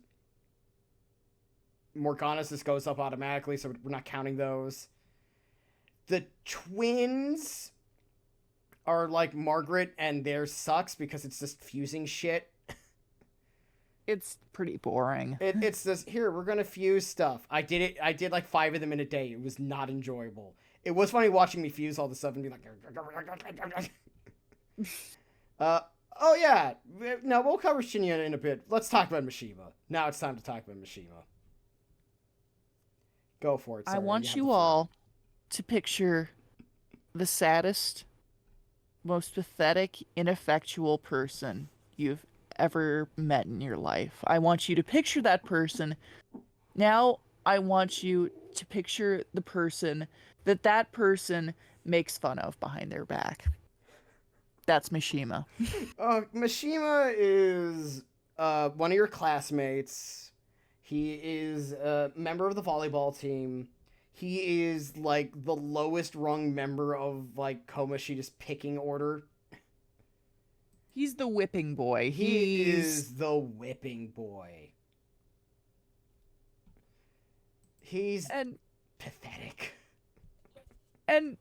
Morgana's just goes up automatically, so we're not counting those. The twins are like Margaret, and theirs sucks because it's just fusing shit. It's pretty boring. It's just, here, we're gonna fuse stuff. I did it. I did like 5 of them in a day. It was not enjoyable. It was funny watching me fuse all the stuff and be like, oh yeah. No, we'll cover Shinya in a bit. Let's talk about Mishima. Now it's time to talk about Mishima. Go for it. Sorry, I want you all to picture the saddest, most pathetic, ineffectual person you've ever met in your life. I want you to picture that person. Now I want you to picture the person that person makes fun of behind their back. That's Mishima. Mishima is one of your classmates. He is a member of the volleyball team. He is like the lowest rung member of like Komoshida's picking order. He's the whipping boy. He is the whipping boy. He's pathetic. And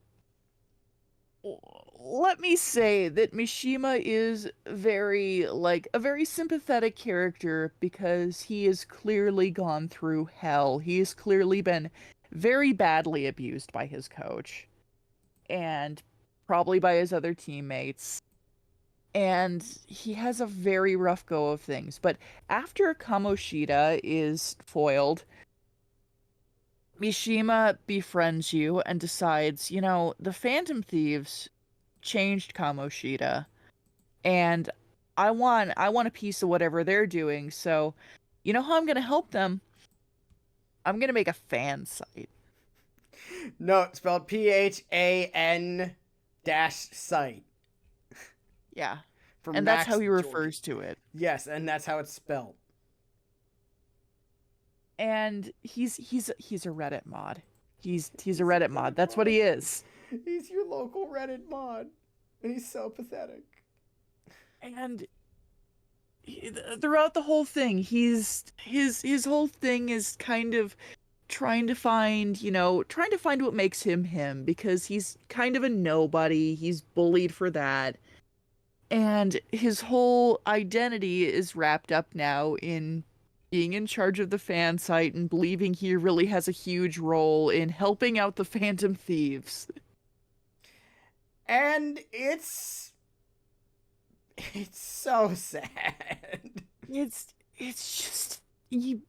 let me say that Mishima is a very sympathetic character because he has clearly gone through hell. He has clearly been very badly abused by his coach and probably by his other teammates. And he has a very rough go of things. But after Kamoshida is foiled, Mishima befriends you and decides, the Phantom Thieves changed Kamoshida, and I want a piece of whatever they're doing. So, you know how I'm gonna help them? I'm gonna make a fan site. No, it's spelled PHAN site. Yeah, For and Max that's how he Jordan. refers to it. Yes, and that's how it's spelled. And he's a Reddit mod. He's a Reddit mod. That's what he is. He's your local Reddit mod, and he's so pathetic. And throughout the whole thing, his whole thing is kind of trying to find what makes him him, because he's kind of a nobody. He's bullied for that. And his whole identity is wrapped up now in being in charge of the fan site and believing he really has a huge role in helping out the Phantom Thieves. And it's so sad. It's just you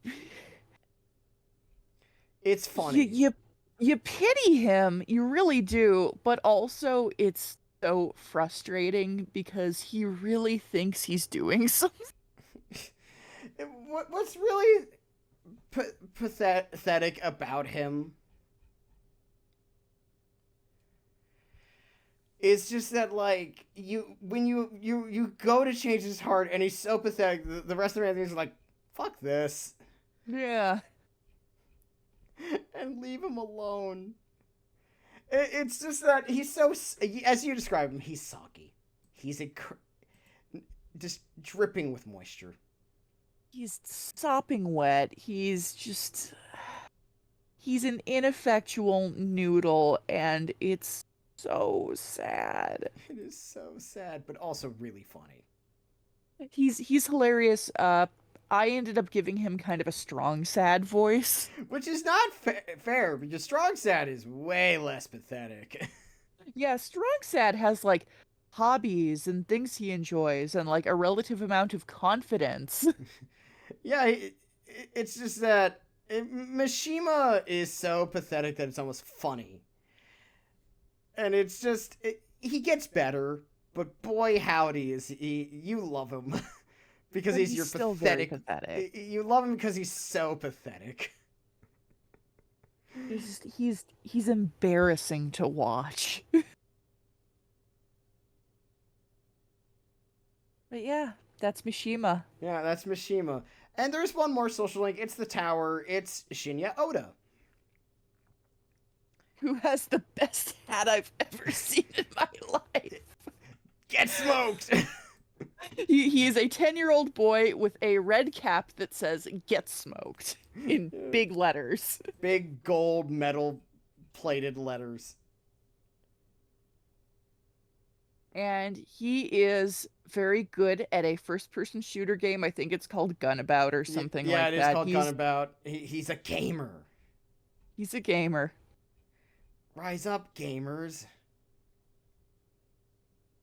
It's you funny. you, you pity him, you really do, but also it's so frustrating because he really thinks he's doing something. What's really pathetic about him is just that, like, when you go to change his heart and he's so pathetic, the rest of the is like, fuck this, Yeah. and leave him alone. It's just that he's so, as you describe him, he's soggy. He's just dripping with moisture. He's sopping wet. He's an ineffectual noodle, and it's so sad. It is so sad, but also really funny. He's hilarious. I ended up giving him kind of a strong sad voice. Which is not fair, because Strong Sad is way less pathetic. Yeah, strong sad has like hobbies and things he enjoys and like a relative amount of confidence. Yeah, it's just that Mishima is so pathetic that it's almost funny. And it's just, he gets better, but boy howdy is he, you love him. Because But he's he's your still very pathetic. pathetic. You love him because he's so pathetic. He's embarrassing to watch. But yeah, that's Mishima. Yeah, that's Mishima. And there's one more social link. It's the tower. It's Shinya Oda. Who has the best hat I've ever seen in my life. Get smoked! He is a 10-year-old boy with a red cap that says "Get smoked" in big letters. Big gold metal plated letters. And he is very good at a first-person shooter game. I think it's called Gunabout or something Yeah, like it is that. called Gunabout. He's a gamer. He's a gamer. Rise up, gamers.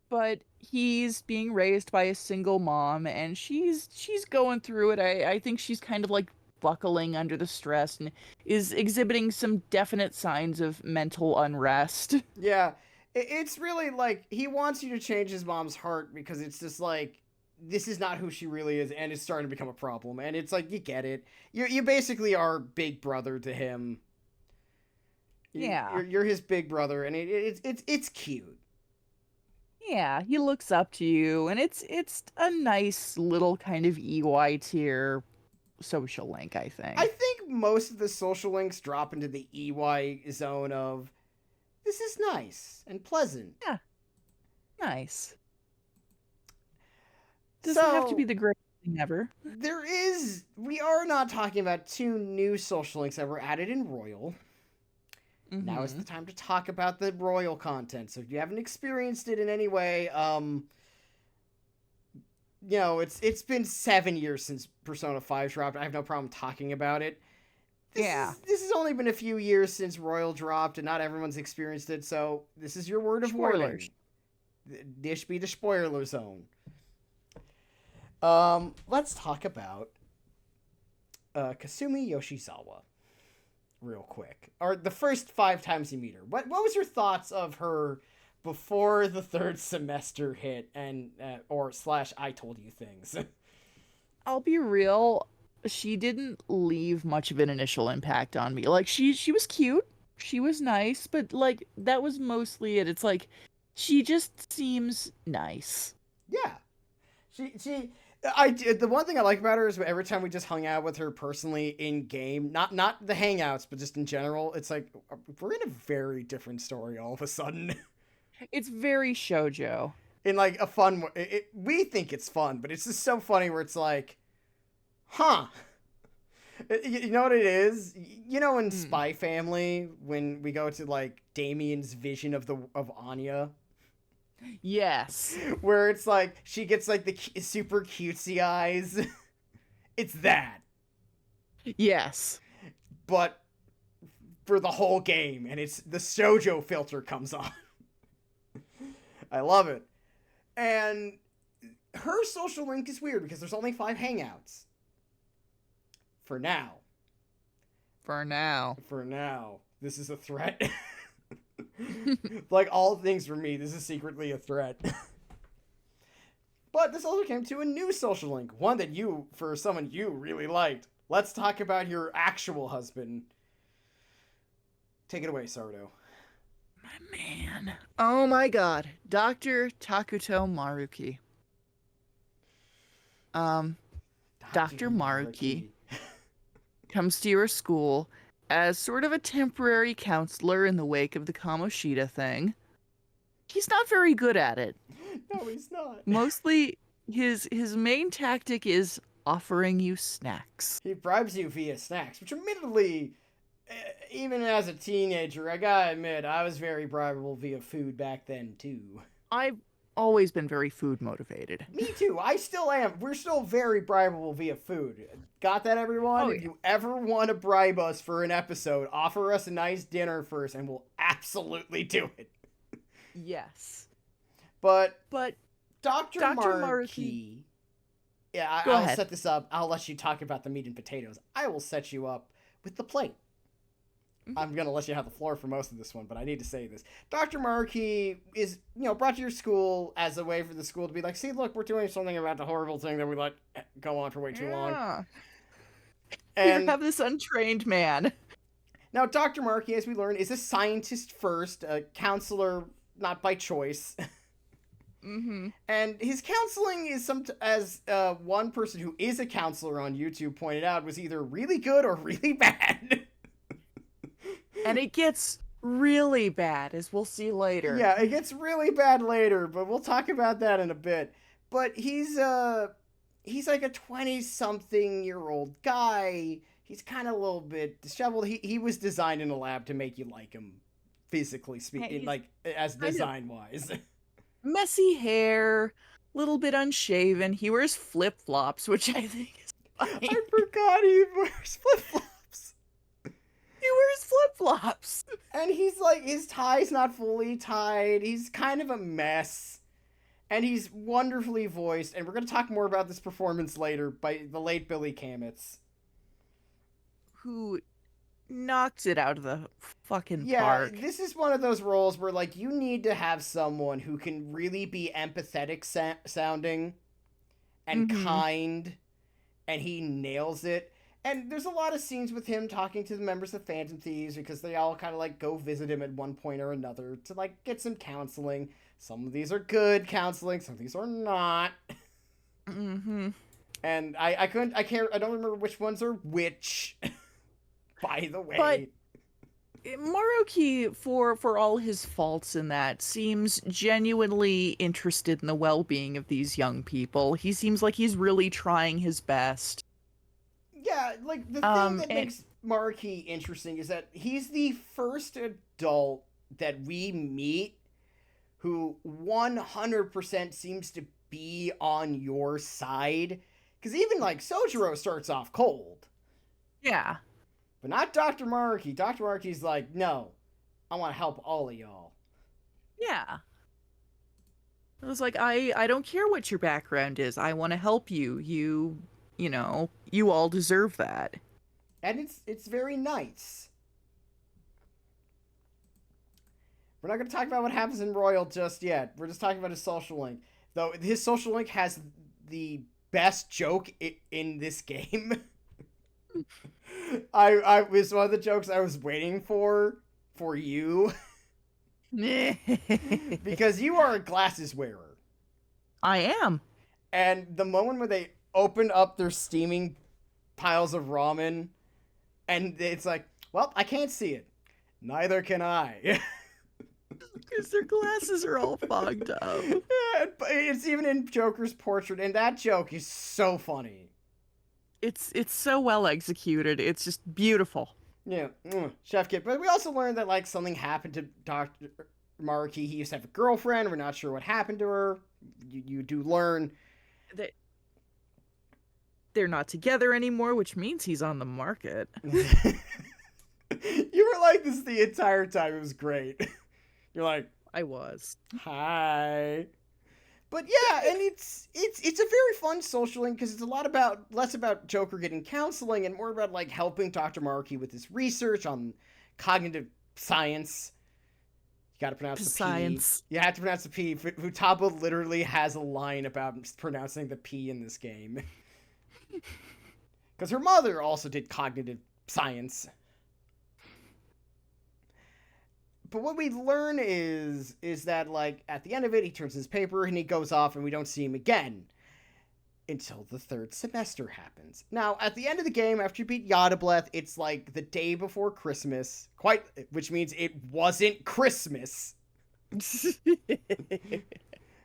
But he's being raised by a single mom, and she's going through it. I think she's kind of like buckling under the stress and is exhibiting some definite signs of mental unrest. Yeah, it's really like he wants you to change his mom's heart because it's just like this is not who she really is, and it's starting to become a problem. And it's like you get it. You basically are big brother to him. Yeah. You're his big brother, and it's cute. Yeah, he looks up to you, and it's a nice little kind of EY tier social link, I I think. think most of the social links drop into the EY zone of this is nice and pleasant. Yeah, nice. Doesn't have to be So the greatest thing ever. we are not talking about two new social links that were added in Royal. Now is Mm-hmm. the time to talk about the Royal content. So if you haven't experienced it in any way, it's been 7 years since Persona 5 dropped. I have no problem talking about it. Yeah. This has only been a few years since Royal dropped, and not everyone's experienced it. So this is your word of warning. Spoilers. This be the spoiler zone. Let's talk about Kasumi Yoshizawa real quick. Or the first 5 times you meet her. What was your thoughts of her before the third semester hit and or slash I told you things? I'll be real, she didn't leave much of an initial impact on me. Like she was cute, she was nice, but like that was mostly it. It's like she just seems nice. Yeah. The one thing I like about her is every time we just hung out with her personally in game, not the hangouts, but just in general, it's like we're in a very different story all of a sudden. It's very shoujo. In like a fun way. We think it's fun, but it's just so funny where it's like, huh. You know what it is? You know in Spy Family when we go to like Damien's vision of Anya, Yes. where it's like she gets like the super cutesy eyes. It's that, Yes. but for the whole game, and it's the shoujo filter comes on. I love it. And her social link is weird because there's only 5 hangouts. For now. For now. For now. This is a threat. Like all things for me, this is secretly a threat. But this also came to a new social link, one that you, for someone you really liked. Let's talk about your actual husband. Take it away, Sardo. My man. Oh my god. Dr. Takuto Maruki. Dr. Maruki comes to your school as sort of a temporary counselor in the wake of the Kamoshida thing. He's not very good at it. No, he's not. Mostly, his main tactic is offering you snacks. He bribes you via snacks, which admittedly, even as a teenager, I gotta admit, I was very bribable via food back then, too. I've always been very food motivated. Me too. I still am. We're still very bribable via food. Got that, everyone? Oh, if you ever want to bribe us for an episode, offer us a nice dinner first, and we'll absolutely do it. Yes. But Dr. Maruki... Yeah, Go I'll ahead. set this up. I'll let you talk about the meat and potatoes. I will set you up with the plate. I'm going to let you have the floor for most of this one, but I need to say this. Dr. Maruki is, brought to your school as a way for the school to be like, see, look, we're doing something about the horrible thing that we let go on for way too long. And you have this untrained man. Now, Dr. Maruki, as we learn, is a scientist first, a counselor not by choice. Mm-hmm. And his counseling is as one person who is a counselor on YouTube pointed out, was either really good or really bad. And it gets really bad, as we'll see later. Yeah, it gets really bad later, but we'll talk about that in a bit. But he's like a 20-something-year-old guy. He's kind of a little bit disheveled. He was designed in a lab to make you like him, physically speaking, like as design-wise. Messy hair, little bit unshaven. He wears flip-flops, which I think is funny. I forgot he wears flip-flops. He wears flip-flops. And he's like, his tie's not fully tied. He's kind of a mess. And he's wonderfully voiced. And we're going to talk more about this performance later by the late Billy Kametz. Who knocks it out of the fucking park. Yeah, this is one of those roles where, like, you need to have someone who can really be empathetic sounding and kind. And he nails it. And there's a lot of scenes with him talking to the members of Phantom Thieves because they all kind of like go visit him at one point or another to like get some counseling. Some of these are good counseling, some of these are not. Mm-hmm. And I don't remember which ones are which. By the way. But Maruki, for all his faults in that, seems genuinely interested in the well-being of these young people. He seems like he's really trying his best. Yeah, like, the thing that makes Maruki interesting is that he's the first adult that we meet who 100% seems to be on your side. Because even, like, Sojiro starts off cold. Yeah. But not Dr. Maruki. Dr. Maruki's like, no, I want to help all of y'all. Yeah. I was like, I don't care what your background is. I want to help you. You all deserve that. And it's very nice. We're not going to talk about what happens in Royal just yet. We're just talking about his social link. Though his social link has the best joke in this game. I was one of the jokes I was waiting for you. Because you are a glasses wearer. I am. And the moment when they open up their steaming piles of ramen, and it's like, well, I can't see it. Neither can I. Because their glasses are all fogged up. Yeah, it's even in Joker's portrait, and that joke is so funny. It's so well executed. It's just beautiful. Yeah, Chef Kit. But we also learned that, like, something happened to Dr. Maruki. He used to have a girlfriend. We're not sure what happened to her. You do learn that they're not together anymore, which means he's on the market. You were like this the entire time. It was great. You're like, I was. hi. But yeah, and it's a very fun social link because it's a lot about less about Joker getting counseling and more about like helping Dr. Markey with his research on cognitive science. You got to pronounce the P. Science. You have to pronounce the P. Futaba literally has a line about pronouncing the P in this game. Because her mother also did cognitive science. But what we learn is that, like, at the end of it, he turns his paper and he goes off and we don't see him again. Until the third semester happens. Now, at the end of the game, after you beat Yadableth, it's like the day before Christmas. Which means it wasn't Christmas.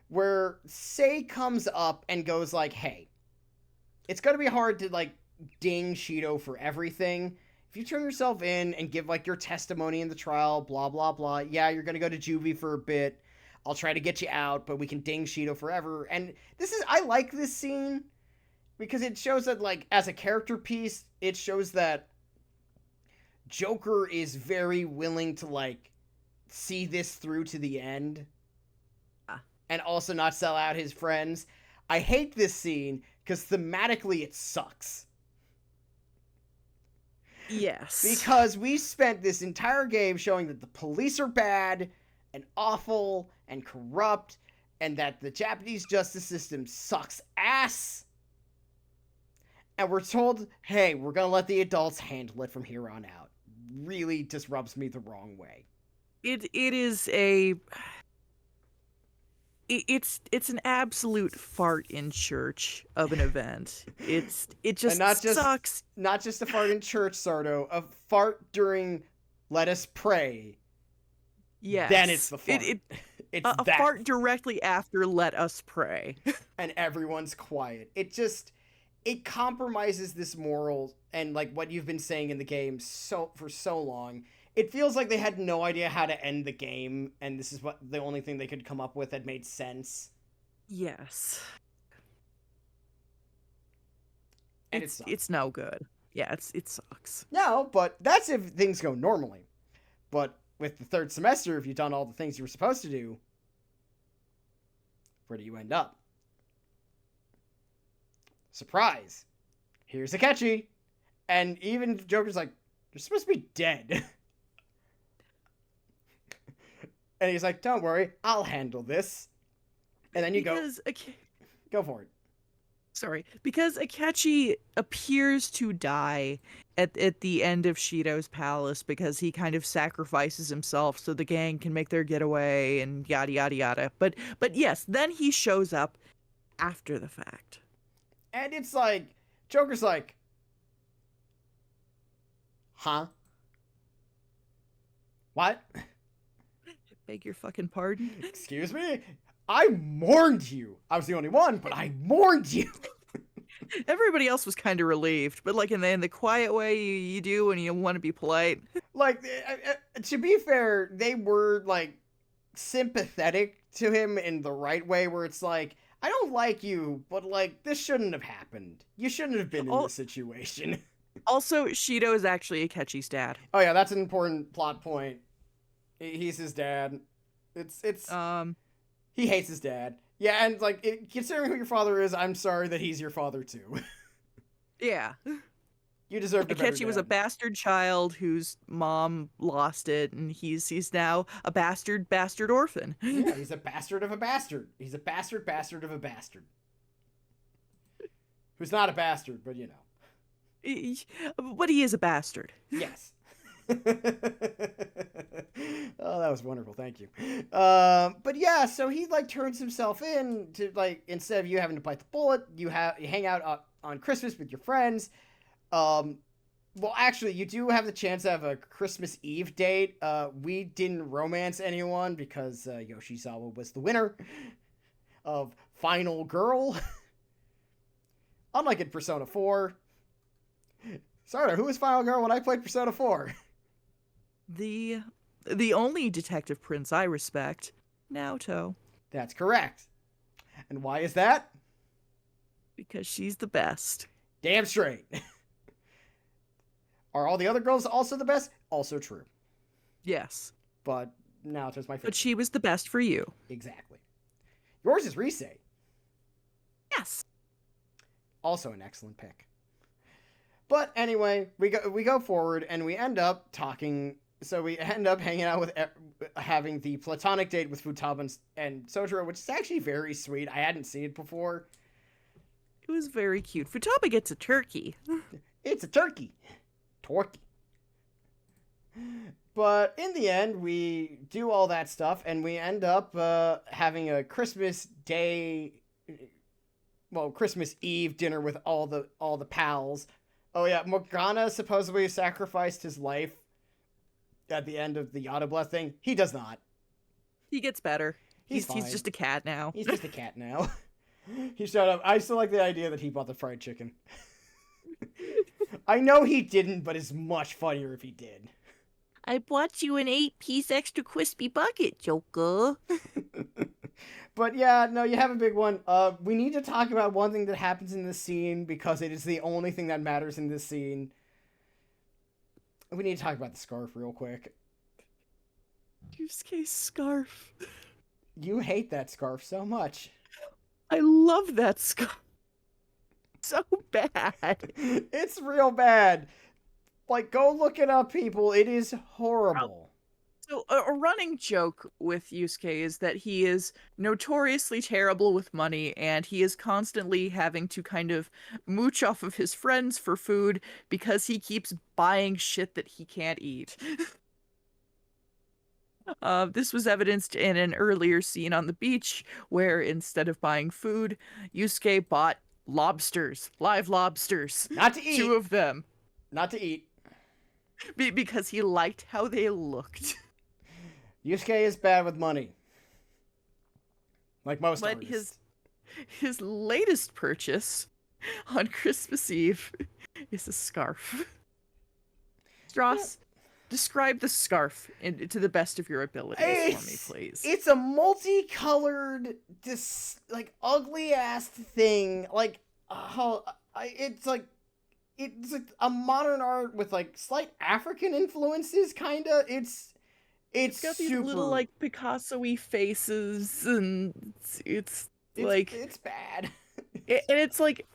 Where Sei comes up and goes like, hey, it's gonna be hard to, like, ding Shido for everything. If you turn yourself in and give, like, your testimony in the trial, blah, blah, blah, yeah, you're gonna go to juvie for a bit. I'll try to get you out, but we can ding Shido forever. And I like this scene because it shows that, like, as a character piece, it shows that Joker is very willing to, like, see this through to the end. And also not sell out his friends. I hate this scene because thematically it sucks. Yes. Because we spent this entire game showing that the police are bad and awful and corrupt and that the Japanese justice system sucks ass. And we're told, hey, we're going to let the adults handle it from here on out. Really just rubs me the wrong way. It's an absolute fart in church of an event. It just sucks. Not just a fart in church, Sardo. A fart during Let Us Pray. Yes. Then it's the fart. It's a fart directly after Let Us Pray. And everyone's quiet. It compromises this moral and, like, what you've been saying in the game for so long. It feels like they had no idea how to end the game, and this is the only thing they could come up with that made sense. Yes. And it's no good. Yeah, it sucks. No, but that's if things go normally. But with the third semester, if you've done all the things you were supposed to do, where do you end up? Surprise! Here's Akechi. And even Joker's like, you're supposed to be dead. And he's like, don't worry, I'll handle this. And then go for it. Sorry. Because Akechi appears to die at the end of Shido's palace because he kind of sacrifices himself so the gang can make their getaway and yada yada yada. But yes, then he shows up after the fact. And it's like, Joker's like, huh? What? Beg your fucking pardon? Excuse me? I mourned you. I was the only one, but I mourned you. Everybody else was kind of relieved, but like in the quiet way you do when you want to be polite. Like, to be fair, they were, like, sympathetic to him in the right way, where it's like, I don't like you, but, like, this shouldn't have happened. You shouldn't have been in this situation. Also, Shido is actually Akechi's dad. Oh yeah, that's an important plot point. He's his dad. He hates his dad. Yeah, and, like, considering who your father is, I'm sorry that he's your father too. Yeah. You deserve a better Akechi was a bastard child whose mom lost it, and he's now a bastard orphan. Yeah, he's a bastard of a bastard. He's a bastard of a bastard. Who's not a bastard, but you know. But he is a bastard. Yes. Oh, that was wonderful. Thank you. But yeah, so he, like, turns himself in to, like, instead of you having to bite the bullet, you hang out on Christmas with your friends. Well, actually, you do have the chance to have a Christmas Eve date. We didn't romance anyone because Yoshizawa was the winner of Final Girl. Unlike in Persona 4. Sardo, who was Final Girl when I played Persona 4? The only detective prince I respect, Naoto. That's correct. And why is that? Because she's the best. Damn straight. Are all the other girls also the best? Also true. Yes. But Naoto's my favorite. But she was the best for you. Exactly. Yours is Rise. Yes. Also an excellent pick. But anyway, we go forward and we end up talking. So we end up hanging out with having the platonic date with Futaba and Sojiro, which is actually very sweet. I hadn't seen it before. It was very cute. Futaba gets a turkey. It's a turkey. Torky. But in the end, we do all that stuff, and we end up having a Christmas Day, well, Christmas Eve dinner with all the pals. Oh yeah, Morgana supposedly sacrificed his life at the end of the Autoblast thing. He does not. He gets better. He's just a cat now. He's just a cat now. He showed up. I still like the idea that he bought the fried chicken. I know he didn't, but it's much funnier if he did. I bought you an 8-piece extra crispy bucket, Joker. But yeah, no, you have a big one. We need to talk about one thing that happens in this scene because it is the only thing that matters in this scene. We need to talk about the scarf real quick. Yusuke's scarf. You hate that scarf so much. I love that scarf. So bad. It's real bad. Like, go look it up, people. It is horrible. So a running joke with Yusuke is that he is notoriously terrible with money, and he is constantly having to kind of mooch off of his friends for food because he keeps buying shit that he can't eat. This was evidenced in an earlier scene on the beach where instead of buying food, Yusuke bought lobsters, live lobsters. Not to eat. 2 of them. Not to eat. Because he liked how they looked. Yusuke is bad with money. Like most artists. His latest purchase on Christmas Eve is a scarf. Stross, describe the scarf to the best of your abilities for me, please. It's a multicolored, like, ugly-ass thing. Like, it's like a modern art with, like, slight African influences, kinda. It's got these super... little, like, Picasso-y faces, and it's like... It's bad. And it's, like,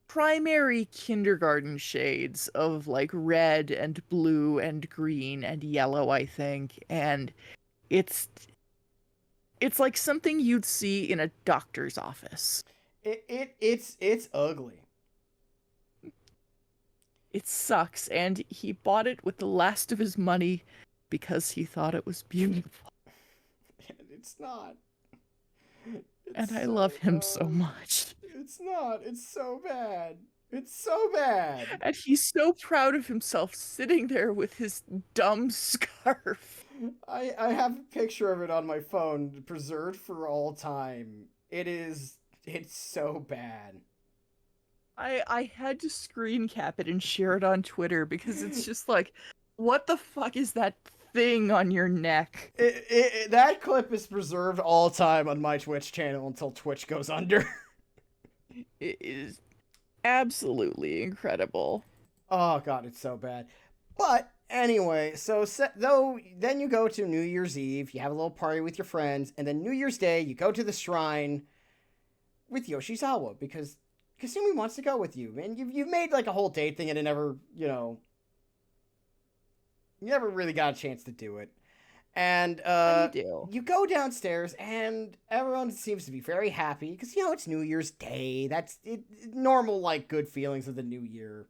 primary kindergarten shades of, like, red and blue and green and yellow, I think. And it's like something you'd see in a doctor's office. It's ugly. It sucks, and he bought it with the last of his money because he thought it was beautiful. And it's not. And I love him so much. It's not. It's so bad. It's so bad. And he's so proud of himself sitting there with his dumb scarf. I have a picture of it on my phone, preserved for all time. It's so bad. I had to screen cap it and share it on Twitter because it's just like, what the fuck is that thing on your neck? That clip is preserved all time on my Twitch channel until Twitch goes under. It is absolutely incredible. Oh god, it's so bad. But anyway, then you go to New Year's Eve, you have a little party with your friends, and then New Year's Day you go to the shrine with Yoshizawa because Kasumi wants to go with you, and you've made like a whole date thing, and it never, you never really got a chance to do it. And you go downstairs, and everyone seems to be very happy because it's New Year's Day. That's normal, like, good feelings of the new year.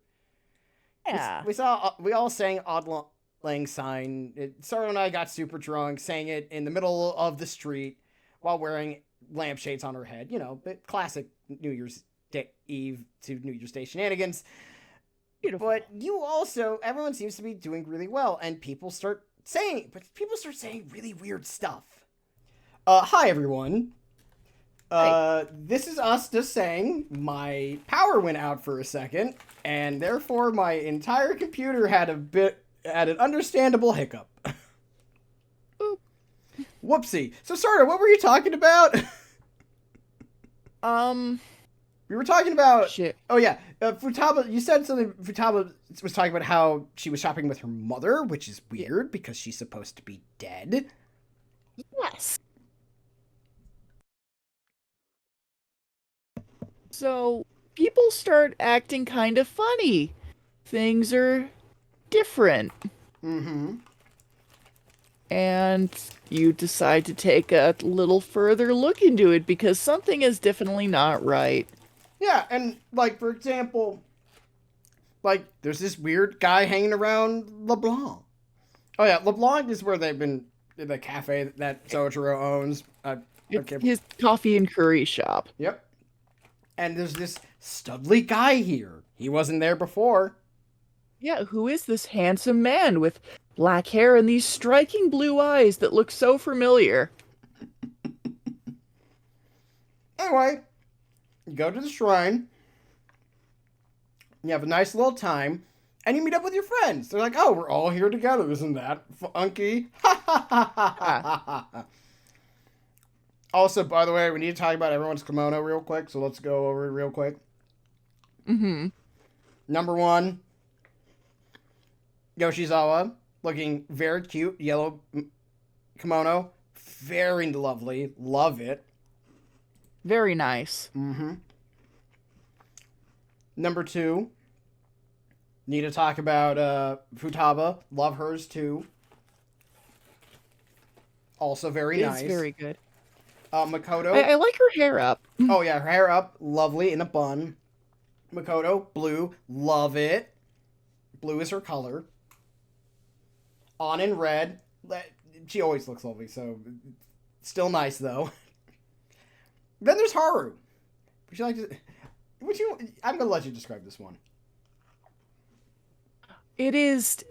Yeah, we all sang Auld Lang Syne. Sardo and I got super drunk, sang it in the middle of the street while wearing lampshades on our head. Classic New Year's Eve to New Year's Day shenanigans. beautiful. But everyone seems to be doing really well, and people start saying really weird stuff. Hi everyone. This is us just saying my power went out for a second, and therefore my entire computer had an understandable hiccup. Boop. Whoopsie. So Sardo, what were you talking about? We were talking about... Shit. Oh, yeah. Futaba, you said something... Futaba was talking about how she was shopping with her mother, which is weird because she's supposed to be dead. Yes. So people start acting kind of funny. Things are different. Mm-hmm. And you decide to take a little further look into it because something is definitely not right. Yeah, and like for example, like there's this weird guy hanging around LeBlanc. Oh yeah, LeBlanc is where they've been the cafe that Sojiro owns. It's Okay. his coffee and curry shop. Yep. And there's this studly guy here. He wasn't there before. Yeah, who is this handsome man with black hair and these striking blue eyes that look so familiar? Anyway, you go to the shrine. You have a nice little time, and you meet up with your friends. They're like, "Oh, we're all here together, isn't that funky?" Also, by the way, we need to talk about everyone's kimono real quick, so let's go over it real quick. Mm-hmm. Number one, Yoshizawa, looking very cute, yellow kimono, very lovely, love it. Very nice. Mm-hmm. Number two, need to talk about Futaba, love hers too. Also very nice. It's very good. Makoto. I like her hair up. Oh yeah, her hair up, lovely in a bun. Makoto, blue, love it. Blue is her color. On in red, she always looks lovely, so still nice though. Then there's Haru. Would you like to? Would you? I'm gonna let you describe this one. It is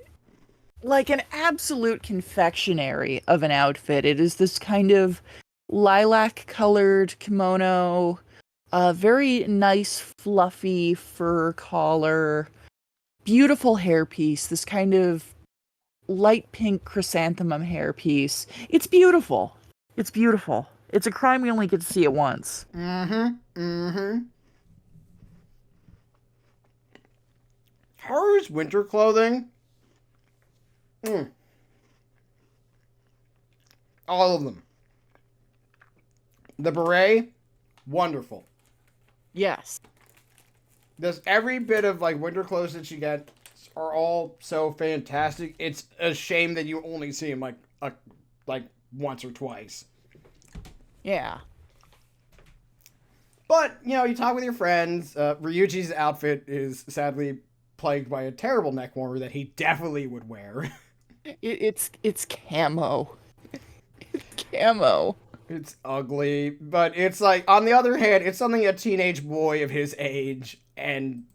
like an absolute confectionery of an outfit. It is this kind of lilac-colored kimono, a very nice fluffy fur collar, beautiful hairpiece, this kind of light pink chrysanthemum hairpiece. It's beautiful. It's beautiful. It's a crime we only get to see it once. Mm-hmm. Mm-hmm. Haru's winter clothing. All of them. The beret, wonderful. Yes. There's every bit of like winter clothes that you get are all so fantastic. It's a shame that you only see them like once or twice. Yeah. But you talk with your friends. Ryuji's outfit is sadly plagued by a terrible neck warmer that he definitely would wear. It's camo. It's camo. It's ugly, but it's like, on the other hand, it's something a teenage boy of his age and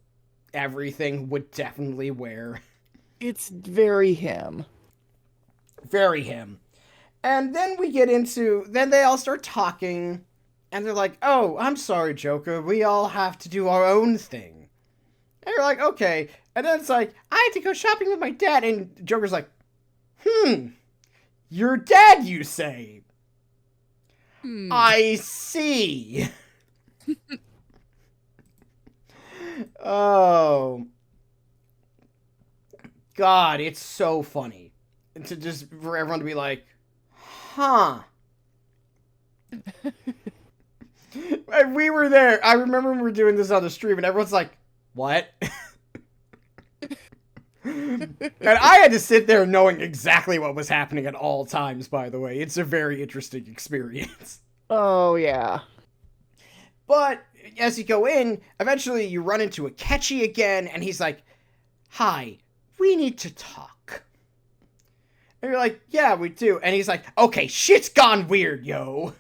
everything would definitely wear. It's very him. Very him. And then then they all start talking, and they're like, "Oh, I'm sorry, Joker, we all have to do our own thing." And you're like, "Okay." And then it's like, "I have to go shopping with my dad," and Joker's like, "Your dad, you say?" I see. Oh. God, it's so funny. And for everyone to be like, huh. And we were there. I remember when we were doing this on the stream and everyone's like, what? And I had to sit there knowing exactly what was happening at all times, by the way. It's a very interesting experience. Oh, yeah. But as you go in, eventually you run into Akechi again, and he's like, "Hi, we need to talk." And you're like, "Yeah, we do." And he's like, "Okay, shit's gone weird, yo."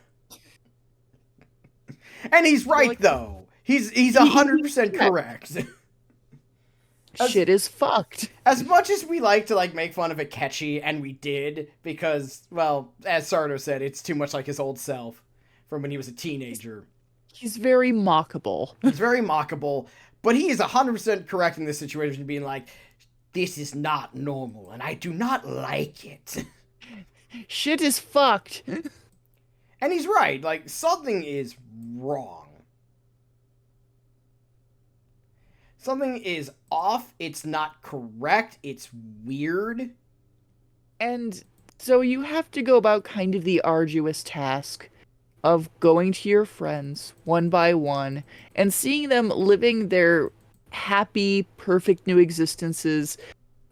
And he's right, though. He's 100% correct. Shit is fucked. As much as we like to make fun of Akechi, and we did, because, well, as Sardo said, it's too much like his old self from when he was a teenager. He's very mockable. He's very mockable, but he is 100% correct in this situation, being like, "This is not normal, and I do not like it." Shit is fucked. And he's right. Like, something is wrong. Something is off. It's not correct. It's weird. And so you have to go about kind of the arduous task of going to your friends one by one and seeing them living their happy, perfect new existences.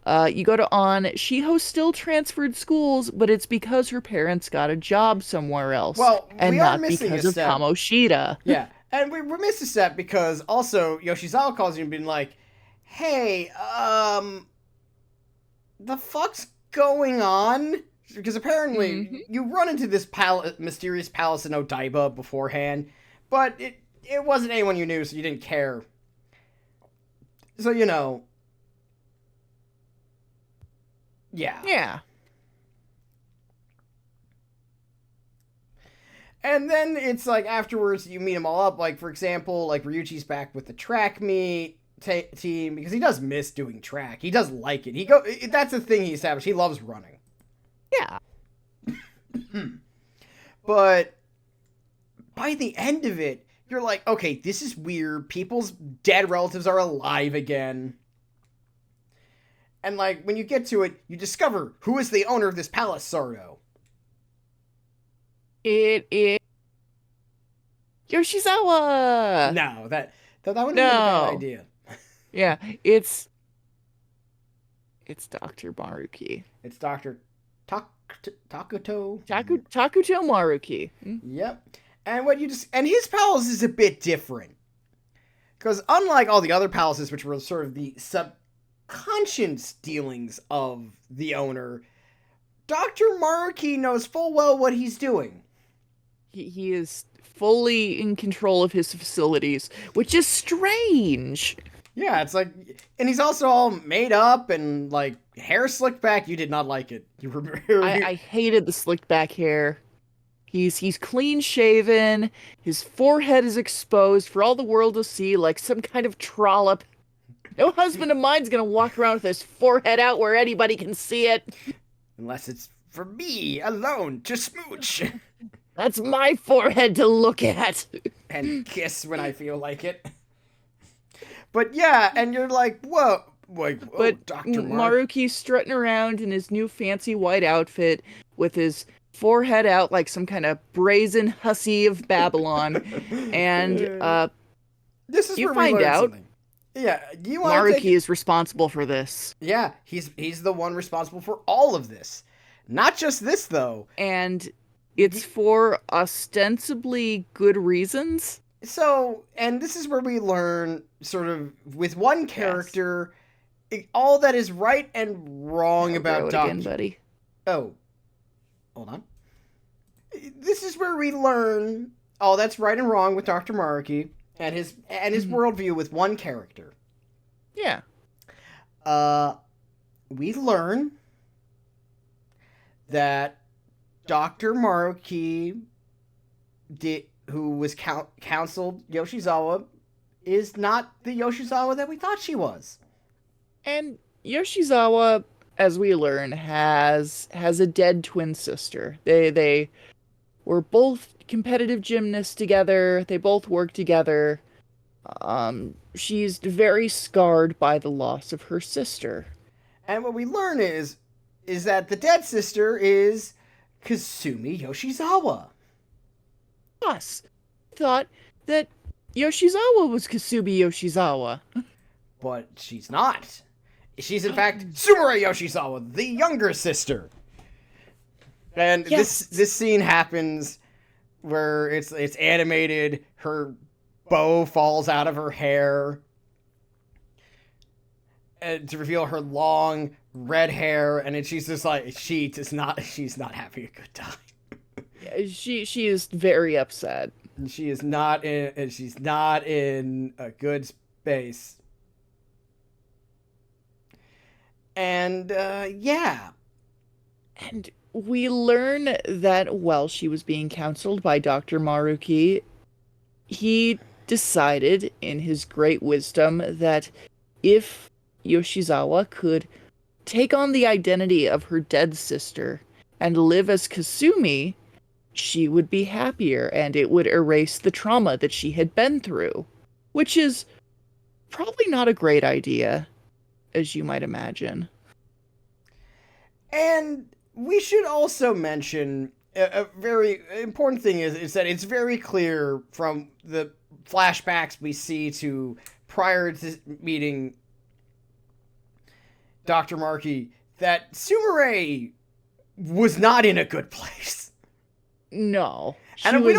You go to On. Shiho still transferred schools, but it's because her parents got a job somewhere else, Well, and we are not missing a because of step. Kamoshida. Yeah, and we missed a step because also Yoshizawa calls you and being like, "Hey, the fuck's going on?" Because apparently Hmm. you run into this mysterious palace in Odaiba beforehand, but it wasn't anyone you knew, so you didn't care. So yeah. Yeah. And then it's like afterwards you meet them all up. Like for example, like Ryuichi's back with the track meet team because he does miss doing track. He does like it. That's the thing he established. He loves running. Yeah. But by the end of it, you're like, okay, this is weird. People's dead relatives are alive again. And like when you get to it, you discover who is the owner of this palace, Sardo. It is Yoshizawa. No, that wouldn't have been a bad No. idea. Yeah, it's Dr. Maruki. It's Doctor Takuto. Takuto Maruki. Hmm? Yep. And what you just and his palace is a bit different. Because unlike all the other palaces, which were sort of the subconscious dealings of the owner, Dr. Maruki knows full well what he's doing. He is fully in control of his facilities, which is strange. Yeah, it's like, and he's also all made up and like hair slicked back. You did not like it. You were, I hated the slicked back hair. He's clean shaven. His forehead is exposed for all the world to see, like some kind of trollop. No husband of mine's gonna walk around with his forehead out where anybody can see it. unless it's for me alone to smooch That's my forehead to look at. and kiss when I feel like it. But yeah, and you're like, whoa, like, oh, But Dr. Mark. Maruki's strutting around in his new fancy white outfit with his forehead out like some kind of brazen hussy of Babylon. And This is you where we find learn out something. Yeah, you want to Maruki take. is responsible for this. Yeah, he's the one responsible for all of this. Not just this though. And it's for ostensibly good reasons. So, and this is where we learn sort of with one Yes. character all that is right and wrong about Grow it again, Doctor. buddy. Oh, hold on. This is where we learn all that's right and wrong with Dr. Maruki and his Mhm. worldview with one character. Yeah. We learn that Dr. Maruki who was counseled Yoshizawa is not the Yoshizawa that we thought she was. And Yoshizawa, as we learn, has a dead twin sister. They were both competitive gymnasts together. They both work together. She's very scarred by the loss of her sister. And what we learn is that the dead sister is Kasumi Yoshizawa. Plus, thought that Yoshizawa was Kasumi Yoshizawa. But she's not. She's in fact Sumire Yoshizawa, the younger sister. And Yes. this scene happens where it's animated. Her bow falls out of her hair, and to reveal her long red hair, and she's just like she's not having a good time. She is very upset. She's not in a good space. And yeah. And we learn that while she was being counseled by Dr. Maruki, he decided in his great wisdom that if Yoshizawa could take on the identity of her dead sister and live as Kasumi, she would be happier and it would erase the trauma that she had been through. Which is probably not a great idea, as you might imagine. And we should also mention a very important thing is that it's very clear from the flashbacks we see to prior to meeting Dr. Markey that Sumire was not in a good place. No. She And was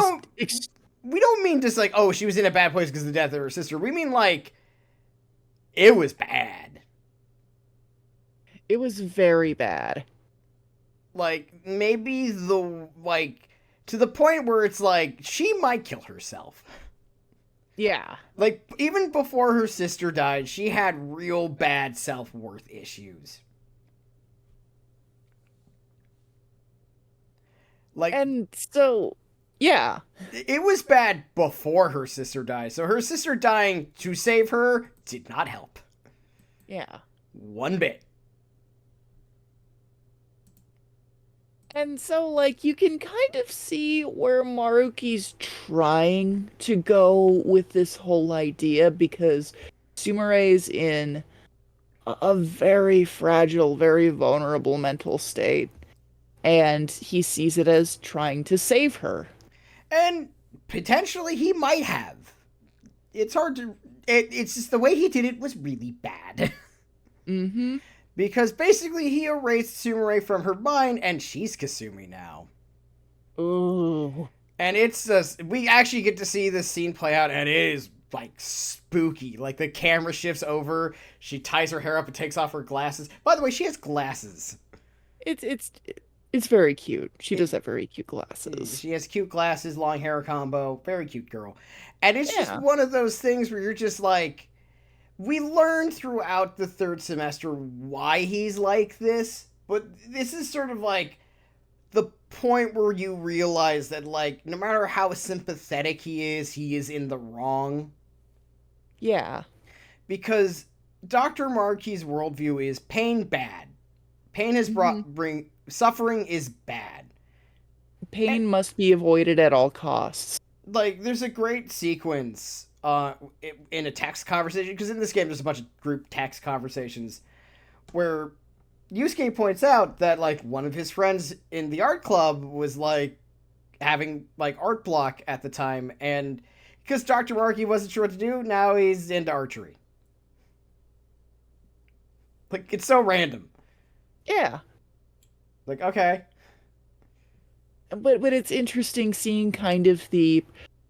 we don't mean just like, oh, she was in a bad place because of the death of her sister. We mean like it was bad. it was very bad. Like maybe to the point where it's like she might kill herself. Yeah. Like even before her sister died, she had real bad self-worth issues. Like And so, yeah. it was bad before her sister died. So her sister dying to save her did not help. Yeah. One bit. And so, like, you can kind of see where Maruki's trying to go with this whole idea because Sumire's in a very fragile, very vulnerable mental state. And he sees it as trying to save her. And potentially he might have. It's hard to. It's just the way he did it was really bad. Mm-hmm. Because basically he erased Sumire from her mind and she's Kasumi now. Ooh. And it's just, we actually get to see this scene play out and it is like spooky. Like the camera shifts over, she ties her hair up and takes off her glasses. By the way, she has glasses. It's very cute. She does have very cute glasses. She has cute glasses, long hair combo, very cute girl. And it's just Yeah. one of those things where you're just like, we learned throughout the third semester why he's like this, but this is sort of like the point where you realize that, like, no matter how sympathetic he is in the wrong. Yeah. Because Dr. Markey's worldview is pain bad. Pain has suffering is bad. Pain must be avoided at all costs. Like, there's a great sequence in a text conversation, because in this game there's a bunch of group text conversations where Yusuke points out that like one of his friends in the art club was like having like art block at the time, and because Dr. Markey wasn't sure what to do, now he's into archery. Like, it's so random. Yeah. Like, okay. But it's interesting seeing kind of the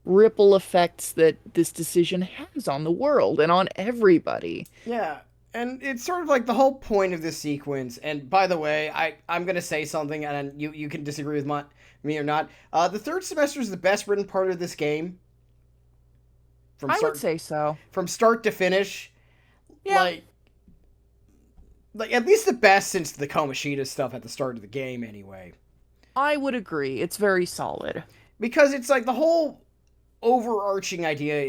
ripple effects that this decision has on the world and on everybody. Yeah. And it's sort of like the whole point of this sequence. And by the way, I'm going to say something, and you can disagree with me or not. The third semester is the best written part of this game. I would say so. From start to finish. Yeah. Like at least the best since the Komashita stuff at the start of the game, anyway. I would agree. It's very solid. Because it's like the whole overarching idea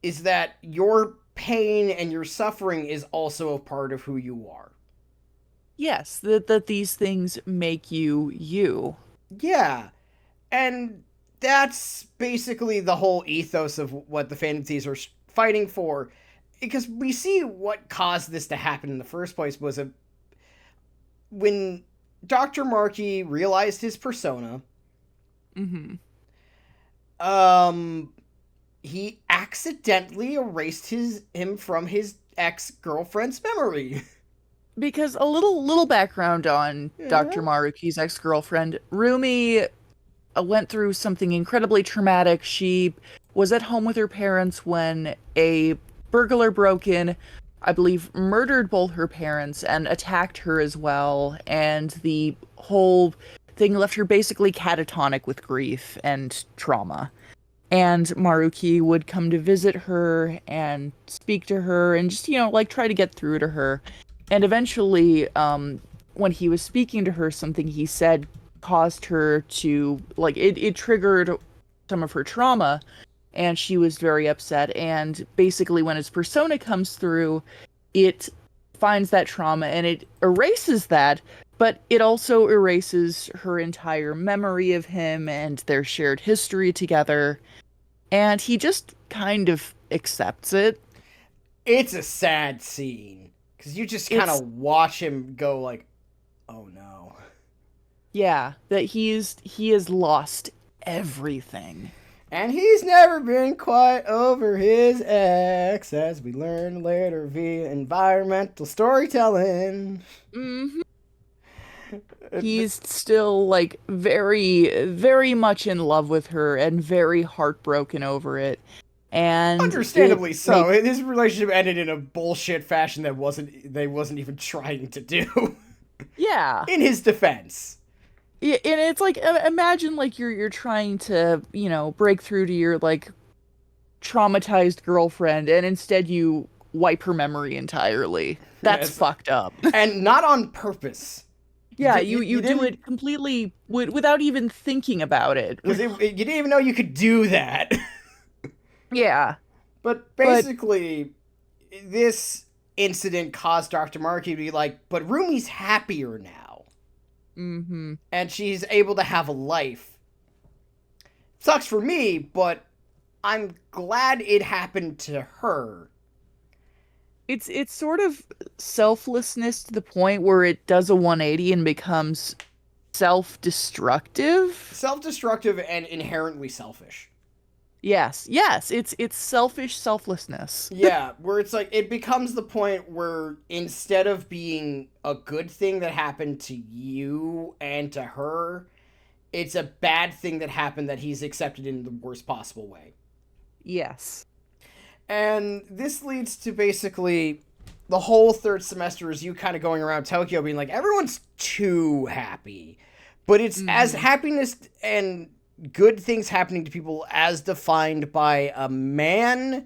is that your pain and your suffering is also a part of who you are. Yes, that these things make you you. Yeah. And that's basically the whole ethos of what the fantasies are fighting for. Because we see what caused this to happen in the first place was when Dr. Markey realized his persona. Mm-hmm. He accidentally erased him from his ex-girlfriend's memory. Because a little background on Dr. Maruki's ex-girlfriend, Rumi went through something incredibly traumatic. She was at home with her parents when a burglar broke in, I believe murdered both her parents and attacked her as well, and the whole thing left her basically catatonic with grief and trauma. And Maruki would come to visit her and speak to her and just, like try to get through to her. And eventually, when he was speaking to her, something he said caused her to, like, it triggered some of her trauma, and she was very upset. And basically, when his persona comes through, it finds that trauma and it erases that, but it also erases her entire memory of him and their shared history together. And he just kind of accepts it. It's a sad scene. Because you just kind of watch him go like, oh no. Yeah, that he has lost everything. And he's never been quite over his ex, as we learn later via environmental storytelling. Hmm. He's still like very, very much in love with her and very heartbroken over it. And it Understandably so. makes, His relationship ended in a bullshit fashion that wasn't even trying to do. yeah. In his defense. And it's like imagine like you're trying to, break through to your like traumatized girlfriend and instead you wipe her memory entirely. That's Yes. fucked up. And not on purpose. Yeah, You you do didn't, it completely without even thinking about it. because you didn't even know you could do that. Yeah. But But basically, this incident caused Dr. Markey to be like, but Rumi's happier now. hmm And she's able to have a life. Sucks for me, but I'm glad it happened to her. it's sort of selflessness to the point where it does a 180 and becomes self-destructive. Self destructive and inherently selfish. Yes, yes, it's selfish selflessness. Yeah, where it's like, it becomes the point where instead of being a good thing that happened to you and to her, it's a bad thing that happened that he's accepted in the worst possible way. Yes. And this leads to basically the whole third semester is you kind of going around Tokyo being like, everyone's too happy. But it's as hmm happiness and good things happening to people as defined by a man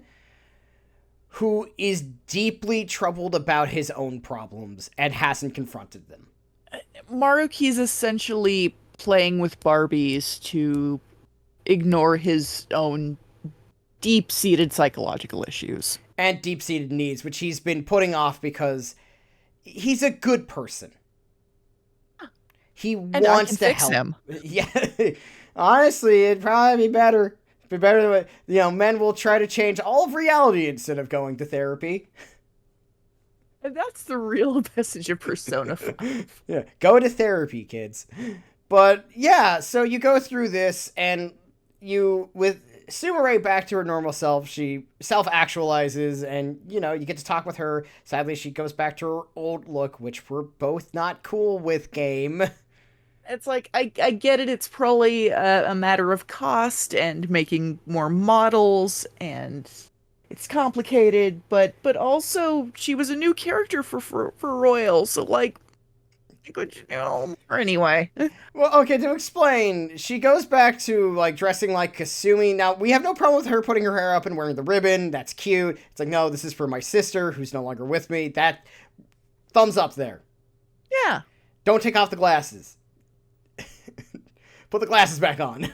who is deeply troubled about his own problems and hasn't confronted them. Maruki's essentially playing with Barbies to ignore his own deep-seated psychological issues. And deep seated needs, which he's been putting off because he's a good person. He And I wants can to fix help. him. Yeah. Honestly, it'd probably be better. Be better than, men will try to change all of reality instead of going to therapy. And that's the real message of Persona 5. Yeah, go to therapy, kids. But yeah, so you go through this, and you with Sumire back to her normal self, she self-actualizes, and you get to talk with her. Sadly, she goes back to her old look, which we're both not cool with. Game. It's like I get it. It's probably a matter of cost and making more models, and it's complicated. But also she was a new character for Royal, so like, good, or anyway. Well, okay, to explain, she goes back to like dressing like Kasumi. Now, we have no problem with her putting her hair up and wearing the ribbon. That's cute. It's like, no, this is for my sister who's no longer with me. That thumbs up there. Yeah. Don't take off the glasses. Put the glasses back on.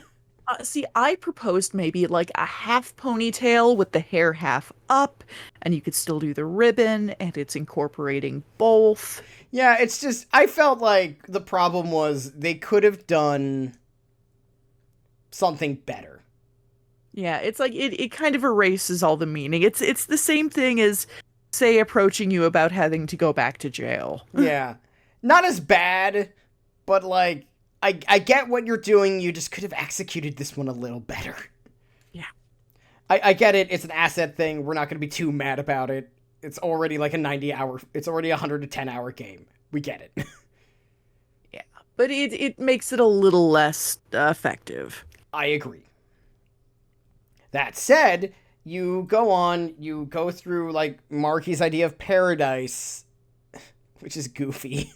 See, I proposed maybe like a half ponytail with the hair half up, and you could still do the ribbon, and it's incorporating both. Yeah, it's just, I felt like the problem was they could have done something better. Yeah, it's like it kind of erases all the meaning. It's the same thing as, say, approaching you about having to go back to jail. Yeah. Not as bad, but like, I get what you're doing. You just could have executed this one a little better. Yeah. I get it. It's an asset thing. We're not going to be too mad about it. It's already like it's already a 110-hour game. We get it. Yeah. But it makes it a little less effective. I agree. That said, you go through like Marky's idea of paradise, which is goofy.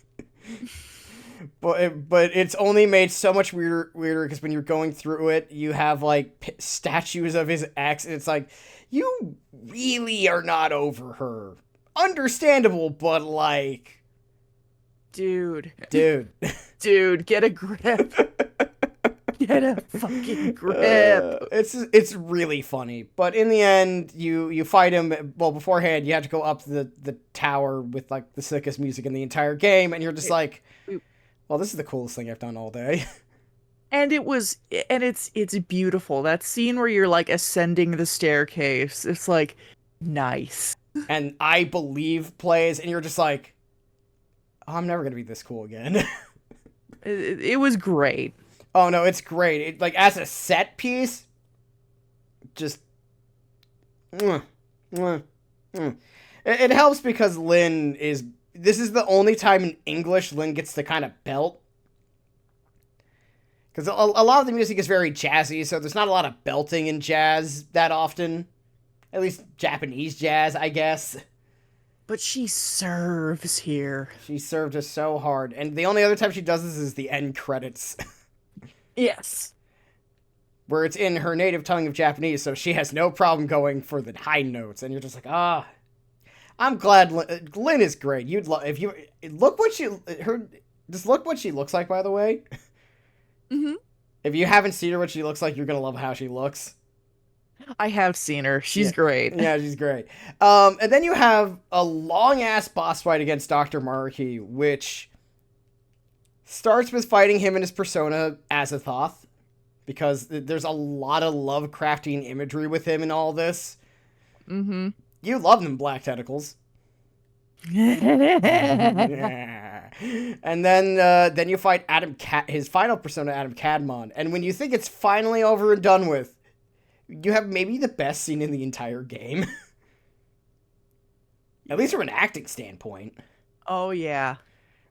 But it's only made so much weirder because when you're going through it, you have like statues of his ex, and it's like, you really are not over her. Understandable, but like, Dude, dude, get a grip. Get a fucking grip. it's really funny. But in the end, you fight him. Well, beforehand, you have to go up the tower with like the sickest music in the entire game, and you're just like, well, this is the coolest thing I've done all day. And it's beautiful. That scene where you're like ascending the staircase, it's like nice. And I Believe plays, and you're just like, oh, I'm never gonna be this cool again. It was great. Oh no, it's great. Like as a set piece, just mwah, mwah, mwah. It helps because Lynn is. This is the only time in English Lynn gets to kind of belt. Because a lot of the music is very jazzy, so there's not a lot of belting in jazz that often. At least Japanese jazz, I guess. But she serves here. She served us so hard. And the only other time she does this is the end credits. Yes. Where it's in her native tongue of Japanese, so she has no problem going for the high notes. And you're just like, ah. I'm glad Lynn is great. You'd if you look what she just look what she looks like. By the way, if you haven't seen her, what she looks like, you're gonna love how she looks. I have seen her. She's great. Yeah, she's great. And then you have a long ass boss fight against Dr. Maruki, which starts with fighting him in his persona Azathoth, because there's a lot of Lovecraftian imagery with him in all this. Mm-hmm. You love them black tentacles. Yeah. And then you fight his final persona, Adam Cadmon. And when you think it's finally over and done with, you have maybe the best scene in the entire game. At least from an acting standpoint. Oh, yeah.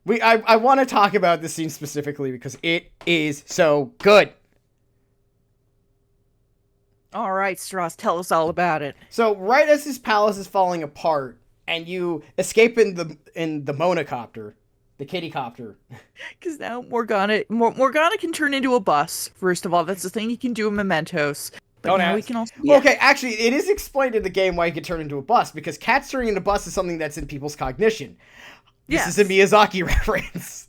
I want to talk about this scene specifically because it is so good. All right, Stross, tell us all about it. So right as his palace is falling apart, and you escape in the monocopter, the kittycopter. Because now Morgana can turn into a bus. First of all, that's the thing you can do in Mementos. But Don't now ask. we can also. Well, okay, actually, it is explained in the game why you can turn into a bus, because cats turning into a bus is something that's in people's cognition. This is a Miyazaki reference.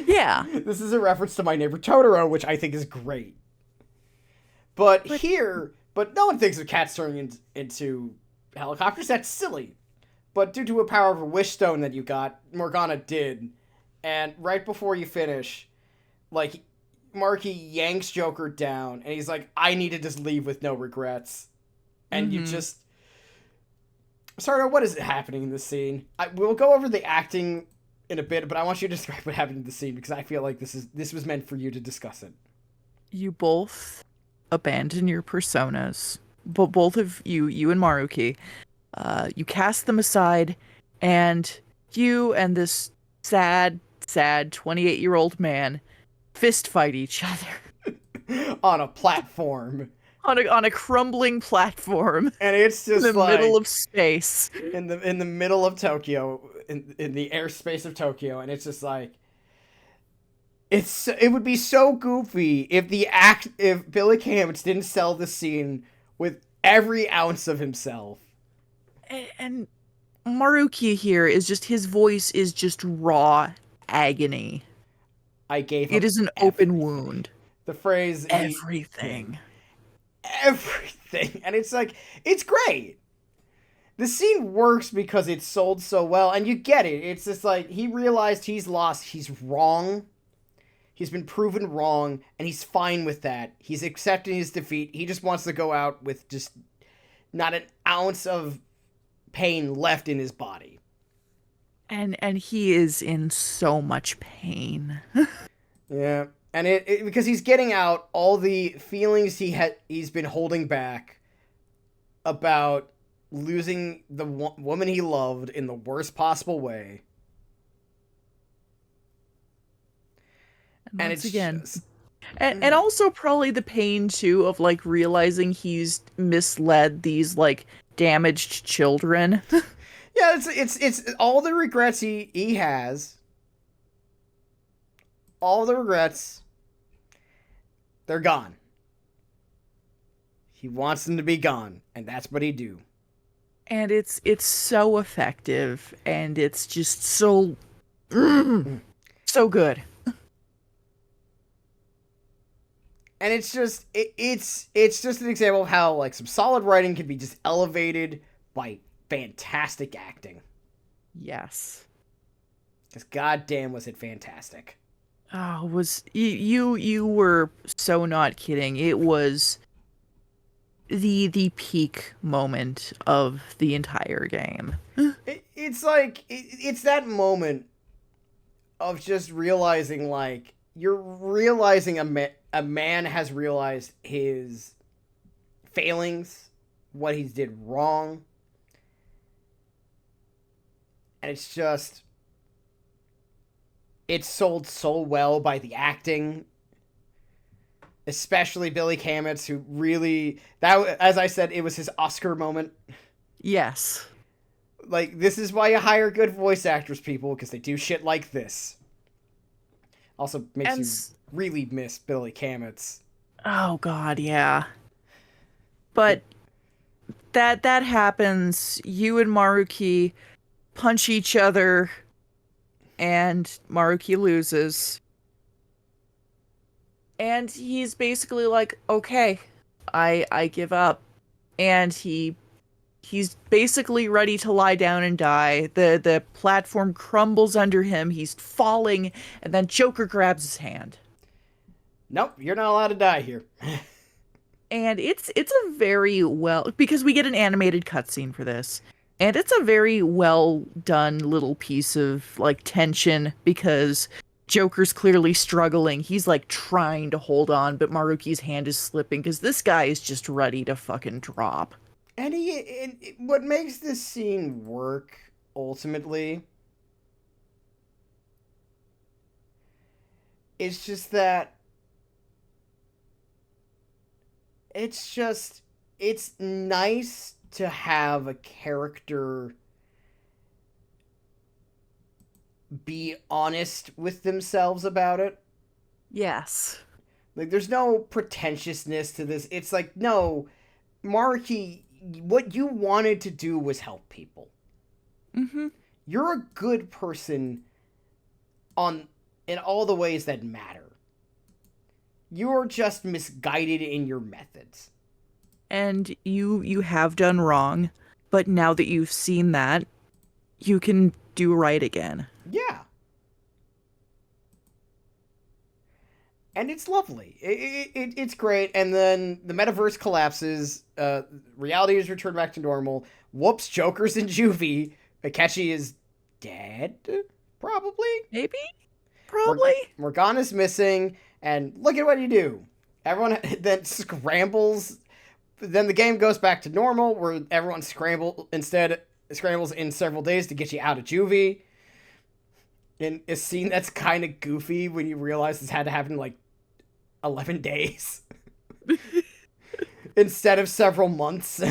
Yeah. This is a reference to My Neighbor Totoro, which I think is great. But no one thinks of cats turning into helicopters. That's silly. But due to a power of a wish stone that you got, Morgana did. And right before you finish, like, Marky yanks Joker down, and he's like, I need to just leave with no regrets. And you just... Sardo, what is happening in this scene? We'll go over the acting in a bit, but I want you to describe what happened in the scene, because I feel like this was meant for you to discuss it. You both abandon your personas, but both of you and Maruki, you cast them aside, and you and this sad 28-year-old man fist fight each other on a platform, on a crumbling platform, and it's just in the middle of space, in the middle of Tokyo, in the airspace of Tokyo, and it's just like. It would be so goofy if Billy Campbell didn't sell the scene with every ounce of himself. And Maruki here is just, his voice is just raw agony. It is an open wound. The phrase everything. Everything. And it's like, it's great. The scene works because it's sold so well, and you get it. It's just like, he realized he's lost, he's wrong. He's been proven wrong, and he's fine with that. He's accepting his defeat. He just wants to go out with just not an ounce of pain left in his body. And he is in so much pain. Yeah, and it because he's getting out all the feelings he's been holding back about losing the woman he loved in the worst possible way. And once again, and also probably the pain too of like realizing he's misled these like damaged children. Yeah, it's all the regrets he has. All the regrets, they're gone. He wants them to be gone, and that's what he do. And it's so effective, and it's just so so good. And it's just it's just an example of how like some solid writing can be just elevated by fantastic acting. Yes. Because goddamn was it fantastic. Oh, was you were so not kidding. It was the peak moment of the entire game. It's like it's that moment of just realizing, like, you're realizing a man has realized his failings, what he did wrong, and it's just, it's sold so well by the acting, especially Billy Kametz, who really, that, as I said, it was his Oscar moment. Yes. Like, this is why you hire good voice actors, people, because they do shit like this. Also makes And you really miss Billy Kametz. oh god, yeah. But that happens. You and Maruki punch each other, and Maruki loses. And he's basically like, "Okay, I give up." And he's basically ready to lie down and die. The platform crumbles under him. He's falling, and then Joker grabs his hand. Nope, you're not allowed to die here. And it's a very well, because we get an animated cutscene for this. And it's a very well done little piece of like tension, because Joker's clearly struggling. He's like trying to hold on, but Maruki's hand is slipping because this guy is just ready to fucking drop. And what makes this scene work ultimately is just that it's nice to have a character be honest with themselves about it. Yes. Like, there's no pretentiousness to this. It's like, no, Maruki, what you wanted to do was help people. Mm-hmm. You're a good person in all the ways that matter. You're just misguided in your methods. And you have done wrong, but now that you've seen that, you can do right again. Yeah. And it's lovely. It's great. And then the metaverse collapses. Reality is returned back to normal. Whoops, Joker's in juvie. Akechi is dead? Probably? Maybe? Probably? Morgana's missing. And look at what you do. Everyone then scrambles. Then the game goes back to normal, where everyone scrambles in several days to get you out of juvie. In a scene that's kind of goofy when you realize this had to happen in like 11 days instead of several months.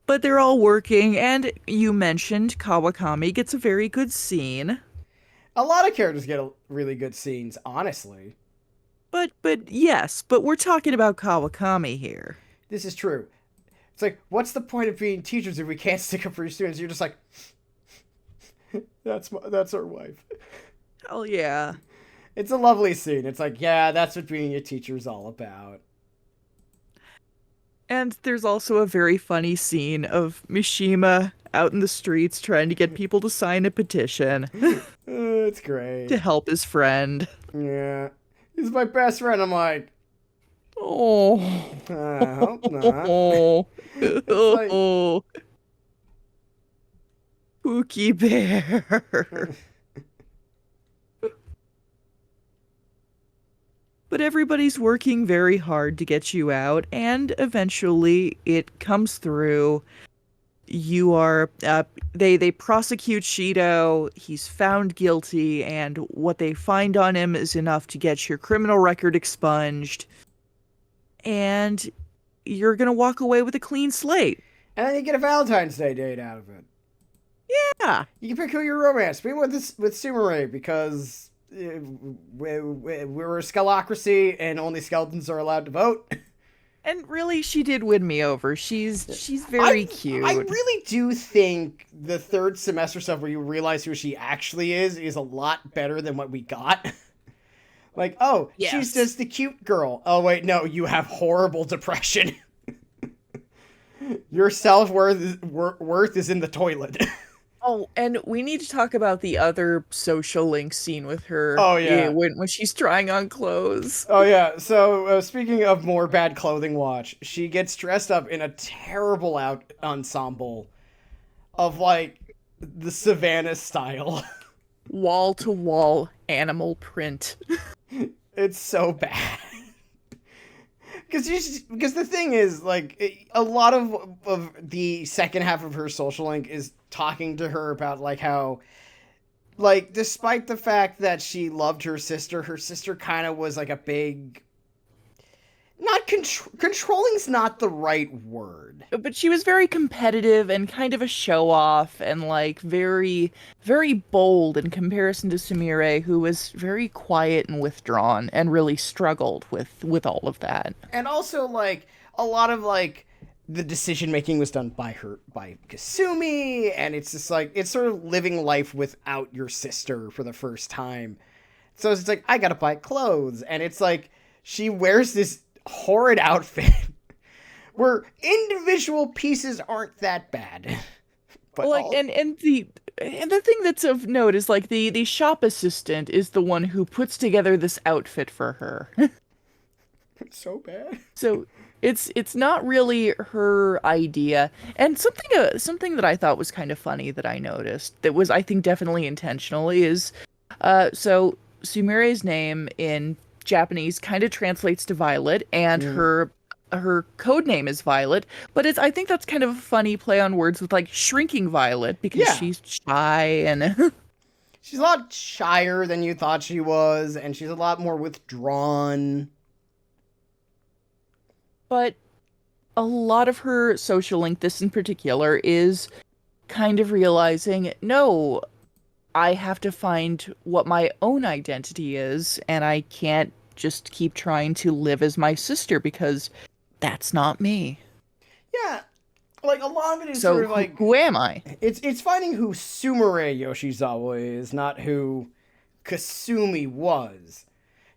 But they're all working, and you mentioned Kawakami gets a very good scene. A lot of characters get really good scenes, honestly. But yes, but we're talking about Kawakami here. This is true. It's like, what's the point of being teachers if we can't stick up for your students? You're just like, that's our wife. Hell yeah. It's a lovely scene. It's like, yeah, that's what being a teacher is all about. And there's also a very funny scene of Mishima out in the streets trying to get people to sign a petition It's great. to help his friend. Yeah. He's my best friend. I'm like, Oh. I hope not. Oh. like- Oh. Pookie Bear. But everybody's working very hard to get you out, and eventually it comes through. You are, they prosecute Shido, he's found guilty, and what they find on him is enough to get your criminal record expunged, and you're gonna walk away with a clean slate. And then you get a Valentine's Day date out of it. Yeah. You can pick who your romance. Be with Sumire, because we're a skullocracy and only skeletons are allowed to vote. And really, she did win me over. She's very cute. I really do think the third semester stuff where you realize who she actually is a lot better than what we got. Like, oh, Yes. she's just the cute girl. Oh, wait, no, you have horrible depression. Your self-worth is in the toilet. Oh, and we need to talk about the other social link scene with her. Oh, yeah. When she's trying on clothes. Oh, yeah. So, speaking of more bad clothing watch, she gets dressed up in a terrible ensemble of, like, the Savannah style. wall-to-wall animal print. It's so bad. Because the thing is, like, a lot of the second half of her social link is talking to her about, like, how, like, despite the fact that she loved her sister kind of was, like, a big, not controlling's not the right word. But she was very competitive and kind of a show-off and like very, very bold in comparison to Sumire, who was very quiet and withdrawn and really struggled with all of that. And also, like, a lot of, like, the decision making was done by Kasumi, and it's just like it's sort of living life without your sister for the first time. So it's like, I gotta buy clothes, and it's like she wears this horrid outfit where individual pieces aren't that bad. But Like and the thing that's of note is like the shop assistant is the one who puts together this outfit for her. it's so bad. So it's not really her idea. And something that I thought was kind of funny that I noticed that was I think definitely intentionally is so Sumire's name in Japanese kind of translates to Violet, and her code name is Violet, but it's I think that's kind of a funny play on words with like shrinking Violet because Yeah. she's shy and She's a lot shyer than you thought she was, and she's a lot more withdrawn. but a lot of her social link, this in particular, is kind of realizing, no, I have to find what my own identity is, and I can't just keep trying to live as my sister because that's not me. Yeah, like a lot of it is So sort of like who am I? it's finding who Sumire Yoshizawa is, not who Kasumi was.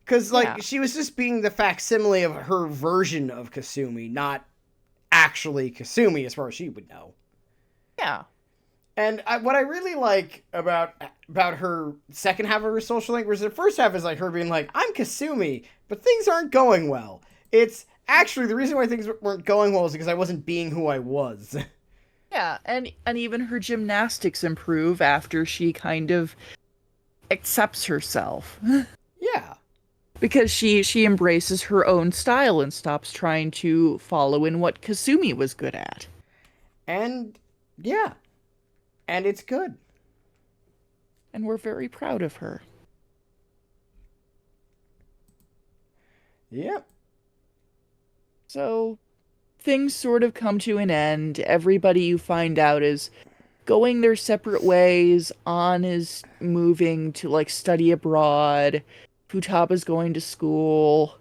Because, like, Yeah. she was just being the facsimile of her version of Kasumi, not actually Kasumi, as far as she would know. Yeah. And what I really like about her second half of her social link was the first half is like her being like, I'm Kasumi, but things aren't going well. It's actually the reason why things weren't going well is because I wasn't being who I was. Yeah, and even her gymnastics improve after she kind of accepts herself. Yeah. Because she embraces her own style and stops trying to follow in what Kasumi was good at. And yeah. And it's good. And we're very proud of her. Yep. So things sort of come to an end. Everybody you find out is going their separate ways. An is moving to like study abroad. Futaba's going to school.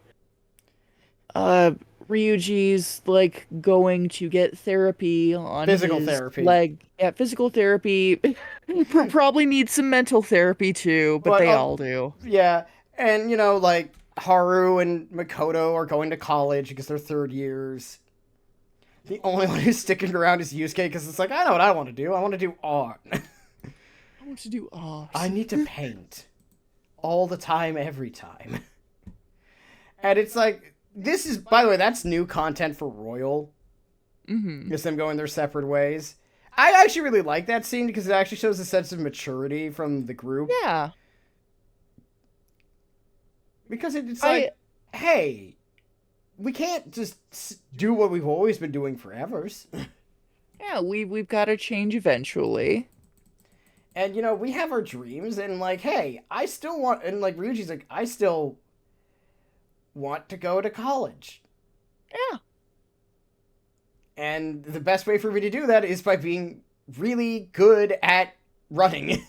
Uh Ryuji's like going to get therapy on Physical his therapy. leg. Yeah, physical therapy. Probably needs some mental therapy too, but they all do. Yeah. And, you know, like, Haru and Makoto are going to college because they're third years. The only one who's sticking around is Yusuke because it's like, I know what I want to do. I want to do art. I want to do art. I need to paint. All the time, every time. And it's like, this is, by the way, that's new content for Royal. Mm-hmm. Just them going their separate ways. I actually really like that scene because it actually shows a sense of maturity from the group. Yeah. Because it's like, hey, we can't just do what we've always been doing forever. Yeah, we've got to change eventually. And, you know, we have our dreams, and, like, hey, I still want, and, like, Ryuji's like, I still want to go to college. Yeah. And the best way for me to do that is by being really good at running.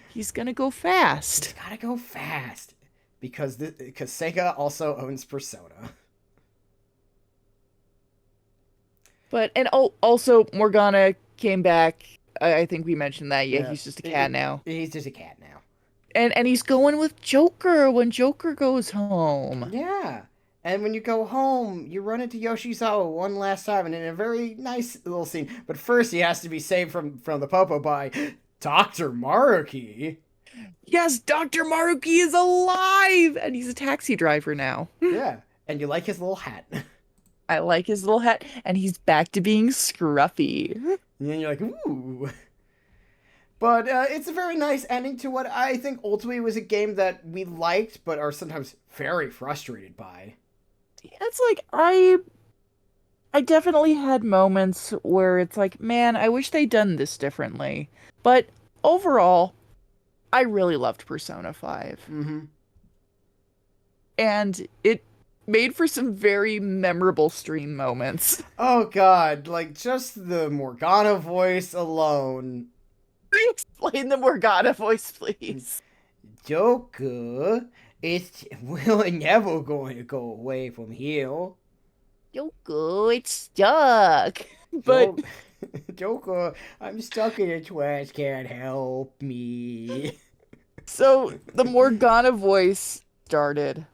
He's gonna go fast. It's gotta go fast. Because Sega also owns Persona. But, and also, Morgana came back. I think we mentioned that. Yeah, he's just a cat now. He's just a cat now. And he's going with Joker when Joker goes home. Yeah. And when you go home, you run into Yoshizawa one last time, and in a very nice little scene. But first, he has to be saved from the Popo by Dr. Maruki. Yes, Dr. Maruki is alive! And he's a taxi driver now. Yeah. And you like his little hat. I like his little hat, and he's back to being scruffy. And then you're like, ooh. But it's a very nice ending to what I think ultimately was a game that we liked, but are sometimes very frustrated by. It's like I definitely had moments where it's like, man, I wish they'd done this differently. But overall, I really loved Persona 5. Mm-hmm. And it made for some very memorable stream moments. Oh god, like just the Morgana voice alone. Explain the Morgana voice, please. Joker, we're never going to go away from here. Yoko, it's stuck. But Jo- Joker, I'm stuck in a trash can. Help me. so the Morgana voice started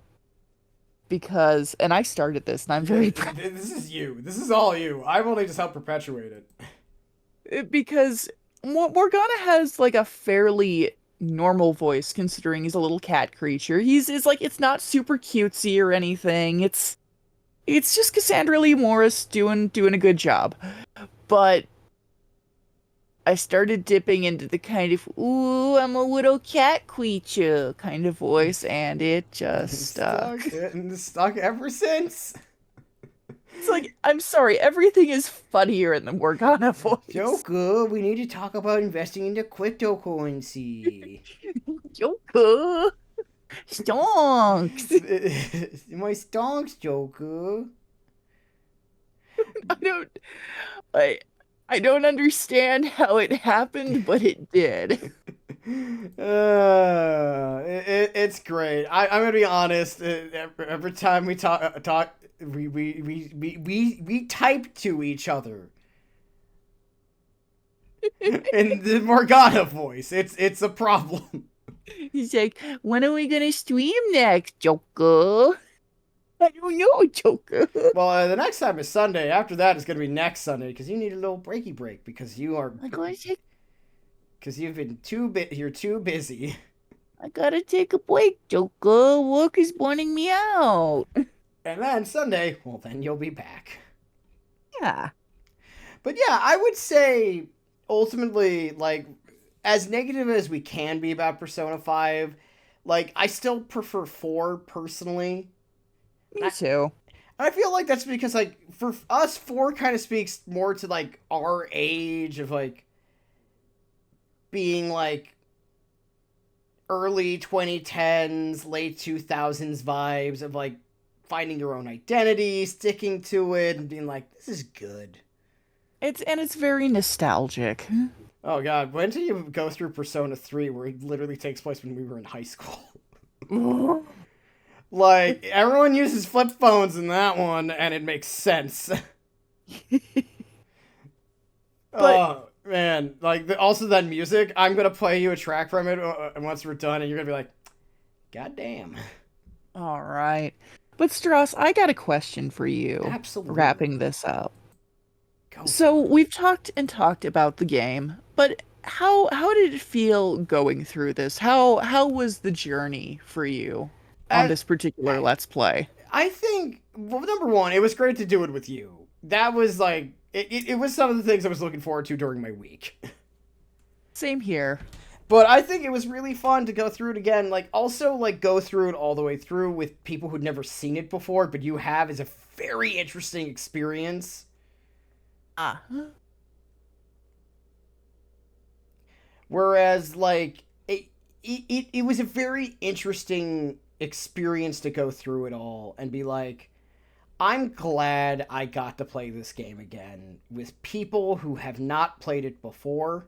because, and I started this, and I'm very proud This is you. This is all you. I've only just helped perpetuate because Morgana has like a fairly normal voice considering he's a little cat creature. It's like it's not super cutesy or anything. It's just Cassandra Lee Morris doing a good job. But I started dipping into the kind of "ooh, I'm a little cat creature" kind of voice, and it just it. stuck. Stuck ever since. It's like, I'm sorry, everything is funnier in the Morgana voice. Joker, we need to talk about investing into cryptocurrency. Joker, stonks. My stonks, Joker. I don't, I, I don't understand how it happened, but it did. It's great. I'm gonna be honest. Every time we talk, we type to each other in the Morgana voice. It's a problem. He's like, when are we gonna stream next, Joker? I don't know, Joker. Well, the next time is Sunday. After that, it's gonna be next Sunday because you need a little breaky break because I gotta take, because you've been you're too busy. I gotta take a break, Joker. Work is burning me out. And then Sunday, well, then you'll be back. Yeah. But yeah, I would say ultimately, like, as negative as we can be about Persona 5, like, I still prefer 4 personally. Me too. And I feel like that's because, like, for us, 4 kind of speaks more to, like, our age of, like, being, like, early 2010s, late 2000s vibes of, like, finding your own identity, sticking to it, and being like, this is good. It's very nostalgic. Oh god, when did you go through Persona 3 where it literally takes place when we were in high school? Like, everyone uses flip phones in that one, and it makes sense. Oh, man. Like, also that music, I'm gonna play you a track from it once we're done, and you're gonna be like, god damn. All right. But Stross, I got a question for you. Absolutely. Wrapping this up. Go. So we've talked and talked about the game, but how did it feel going through this? How was the journey for you on this particular Let's Play? I think, well, number one, it was great to do it with you. That was like, it was some of the things I was looking forward to during my week. Same here. But I think it was really fun to go through it again. Like, also, like, go through it all the way through with people who'd never seen it before, but you have is a very interesting experience. Ah. Whereas, like, it was a very interesting experience to go through it all and be like, I'm glad I got to play this game again with people who have not played it before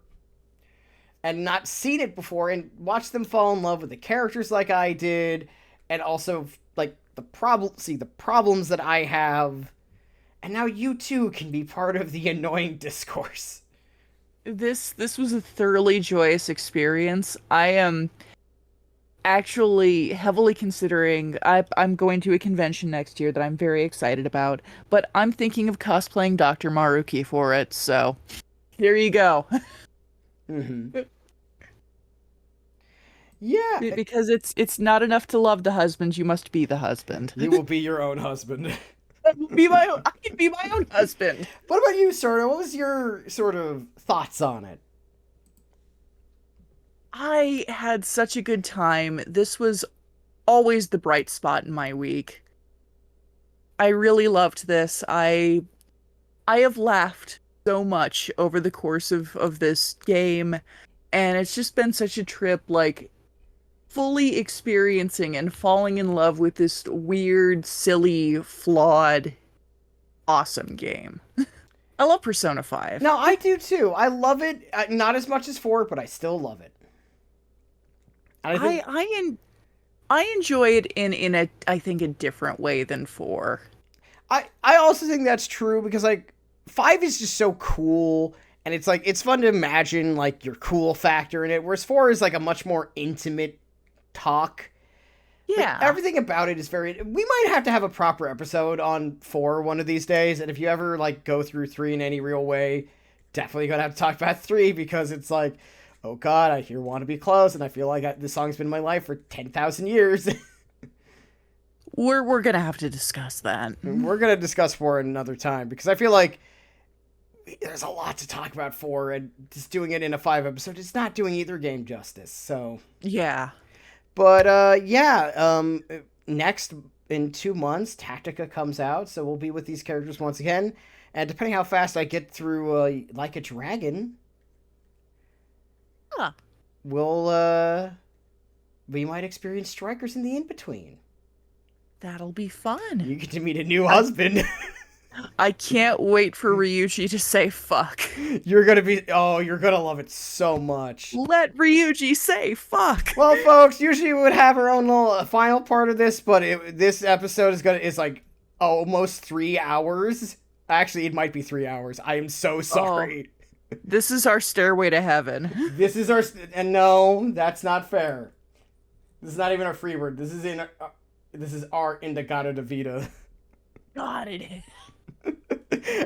and not seen it before and watch them fall in love with the characters like I did and also like the problems that I have, and now you too can be part of the annoying discourse. This was a thoroughly joyous experience. I am actually heavily considering I'm going to a convention next year that I'm very excited about, but I'm thinking of cosplaying Dr. Maruki for it, so there you go. Mm-hmm. Yeah, Because it's not enough to love the husband, you must be the husband. you will be your own husband. I can be my own husband. What about you, Sardo? What was your sort of thoughts on it? I had such a good time. This was always the bright spot in my week. I really loved this. I have laughed so much over the course of this game, and it's just been such a trip, like fully experiencing and falling in love with this weird, silly, flawed, awesome game. I love Persona 5. No, I do too. I love it. Not as much as 4, but I still love it. And I think I enjoy it in a, I think, a different way than 4. I also think that's true because like 5 is just so cool and it's like it's fun to imagine like your cool factor in it, whereas 4 is like a much more intimate talk. Like Yeah. everything about it is very. We might have to have a proper episode on 4 one of these days, and if you ever like go through 3 in any real way, definitely gonna have to talk about 3 because it's like, oh god, I hear "Want to Be Close" and I feel like this song's been in my life for 10,000 years. We're gonna have to discuss that. We're gonna discuss 4 another time because I feel like there's a lot to talk about 4, and just doing it in a 5 episode is not doing either game justice. So. Yeah. But next in 2 months, Tactica comes out, so we'll be with these characters once again. And depending how fast I get through Like a Dragon, Huh. we might experience strikers in the in between. That'll be fun. You get to meet a new husband. I can't wait for Ryuji to say fuck. You're gonna love it so much. Let Ryuji say fuck. Well, folks, usually we would have our own little final part of this, but this episode is like almost 3 hours. Actually, it might be 3 hours. I am so sorry. Oh, this is our stairway to heaven. This is our and no, that's not fair. This is not even our free word. This is our Indagata de Vida. God, it is.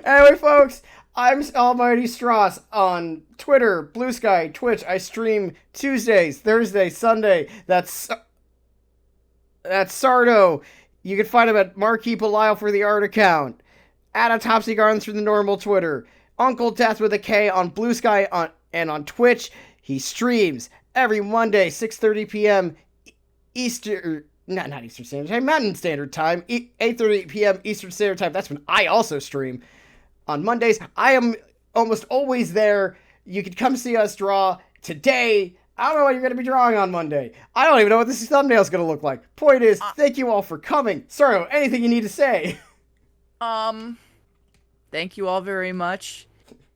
Anyway, folks, I'm Almighty Stross on Twitter, Blue Sky, Twitch. I stream Tuesdays, Thursday, Sunday. That's Sardo. You can find him at Marquis Belial for the art account. At Autopsy Gardens for the normal Twitter. Uncle Death with a K on Blue Sky and on Twitch. He streams every Monday, 6:30 p.m. Eastern. Not Eastern Standard Time, Mountain Standard Time, 8:30 p.m. Eastern Standard Time. That's when I also stream. On Mondays, I am almost always there. You can come see us draw today. I don't know what you're going to be drawing on Monday. I don't even know what this thumbnail is going to look like. Point is, thank you all for coming. Sorry, anything you need to say? Thank you all very much.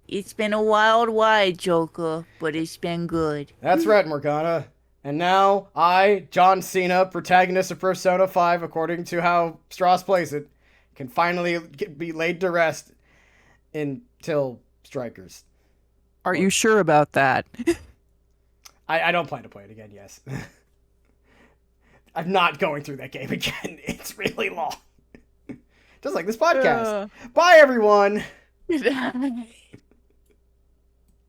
It's been a wild ride, Joker, but it's been good. That's right, Morgana. And now, I, John Cena, protagonist of Persona 5, according to how Stross plays it, can finally be laid to rest until Strikers. Are you sure about that? I don't plan to play it again, yes. I'm not going through that game again. It's really long. Just like this podcast. Bye, everyone!